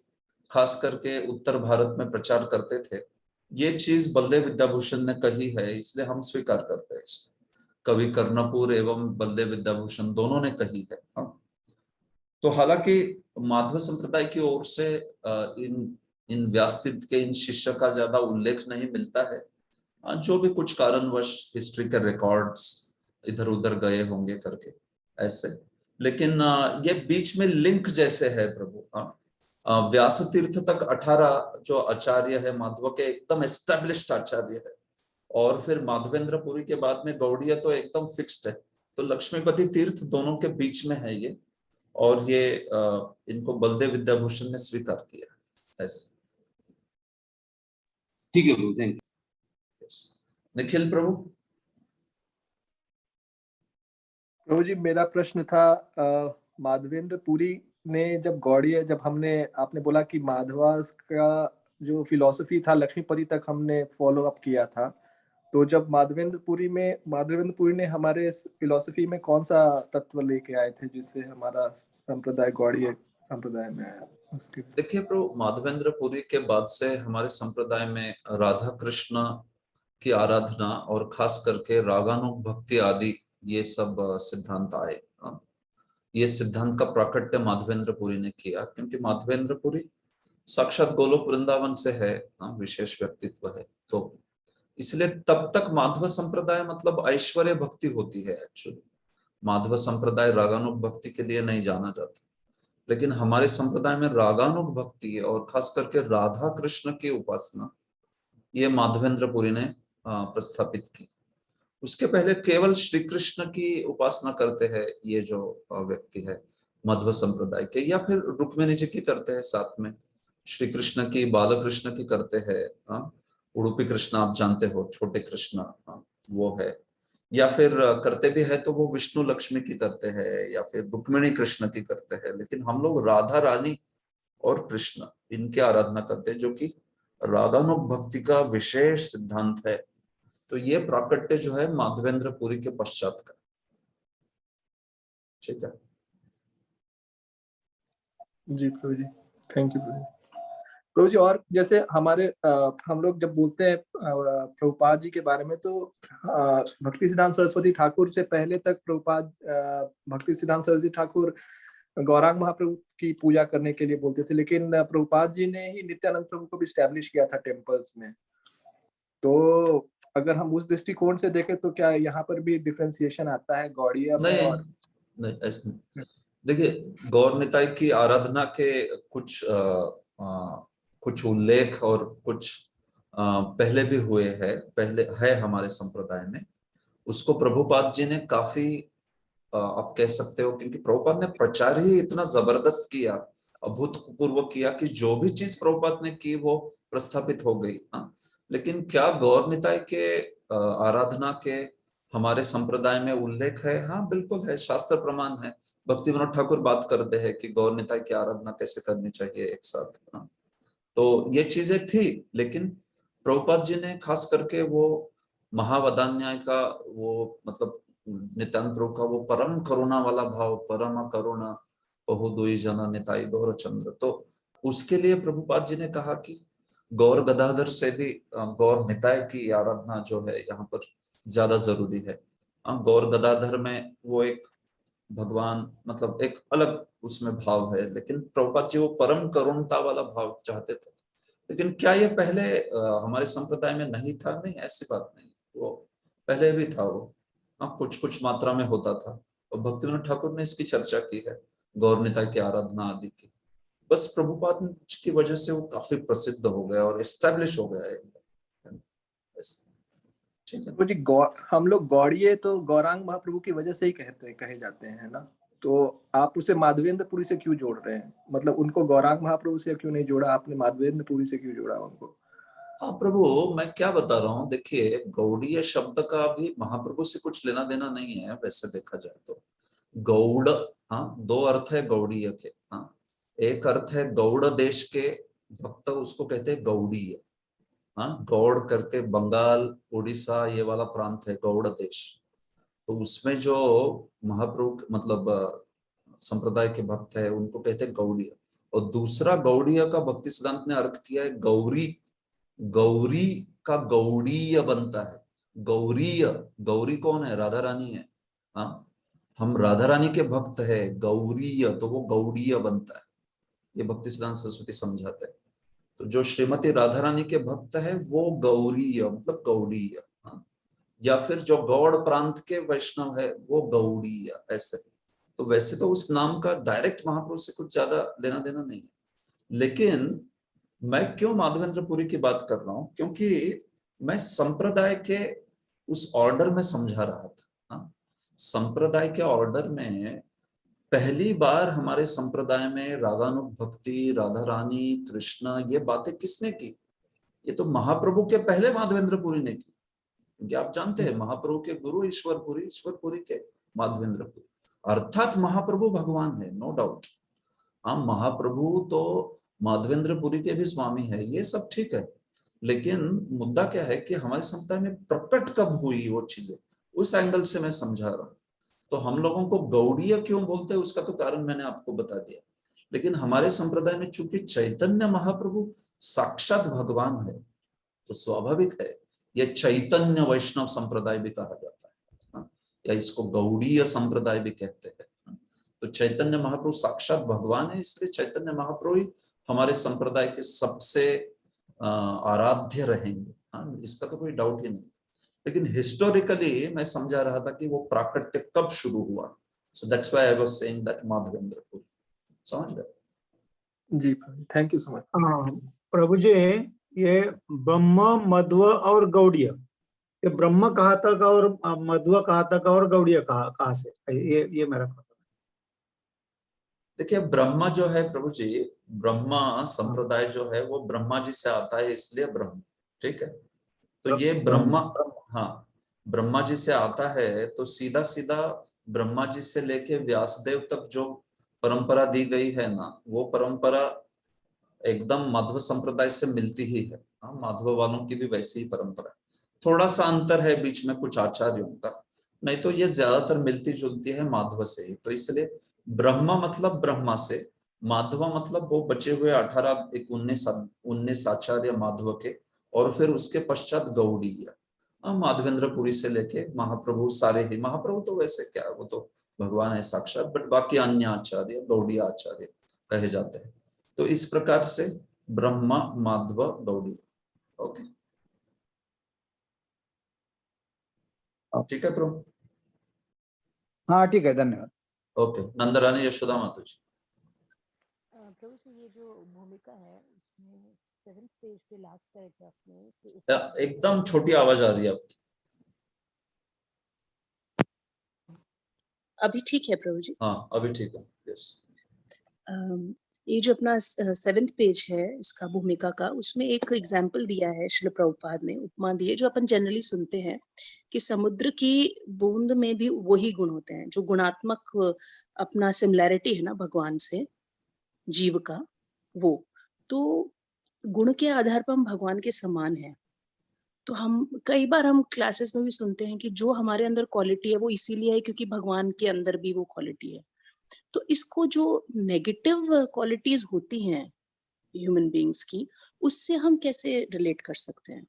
खास करके उत्तर भारत में प्रचार करते थे। ये चीज बलदेव विद्याभूषण ने कही है, इसलिए हम स्वीकार करते हैं इसको। कवि कर्णपुर एवं बलदेव विद्याभूषण दोनों ने कही है। तो हालांकि माधव संप्रदाय की ओर से इन व्यास तीर्थ के इन शिष्य का ज्यादा उल्लेख नहीं मिलता है, जो भी कुछ कारणवश हिस्ट्री के रिकॉर्ड्स इधर उधर गए होंगे करके ऐसे। लेकिन ये बीच में लिंक जैसे है प्रभु। व्यास तीर्थ तक 18 जो आचार्य है माधव के, एकदम एस्टेब्लिश्ड आचार्य है, और फिर माधवेंद्रपुरी के बाद में गौड़ीय तो एकदम फिक्स्ड है। तो लक्ष्मीपति तीर्थ दोनों के बीच में है ये, और ये इनको बलदेव विद्याभूषण ने स्वीकार किया ऐसे। ठीक है प्रभु, थैंक यू। निखिल प्रभु। प्रभु जी, मेरा प्रश्न था माधवेंद्रपुरी ने जब गौड़ीय, जब आपने बोला कि माधवास का जो फिलॉसफी था लक्ष्मीपति तक हमने फॉलो अप किया था, तो जब माधवेंद्रपुरी ने हमारे फिलॉसफी में कौन सा तत्व लेके आए थे जिससे हमारा संप्रदाय गौड़ीय संप्रदाय में आया? देखिए प्रभु, माधवेंद्रपुरी के बाद से हमारे संप्रदाय में राधा कृष्ण की आराधना और खास करके रागानुग भक्ति आदि ये सब सिद्धांत आए। ये सिद्धांत का प्राकट्य माधवेंद्रपुरी ने किया, क्योंकि माधवेंद्रपुरी साक्षात गोलोक वृंदावन से है, विशेष व्यक्तित्व है। तो इसलिए तब तक माधव संप्रदाय मतलब ऐश्वर्य भक्ति होती है। एक्चुअली माधव संप्रदाय रागानुग भक्ति के लिए नहीं जाना जाता, लेकिन हमारे संप्रदाय में रागानुग भक्ति और खास करके राधा कृष्ण की उपासना ये माधवेंद्रपुरी ने प्रस्थापित की। उसके पहले केवल श्री कृष्ण की उपासना करते हैं ये जो व्यक्ति है मध्व संप्रदाय के, या फिर रुक्मिणी जी की करते हैं साथ में, श्री कृष्ण की, बाल कृष्ण की करते हैं, उडुपी कृष्ण आप जानते हो, छोटे कृष्ण वो है, या फिर करते भी है तो वो विष्णु लक्ष्मी की करते हैं, या फिर रुक्मिणी कृष्ण की करते हैं। लेकिन हम लोग राधा रानी और कृष्ण इनकी आराधना करते हैं, जो कि रागानुग भक्ति का विशेष सिद्धांत है। तो ये प्राकट्य जो है माधवेंद्रपुरी के पश्चात का। ठीक है जी प्रभु जी, थैंक यू प्रभु जी। और जैसे हमारे हम लोग जब बोलते हैं प्रभुपाद जी के बारे में, तो भक्ति सिद्धांत सरस्वती ठाकुर से पहले तक प्रभुपाद, भक्ति सिद्धांत सरस्वती ठाकुर गौरांग महाप्रभु की पूजा करने के लिए बोलते थे, लेकिन प्रभुपाद जी ने ही नित्यानंद प्रभु को भी स्टैब्लिश किया था टेम्पल्स में। तो अगर हम उस दृष्टिकोण से देखें तो क्या यहाँ पर भी डिफरेंशिएशन आता है गौड़िया में? और नहीं, ऐसा नहीं। देखिए, गौर निताई की आराधना के कुछ उल्लेख और कुछ पहले भी हुए हैं, पहले है हमारे संप्रदाय में। उसको प्रभुपाद जी ने काफी आप कह सकते हो, क्योंकि प्रभुपाद ने प्रचार ही इतना जबरदस्त किया, अभूतपूर्व किया, कि जो भी चीज प्रभुपाद ने की वो प्रस्थापित हो गई। लेकिन क्या गौर निताई के आराधना के हमारे संप्रदाय में उल्लेख है? हाँ, बिल्कुल है, शास्त्र प्रमाण है। भक्ति विनोद ठाकुर बात करते हैं कि गौर निताई की आराधना कैसे करनी चाहिए एक साथ। तो ये चीजें थी, लेकिन प्रभुपाद जी ने खास करके वो महावदान्याय का वो मतलब नित्यानंद प्रभु का वो परम करुणा वाला भाव, परम करुणा बहु दुई जना निताई गौर चंद्र, तो उसके लिए प्रभुपाद जी ने कहा कि गौर गदाधर से भी गौर निताय की आराधना जो है यहाँ पर ज्यादा जरूरी है। गौर गदाधर में वो एक भगवान मतलब एक अलग उसमें भाव है, लेकिन प्रभुपाद जी वो परम करुणता वाला भाव चाहते थे। लेकिन क्या ये पहले हमारे संप्रदाय में नहीं था? नहीं, ऐसी बात नहीं, वो पहले भी था। वो कुछ कुछ मात्रा में होता था, और भक्ति विनोद ठाकुर ने इसकी चर्चा की है, गौर निताई की आराधना आदि की। बस प्रभुपाद की वजह से वो काफी प्रसिद्ध हो गया और एस्टेब्लिश हो गया है। तो जी हम लोग गौड़िये तो गौरांग महाप्रभु की वजह से ही कहे जाते हैं ना, तो आप उसे माधवेंद्रपुरी से क्यों जोड़ रहे हैं? मतलब उनको गौरांग महाप्रभु से क्यों नहीं जोड़ा आपने, माधवेंद्रपुरी से क्यों जोड़ा उनको? हाँ प्रभु, मैं क्या बता रहा हूँ, देखिए गौड़ीय शब्द का भी महाप्रभु से कुछ लेना देना नहीं है वैसे देखा जाए तो। गौड़, हाँ, दो अर्थ है गौड़ीय के। हाँ, एक अर्थ है गौड़ देश के भक्त, उसको कहते हैं गौड़ीय। हाँ, गौड़ करके बंगाल उड़ीसा ये वाला प्रांत है गौड़ देश, तो उसमें जो महाप्रभु मतलब संप्रदाय के भक्त है उनको कहते हैं गौड़ीय। और दूसरा गौड़ीय का भक्ति सिद्धांत ने अर्थ किया है गौरी, गौरी का गौड़ीय बनता है। गौरीय, गौरी कौन है? राधा रानी है। हाँ, हम राधा रानी के भक्त है, गौरीय, तो वो गौड़ीय बनता है। ये भक्ति सिद्धांत सरस्वती समझाते हैं। तो जो श्रीमती राधा रानी के भक्त है वो गौरीय मतलब गौड़ीय। हाँ, या फिर जो गौड़ प्रांत के वैष्णव है वो गौड़ीय, ऐसे। तो वैसे तो उस नाम का डायरेक्ट महाप्रभु से कुछ ज्यादा लेना देना नहीं है। लेकिन मैं क्यों माधवेंद्रपुरी की बात कर रहा हूं, क्योंकि मैं संप्रदाय के उस ऑर्डर में समझा रहा था। हाँ, संप्रदाय के ऑर्डर में पहली बार हमारे संप्रदाय में रागानुग भक्ति, राधा रानी, कृष्ण, ये बातें किसने की? ये तो महाप्रभु के पहले माधवेंद्रपुरी ने की। क्योंकि आप जानते हैं महाप्रभु के गुरु ईश्वरपुरी, ईश्वरपुरी के माधवेंद्रपुरी, अर्थात महाप्रभु भगवान है, नो डाउट। हाँ, महाप्रभु तो माधवेंद्रपुरी के भी स्वामी है, ये सब ठीक है। लेकिन मुद्दा क्या है कि हमारे संप्रदाय में प्रकट कब हुई वो चीजें, उस एंगल से मैं समझा रहा हूँ। तो हम लोगों को गौड़ीय क्यों बोलते हैं उसका तो कारण मैंने आपको बता दिया। लेकिन हमारे संप्रदाय में चूंकि चैतन्य महाप्रभु साक्षात भगवान है, तो स्वाभाविक है यह चैतन्य वैष्णव संप्रदाय भी कहा जाता है, या इसको गौड़ीय संप्रदाय भी कहते हैं। तो चैतन्य महाप्रभु साक्षात भगवान है, इसलिए चैतन्य महाप्रभु ही हमारे संप्रदाय के सबसे आराध्य रहेंगे। हाँ, इसका तो कोई डाउट ही नहीं। लेकिन हिस्टोरिकली मैं समझा रहा था कि वो प्राकट्य कब शुरू हुआ, so that's why I was saying that Madhavendrapuri. समझ गए? जी, थैंक यू सो मच। प्रभु जी, ये ब्रह्म, मध्व और गौड़ीय, ये ब्रह्म कहाँ तक और मध्व कहाँ तक और गौड़ीय कहाँ से, ये मेरा प्रश्न। देखिए, ब्रह्मा जो है प्रभु जी, ब्रह्मा संप्रदाय जो है वो ब्रह्मा जी से आता है, इसलिए ब्रह्म, ठीक है। तो ये ब्रह्मा, हाँ, ब्रह्मा जी से आता है, तो सीधा सीधा ब्रह्मा जी से लेके व्यासदेव तक जो परंपरा दी गई है ना, वो परंपरा एकदम माधव संप्रदाय से मिलती ही है। हाँ, माधव वालों की भी वैसी ही परंपरा है, थोड़ा सा अंतर है बीच में कुछ आचार्यों का, नहीं तो ये ज्यादातर मिलती जुलती है माधव से ही। तो इसलिए ब्रह्मा मतलब ब्रह्मा से, माधव मतलब वो बचे हुए 19 आचार्य माधव के, और फिर उसके पश्चात गौड़ीय। माधवेंद्रपुरी से लेके महाप्रभु सारे ही, महाप्रभु तो वैसे क्या, वो तो भगवान है साक्षात, बट बाकी अन्य आचार्य गौड़ीय आचार्य कहे जाते हैं। तो इस प्रकार से ब्रह्मा, माधव, गौड़ीय। ओके, ठीक है प्रभु। हाँ ठीक है, धन्यवाद। ओके, नंदरानी यशोदा माता जी। प्रभु जी, ये जो भूमिका है उसमें 7th पेज पे लास्ट पैराग्राफ में एकदम छोटी आवाज आ रही है आपकी। अभी ठीक है प्रभु जी? हाँ अभी ठीक है, यस। ये जो अपना 7th पेज है इसका भूमिका का, उसमें एक एग्जाम्पल दिया है श्रील प्रभुपाद ने, उपमा दी है जो अपन जनरली सुनते हैं कि समुद्र की बूंद में भी वही गुण होते हैं, जो गुणात्मक अपना सिमिलैरिटी है ना भगवान से जीव का, वो तो गुण के आधार पर हम भगवान के समान हैं। तो हम कई बार हम क्लासेस में भी सुनते हैं कि जो हमारे अंदर क्वालिटी है वो इसीलिए है क्योंकि भगवान के अंदर भी वो क्वालिटी है। तो इसको जो नेगेटिव क्वालिटीज होती हैं ह्यूमन बीइंग्स की, उससे हम कैसे रिलेट कर सकते हैं?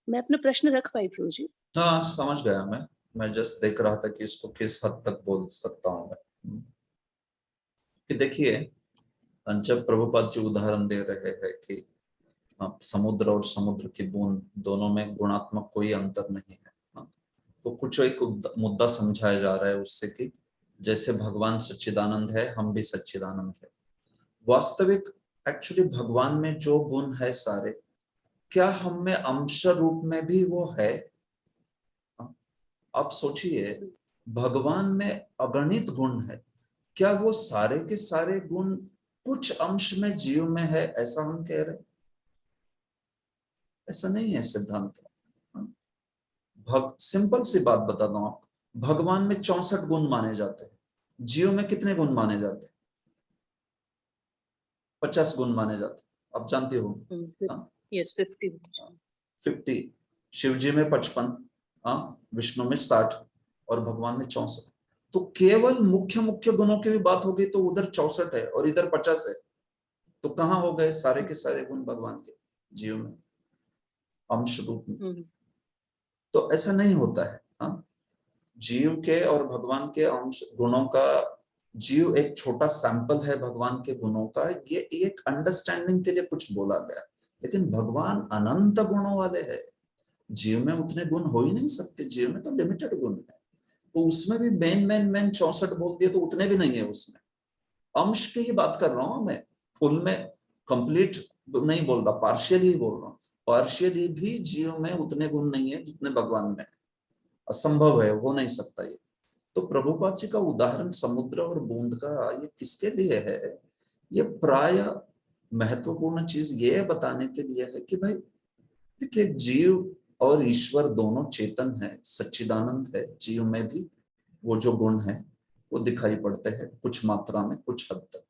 मैं अपना प्रश्न रख पाई प्रभु जी? हाँ समझ गया मैं जस्ट देख रहा था कि इसको किस हद तक बोल सकता हूँ मैं। कि देखिए, जब प्रभुपाद जी उदाहरण दे रहे हैं कि समुद्र और समुद्र की बूंद दोनों में गुणात्मक कोई अंतर नहीं है, तो कुछ एक मुद्दा समझाया जा रहा है उससे कि जैसे भगवान सच्चिदानंद है, हम भी सच्चिदानंद है। वास्तविक एक्चुअली भगवान में जो गुण है सारे, क्या हम में अंश रूप में भी वो है? आप सोचिए, भगवान में अगणित गुण है, क्या वो सारे के सारे गुण कुछ अंश में जीव में है, ऐसा हम कह रहे? ऐसा नहीं है सिद्धांत। सिंपल सी बात बता दूं आप, भगवान में 64 गुण माने जाते हैं, जीव में कितने गुण माने जाते हैं? 50 गुण माने जाते हैं, आप जानते हो। यस, 50। शिव जी में 55, विष्णु में 60 और भगवान में 64। तो केवल मुख्य मुख्य गुणों की भी बात होगी तो उधर 64 है और इधर 50 है, तो कहाँ हो गए सारे के सारे गुण भगवान के जीव में अंश रूप में? तो ऐसा नहीं होता है। जीव के और भगवान के अंश गुणों का, जीव एक छोटा सैंपल है भगवान के गुणों का, ये एक अंडरस्टैंडिंग के लिए कुछ बोला गया, लेकिन भगवान अनंत गुणों वाले हैं। जीव में उतने गुण हो ही नहीं सकते, जीव में तो लिमिटेड गुण है। तो उसमें भी मेन 64 बोल दिए तो उतने भी नहीं है उसमें। अंश की ही बात कर रहा हूं मैं, फुल में कंप्लीट नहीं बोल रहा, पार्शियली ही बोल रहा हूँ। पार्शियली भी जीव में उतने गुण नहीं है जितने भगवान में, असंभव है, हो नहीं सकता ये। तो प्रभुपाद जी का उदाहरण समुद्र और बूंद का ये किसके लिए है? ये प्राय महत्वपूर्ण चीज ये बताने के लिए है कि भाई देखिए, जीव और ईश्वर दोनों चेतन है, सच्चिदानंद है। जीव में भी वो जो गुण है वो दिखाई पड़ते हैं कुछ मात्रा में, कुछ हद तक।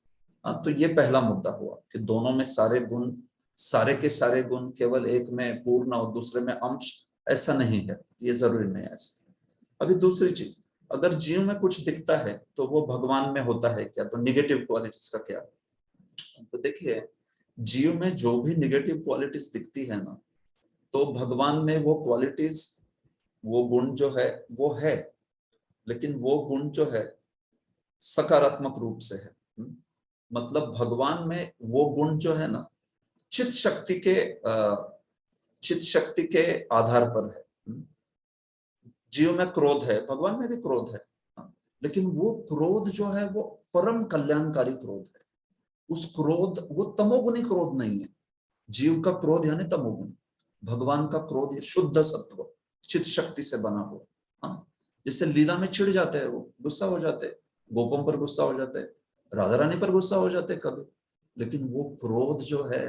तो ये पहला मुद्दा हुआ कि दोनों में सारे गुण, सारे के सारे गुण केवल एक में पूर्ण और दूसरे में अंश, ऐसा नहीं है, ये जरूरी नहीं है ऐसा। अभी दूसरी चीज, अगर जीव में कुछ दिखता है तो वो भगवान में होता है क्या? तो निगेटिव क्वालिटीज का क्या? तो देखिए, जीव में जो भी निगेटिव क्वालिटीज दिखती है ना, तो भगवान में वो क्वालिटीज, वो गुण जो है वो है, लेकिन वो गुण जो है सकारात्मक रूप से है। मतलब भगवान में वो गुण जो है ना, चित शक्ति के आधार पर है। जीव में क्रोध है, भगवान में भी क्रोध है, लेकिन वो क्रोध जो है वो परम कल्याणकारी क्रोध है। उस क्रोध, वो तमोगुणी क्रोध नहीं है। जीव का क्रोध यानी तमोगुणी, भगवान का क्रोध ये शुद्ध सत्व, चित शक्ति से बना हुआ। जैसे लीला में चिढ़ जाते हैं, वो गुस्सा हो जाते हैं, गोपों पर गुस्सा हो जाते हैं, राधा रानी पर गुस्सा हो जाते हैं कभी, लेकिन वो क्रोध जो है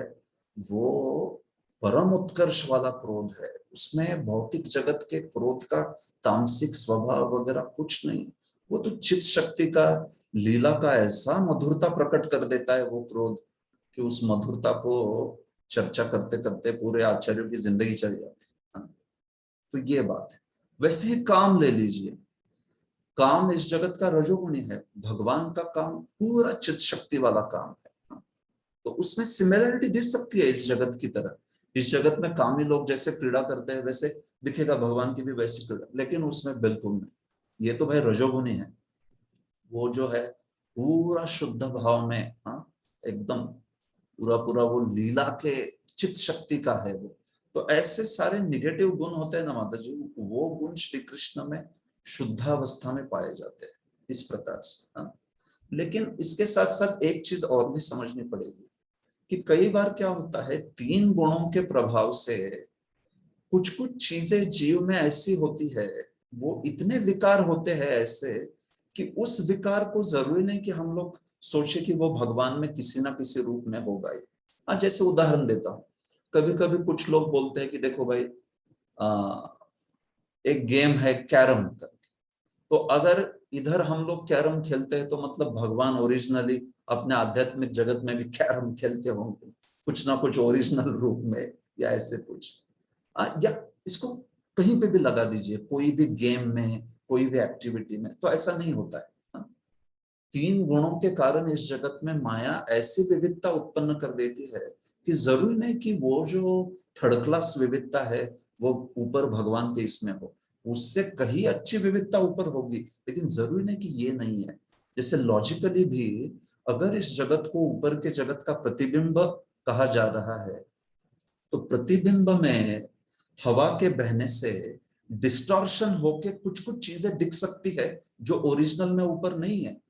वो परम उत्कर्ष वाला क्रोध है। उसमें भौतिक जगत के क्रोध का तामसिक स्वभाव वगैरह कुछ नहीं, वो तो चित शक्ति का, लीला का ऐसा मधुरता प्रकट कर देता है वो क्रोध कि उस मधुरता को चर्चा करते करते पूरे आचार्यों की जिंदगी चल जाती है। तो ये बात है। वैसे ही काम ले लीजिए, काम इस जगत का रजोगुणी है, भगवान का काम पूरा चित शक्ति वाला काम है। तो उसमें सिमिलरिटी दिख सकती है इस जगत की तरह, इस जगत में कामी लोग जैसे क्रीड़ा करते हैं वैसे दिखेगा भगवान की भी वैसी क्रीड़ा, लेकिन उसमें बिल्कुल नहीं। ये तो भाई रजोगुणी है, वो जो है पूरा शुद्ध भाव में, हाँ एकदम पूरा पूरा वो लीला के चित्त शक्ति का है वो। तो ऐसे सारे निगेटिव गुण होते हैं ना माता जी, वो गुण श्री कृष्ण में शुद्धावस्था में पाए जाते हैं इस प्रकार से। हाँ, लेकिन इसके साथ साथ एक चीज और भी समझनी पड़ेगी कि कई बार क्या होता है, 3 गुणों के प्रभाव से कुछ कुछ चीजें जीव में ऐसी होती है, वो इतने विकार होते हैं ऐसे कि उस विकार को जरूरी नहीं कि हम लोग सोचे कि वो भगवान में किसी ना किसी रूप में होगा ही। हाँ, जैसे उदाहरण देता हूँ, कभी कभी कुछ लोग बोलते हैं कि देखो भाई एक गेम है कैरम करके, तो अगर इधर हम लोग कैरम खेलते हैं तो मतलब भगवान ओरिजिनली अपने आध्यात्मिक जगत में भी कैरम खेलते होंगे कुछ ना कुछ ओरिजिनल रूप में, या ऐसे कुछ। या इसको कहीं पे भी लगा दीजिए, कोई भी गेम में, कोई भी एक्टिविटी में, तो ऐसा नहीं होता है। 3 गुणों के कारण इस जगत में माया ऐसी विविधता उत्पन्न कर देती है कि जरूरी नहीं कि वो जो 3rd क्लास विविधता है वो ऊपर भगवान के इसमें हो, उससे कहीं अच्छी विविधता ऊपर होगी, लेकिन जरूरी नहीं कि ये नहीं है। जैसे लॉजिकली भी अगर इस जगत को ऊपर के जगत का प्रतिबिंब कहा जा रहा है, तो प्रतिबिंब में हवा के बहने से डिस्टॉर्शन होके कुछ कुछ चीजें दिख सकती है जो ओरिजिनल में ऊपर नहीं है।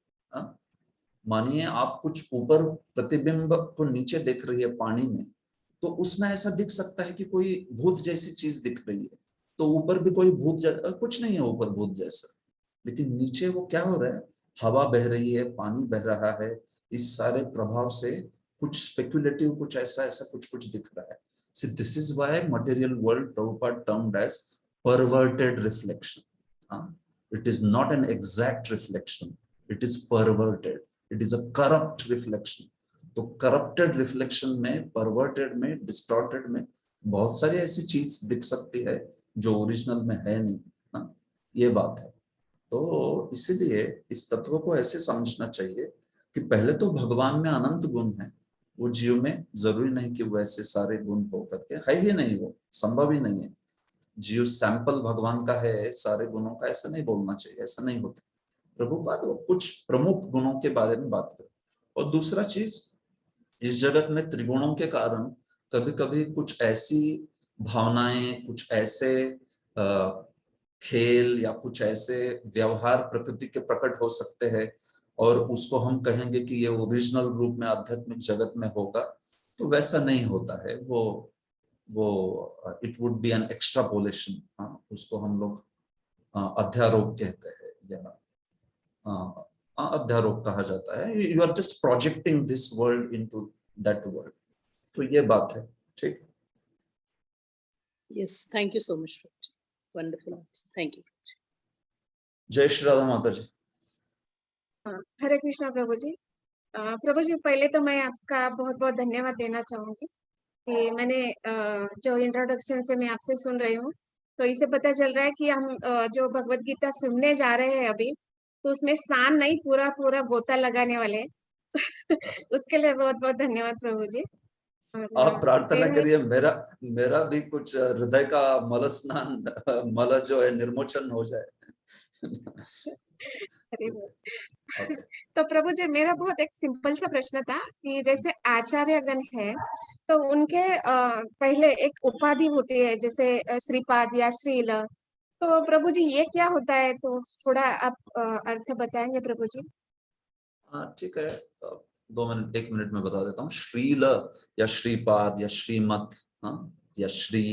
मानिए आप कुछ ऊपर प्रतिबिंब को नीचे देख रही है पानी में, तो उसमें ऐसा दिख सकता है कि कोई भूत जैसी चीज दिख रही है, तो ऊपर भी कोई भूत कुछ नहीं है ऊपर भूत जैसा, लेकिन नीचे वो क्या हो रहा है, हवा बह रही है, पानी बह रहा है, इस सारे प्रभाव से कुछ स्पेक्युलेटिव, कुछ ऐसा ऐसा कुछ कुछ दिख रहा है। So this is why material world Prabhupada termed as perverted reflection. It is not an exact reflection. It is perverted. It is a corrupt reflection. तो corrupted reflection में, perverted में, distorted में बहुत सारी ऐसी चीज दिख सकती है जो ओरिजिनल में है नहीं। हाँ, ये बात है। तो इसीलिए इस तत्व को ऐसे समझना चाहिए कि पहले तो भगवान में अनंत गुण है, वो जीव में जरूरी नहीं कि वैसे सारे गुण हो करके है ही नहीं, वो संभव ही नहीं है। जीव सैंपल भगवान का है सारे गुणों का, ऐसा नहीं बोलना चाहिए, ऐसा नहीं होता। प्रभुपाद वो कुछ प्रमुख गुणों के बारे में बात करें। और दूसरा चीज, इस जगत में त्रिगुणों के कारण कभी कभी कुछ ऐसी भावनाएं, कुछ ऐसे खेल या कुछ ऐसे व्यवहार प्रकृति के प्रकट हो सकते हैं, और उसको हम कहेंगे कि ये ओरिजिनल रूप में आध्यात्मिक जगत में होगा, तो वैसा नहीं होता है। वो it would be an extrapolation, उसको हम लोग अध्यारोप कहते हैं, या अध्यारोप कहा जाता है। You are just projecting this world into that world. तो ये बात है, ठीक है। Yes, thank you so much. Wonderful answer. Thank you. जय श्री राधा माता जी। हरे कृष्णा प्रभु जी। प्रभु जी, पहले तो मैं आपका बहुत बहुत धन्यवाद देना चाहूंगी कि मैंने जो इंट्रोडक्शन से मैं आपसे सुन रही हूँ, तो इससे पता चल रहा है कि हम जो भगवत गीता सुनने जा रहे हैं अभी, तो उसमें स्नान नहीं, पूरा पूरा गोता लगाने वाले हैं। उसके लिए बहुत बहुत धन्यवाद प्रभु जी। आप प्रार्थना करिए, मेरा भी कुछ हृदय का मल स्नान, मल जो है निर्मोचन हो जाए। तो प्रभु जी, मेरा बहुत एक सिंपल सा प्रश्न था कि जैसे आचार्यगण है, तो उनके पहले एक उपाधि होती है, जैसे श्रीपाद या श्रील, तो प्रभु जी ये क्या होता है? तो थोड़ा आप अर्थ बताएंगे प्रभु जी? हाँ ठीक है, 1 मिनट में बता देता हूँ। श्रील या श्रीपाद या श्रीमत, या श्री,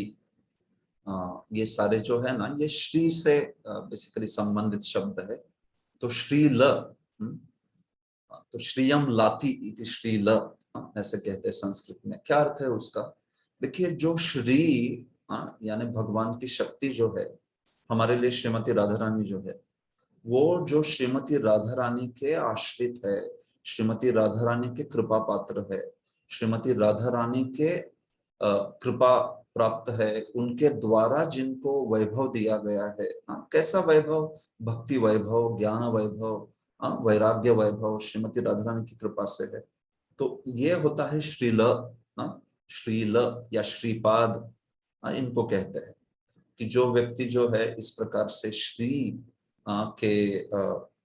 ये सारे जो है ना, ये श्री से बेसिकली संबंधित शब्द है। तो श्रील, तो श्रीयम लाती इति श्रील, ऐसे कहते हैं संस्कृत में। क्या अर्थ है उसका? देखिए, जो श्री यानी भगवान की शक्ति जो है हमारे लिए, श्रीमती राधा रानी जो है, वो जो श्रीमती राधा रानी के आश्रित है, श्रीमती राधा रानी के कृपा पात्र है, श्रीमती राधा रानी के कृपा प्राप्त है, उनके द्वारा जिनको वैभव दिया गया है। कैसा वैभव? भक्ति वैभव, ज्ञान वैभव, वैराग्य वैभव श्रीमती राधा रानी की कृपा से है। तो ये होता है श्रील। श्रील या श्रीपाद, इनको कहते हैं कि जो व्यक्ति जो है इस प्रकार से श्री के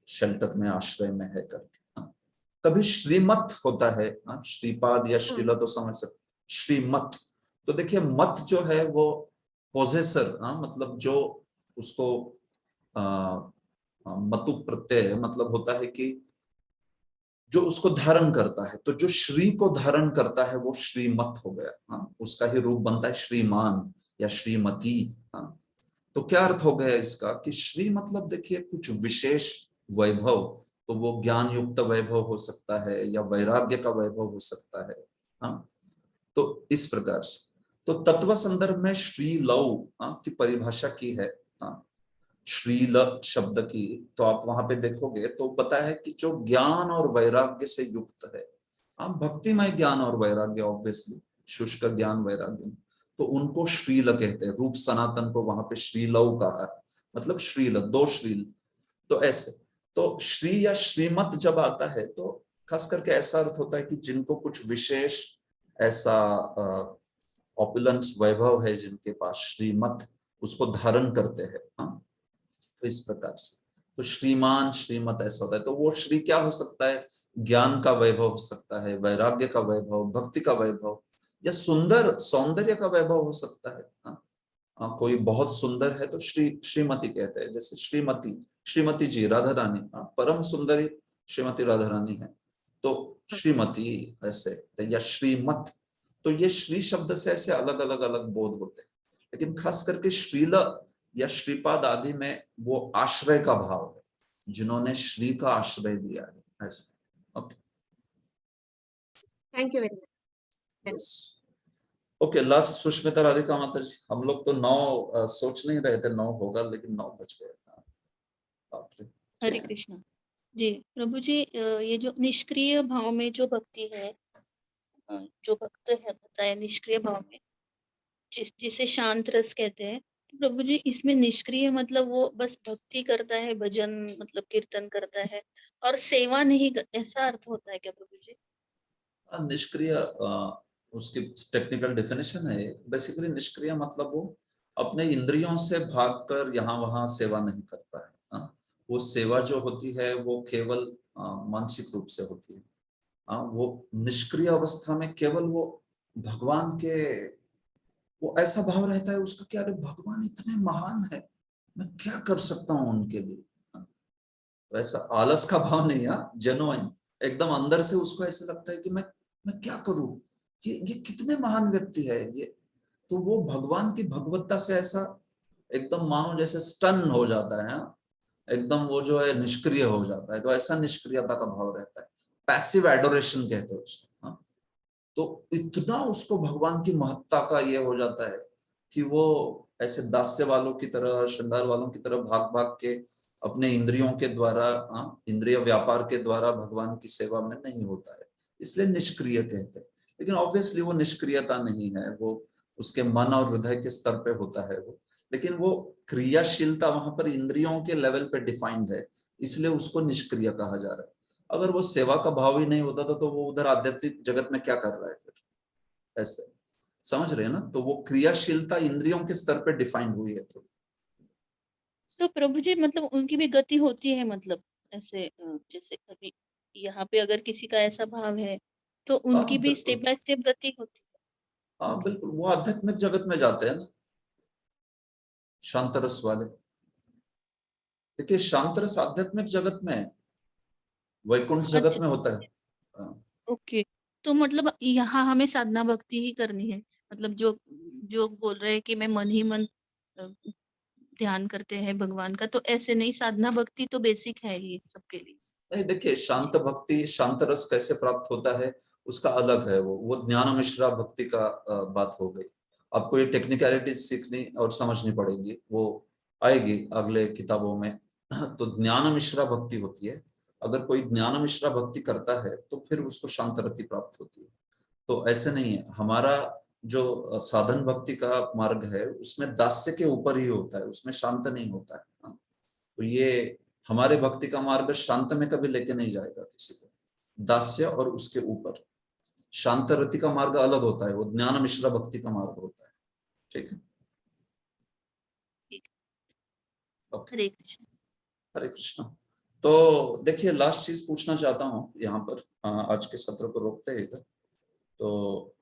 शेल्टर में, आश्रय में है करके। कभी श्रीमत होता है, श्रीपाद या श्रीला तो समझ सकते, श्रीमत तो देखिए मत जो है वो पोजेसर, मतलब जो उसको मतु प्रत्यय मतलब होता है कि जो उसको धारण करता है, तो जो श्री को धारण करता है वो श्रीमत हो गया। उसका ही रूप बनता है श्रीमान या श्रीमती। तो क्या अर्थ हो गया इसका कि श्री मतलब देखिए कुछ विशेष वैभव, तो वो ज्ञान युक्त वैभव हो सकता है या वैराग्य का वैभव हो सकता है। तो इस प्रकार से तो तत्व संदर्भ में श्री लव की परिभाषा की है, श्रील शब्द की, तो आप वहां पे देखोगे तो पता है कि जो ज्ञान और वैराग्य से युक्त है, भक्तिमय ज्ञान और वैराग्य, ऑब्वियसली शुष्क ज्ञान वैराग्य, तो उनको श्रील कहते हैं। रूप सनातन को वहां पे श्रीलव कहा है, मतलब श्रील, दो श्रील। तो ऐसे तो श्री या श्रीमत जब आता है तो खास करके ऐसा अर्थ होता है कि जिनको कुछ विशेष ऐसा ऑपुलेंस वैभव है, जिनके पास श्रीमत उसको धारण करते हैं। तो इस प्रकार से तो श्रीमान श्रीमत ऐसा होता है। तो वो श्री क्या हो सकता है, ज्ञान का वैभव हो सकता है, वैराग्य का वैभव, भक्ति का वैभव, या सुंदर सौंदर्य का वैभव हो सकता है। कोई बहुत सुंदर है तो श्रीमती कहते हैं, जैसे श्रीमती जी राधा रानी, परम सुंदरी श्रीमती राधा रानी है, तो श्रीमती ऐसे, या श्रीमत। तो ये श्री शब्द से ऐसे अलग अलग बोध होते हैं, लेकिन खास करके श्रील या श्रीपाद आदि में वो आश्रय का भाव है, जिन्होंने श्री का आश्रय दिया है ऐसे। Okay, thank you very much. Okay, last Sushmita Radhika माता जी। हम लोग तो 9 सोच नहीं रहे थे 9 होगा, लेकिन 9 बज गए। हरे कृष्णा जी। प्रभु जी, ये जो निष्क्रिय भाव में जो भक्ति है, जो भक्त है बताया निष्क्रिय भाव में, जिसे शांत रस कहते हैं, तो प्रभु जी इसमें निष्क्रिय मतलब वो बस भक्ति करता है, भजन मतलब कीर्तन करता है और सेवा नहीं ऐसा अर्थ होता है क्या प्रभु जी? निष्क्रिय उसकी टेक्निकल डेफिनेशन है। बेसिकली निष्क्रिय मतलब वो अपने इंद्रियों से भागकर यहाँ वहां सेवा नहीं करता है। वो सेवा जो होती है वो केवल मानसिक रूप से होती है। वो निष्क्रिय अवस्था में केवल वो भगवान के, वो ऐसा भाव रहता है उसका कि अरे भगवान इतने महान है, मैं क्या कर सकता हूँ उनके लिए। वैसा आलस का भाव नहीं है, जेन्युइन एकदम अंदर से उसको ऐसा लगता है कि मैं क्या करूं, ये कितने महान व्यक्ति है ये। तो वो भगवान की भगवत्ता से ऐसा एकदम मानो जैसे स्टन हो जाता है, एकदम वो जो है निष्क्रिय हो जाता है। तो ऐसा निष्क्रियता का भाव रहता है, पैसिव एडोरेशन कहते हैं उसको। तो इतना उसको भगवान की महत्ता का ये हो जाता है कि वो ऐसे दास्य वालों की तरह, श्रृंगार वालों की तरह भाग भाग के अपने इंद्रियों के द्वारा, इंद्रिय व्यापार के द्वारा भगवान की सेवा में नहीं होता है, इसलिए निष्क्रिय कहते हैं। लेकिन ऑब्वियसली वो निष्क्रियता नहीं है, वो उसके मन और हृदय के स्तर पे होता है वो, लेकिन वो क्रियाशीलता वहां पर इंद्रियों के लेवल पे डिफाइंड है, इसलिए उसको निष्क्रिय कहा जा रहा है। अगर वो सेवा का भाव ही नहीं होता तो वो उधर आध्यात्मिक जगत में क्या कर रहा है फिर, ऐसे समझ रहे हैं ना। तो वो क्रियाशीलता इंद्रियों के स्तर पे डिफाइंड हुई है। तो प्रभु जी मतलब उनकी भी गति होती है, मतलब ऐसे जैसे कभी यहाँ पे अगर किसी का ऐसा भाव है तो उनकी भी स्टेप बाय स्टेप गति होती है। हाँ बिल्कुल, वो आध्यात्मिक जगत में जाते हैं ना, शांतरस वाले। देखिए शांतरस आध्यात्मिक जगत में, वैकुंठ जगत में होता है। ओके, तो मतलब यहाँ हमें साधना भक्ति ही करनी है, मतलब जो जो बोल रहे हैं कि मैं मन ही मन ध्यान करते हैं भगवान का, तो ऐसे नहीं, साधना भक्ति तो बेसिक है ये सबके लिए। नहीं देखिए, शांत भक्ति, शांत रस कैसे प्राप्त होता है उसका अलग है, वो ज्ञान मिश्रा भक्ति का बात हो गई। आपको ये टेक्निकलिटीज सीखनी और समझनी पड़ेगी, वो आएगी अगले किताबों में। तो ज्ञान मिश्रा भक्ति होती है, अगर कोई ज्ञान मिश्रा भक्ति करता है तो फिर उसको शांत रति प्राप्त होती है। तो ऐसे नहीं है, हमारा जो साधन भक्ति का मार्ग है उसमें दास्य के ऊपर ही होता है, उसमें शांत नहीं होता है। तो ये हमारे भक्ति का मार्ग शांत में कभी लेके नहीं जाएगा किसी को, दास्य और उसके ऊपर। शांत रति का मार्ग अलग होता है, वो ज्ञान मिश्रा भक्ति का मार्ग होता है। ठीक है, ओके, हरे कृष्ण। हरे कृष्णा। तो देखिए लास्ट चीज पूछना चाहता हूँ यहाँ पर, आज के सत्र को रोकते हैं इधर। तो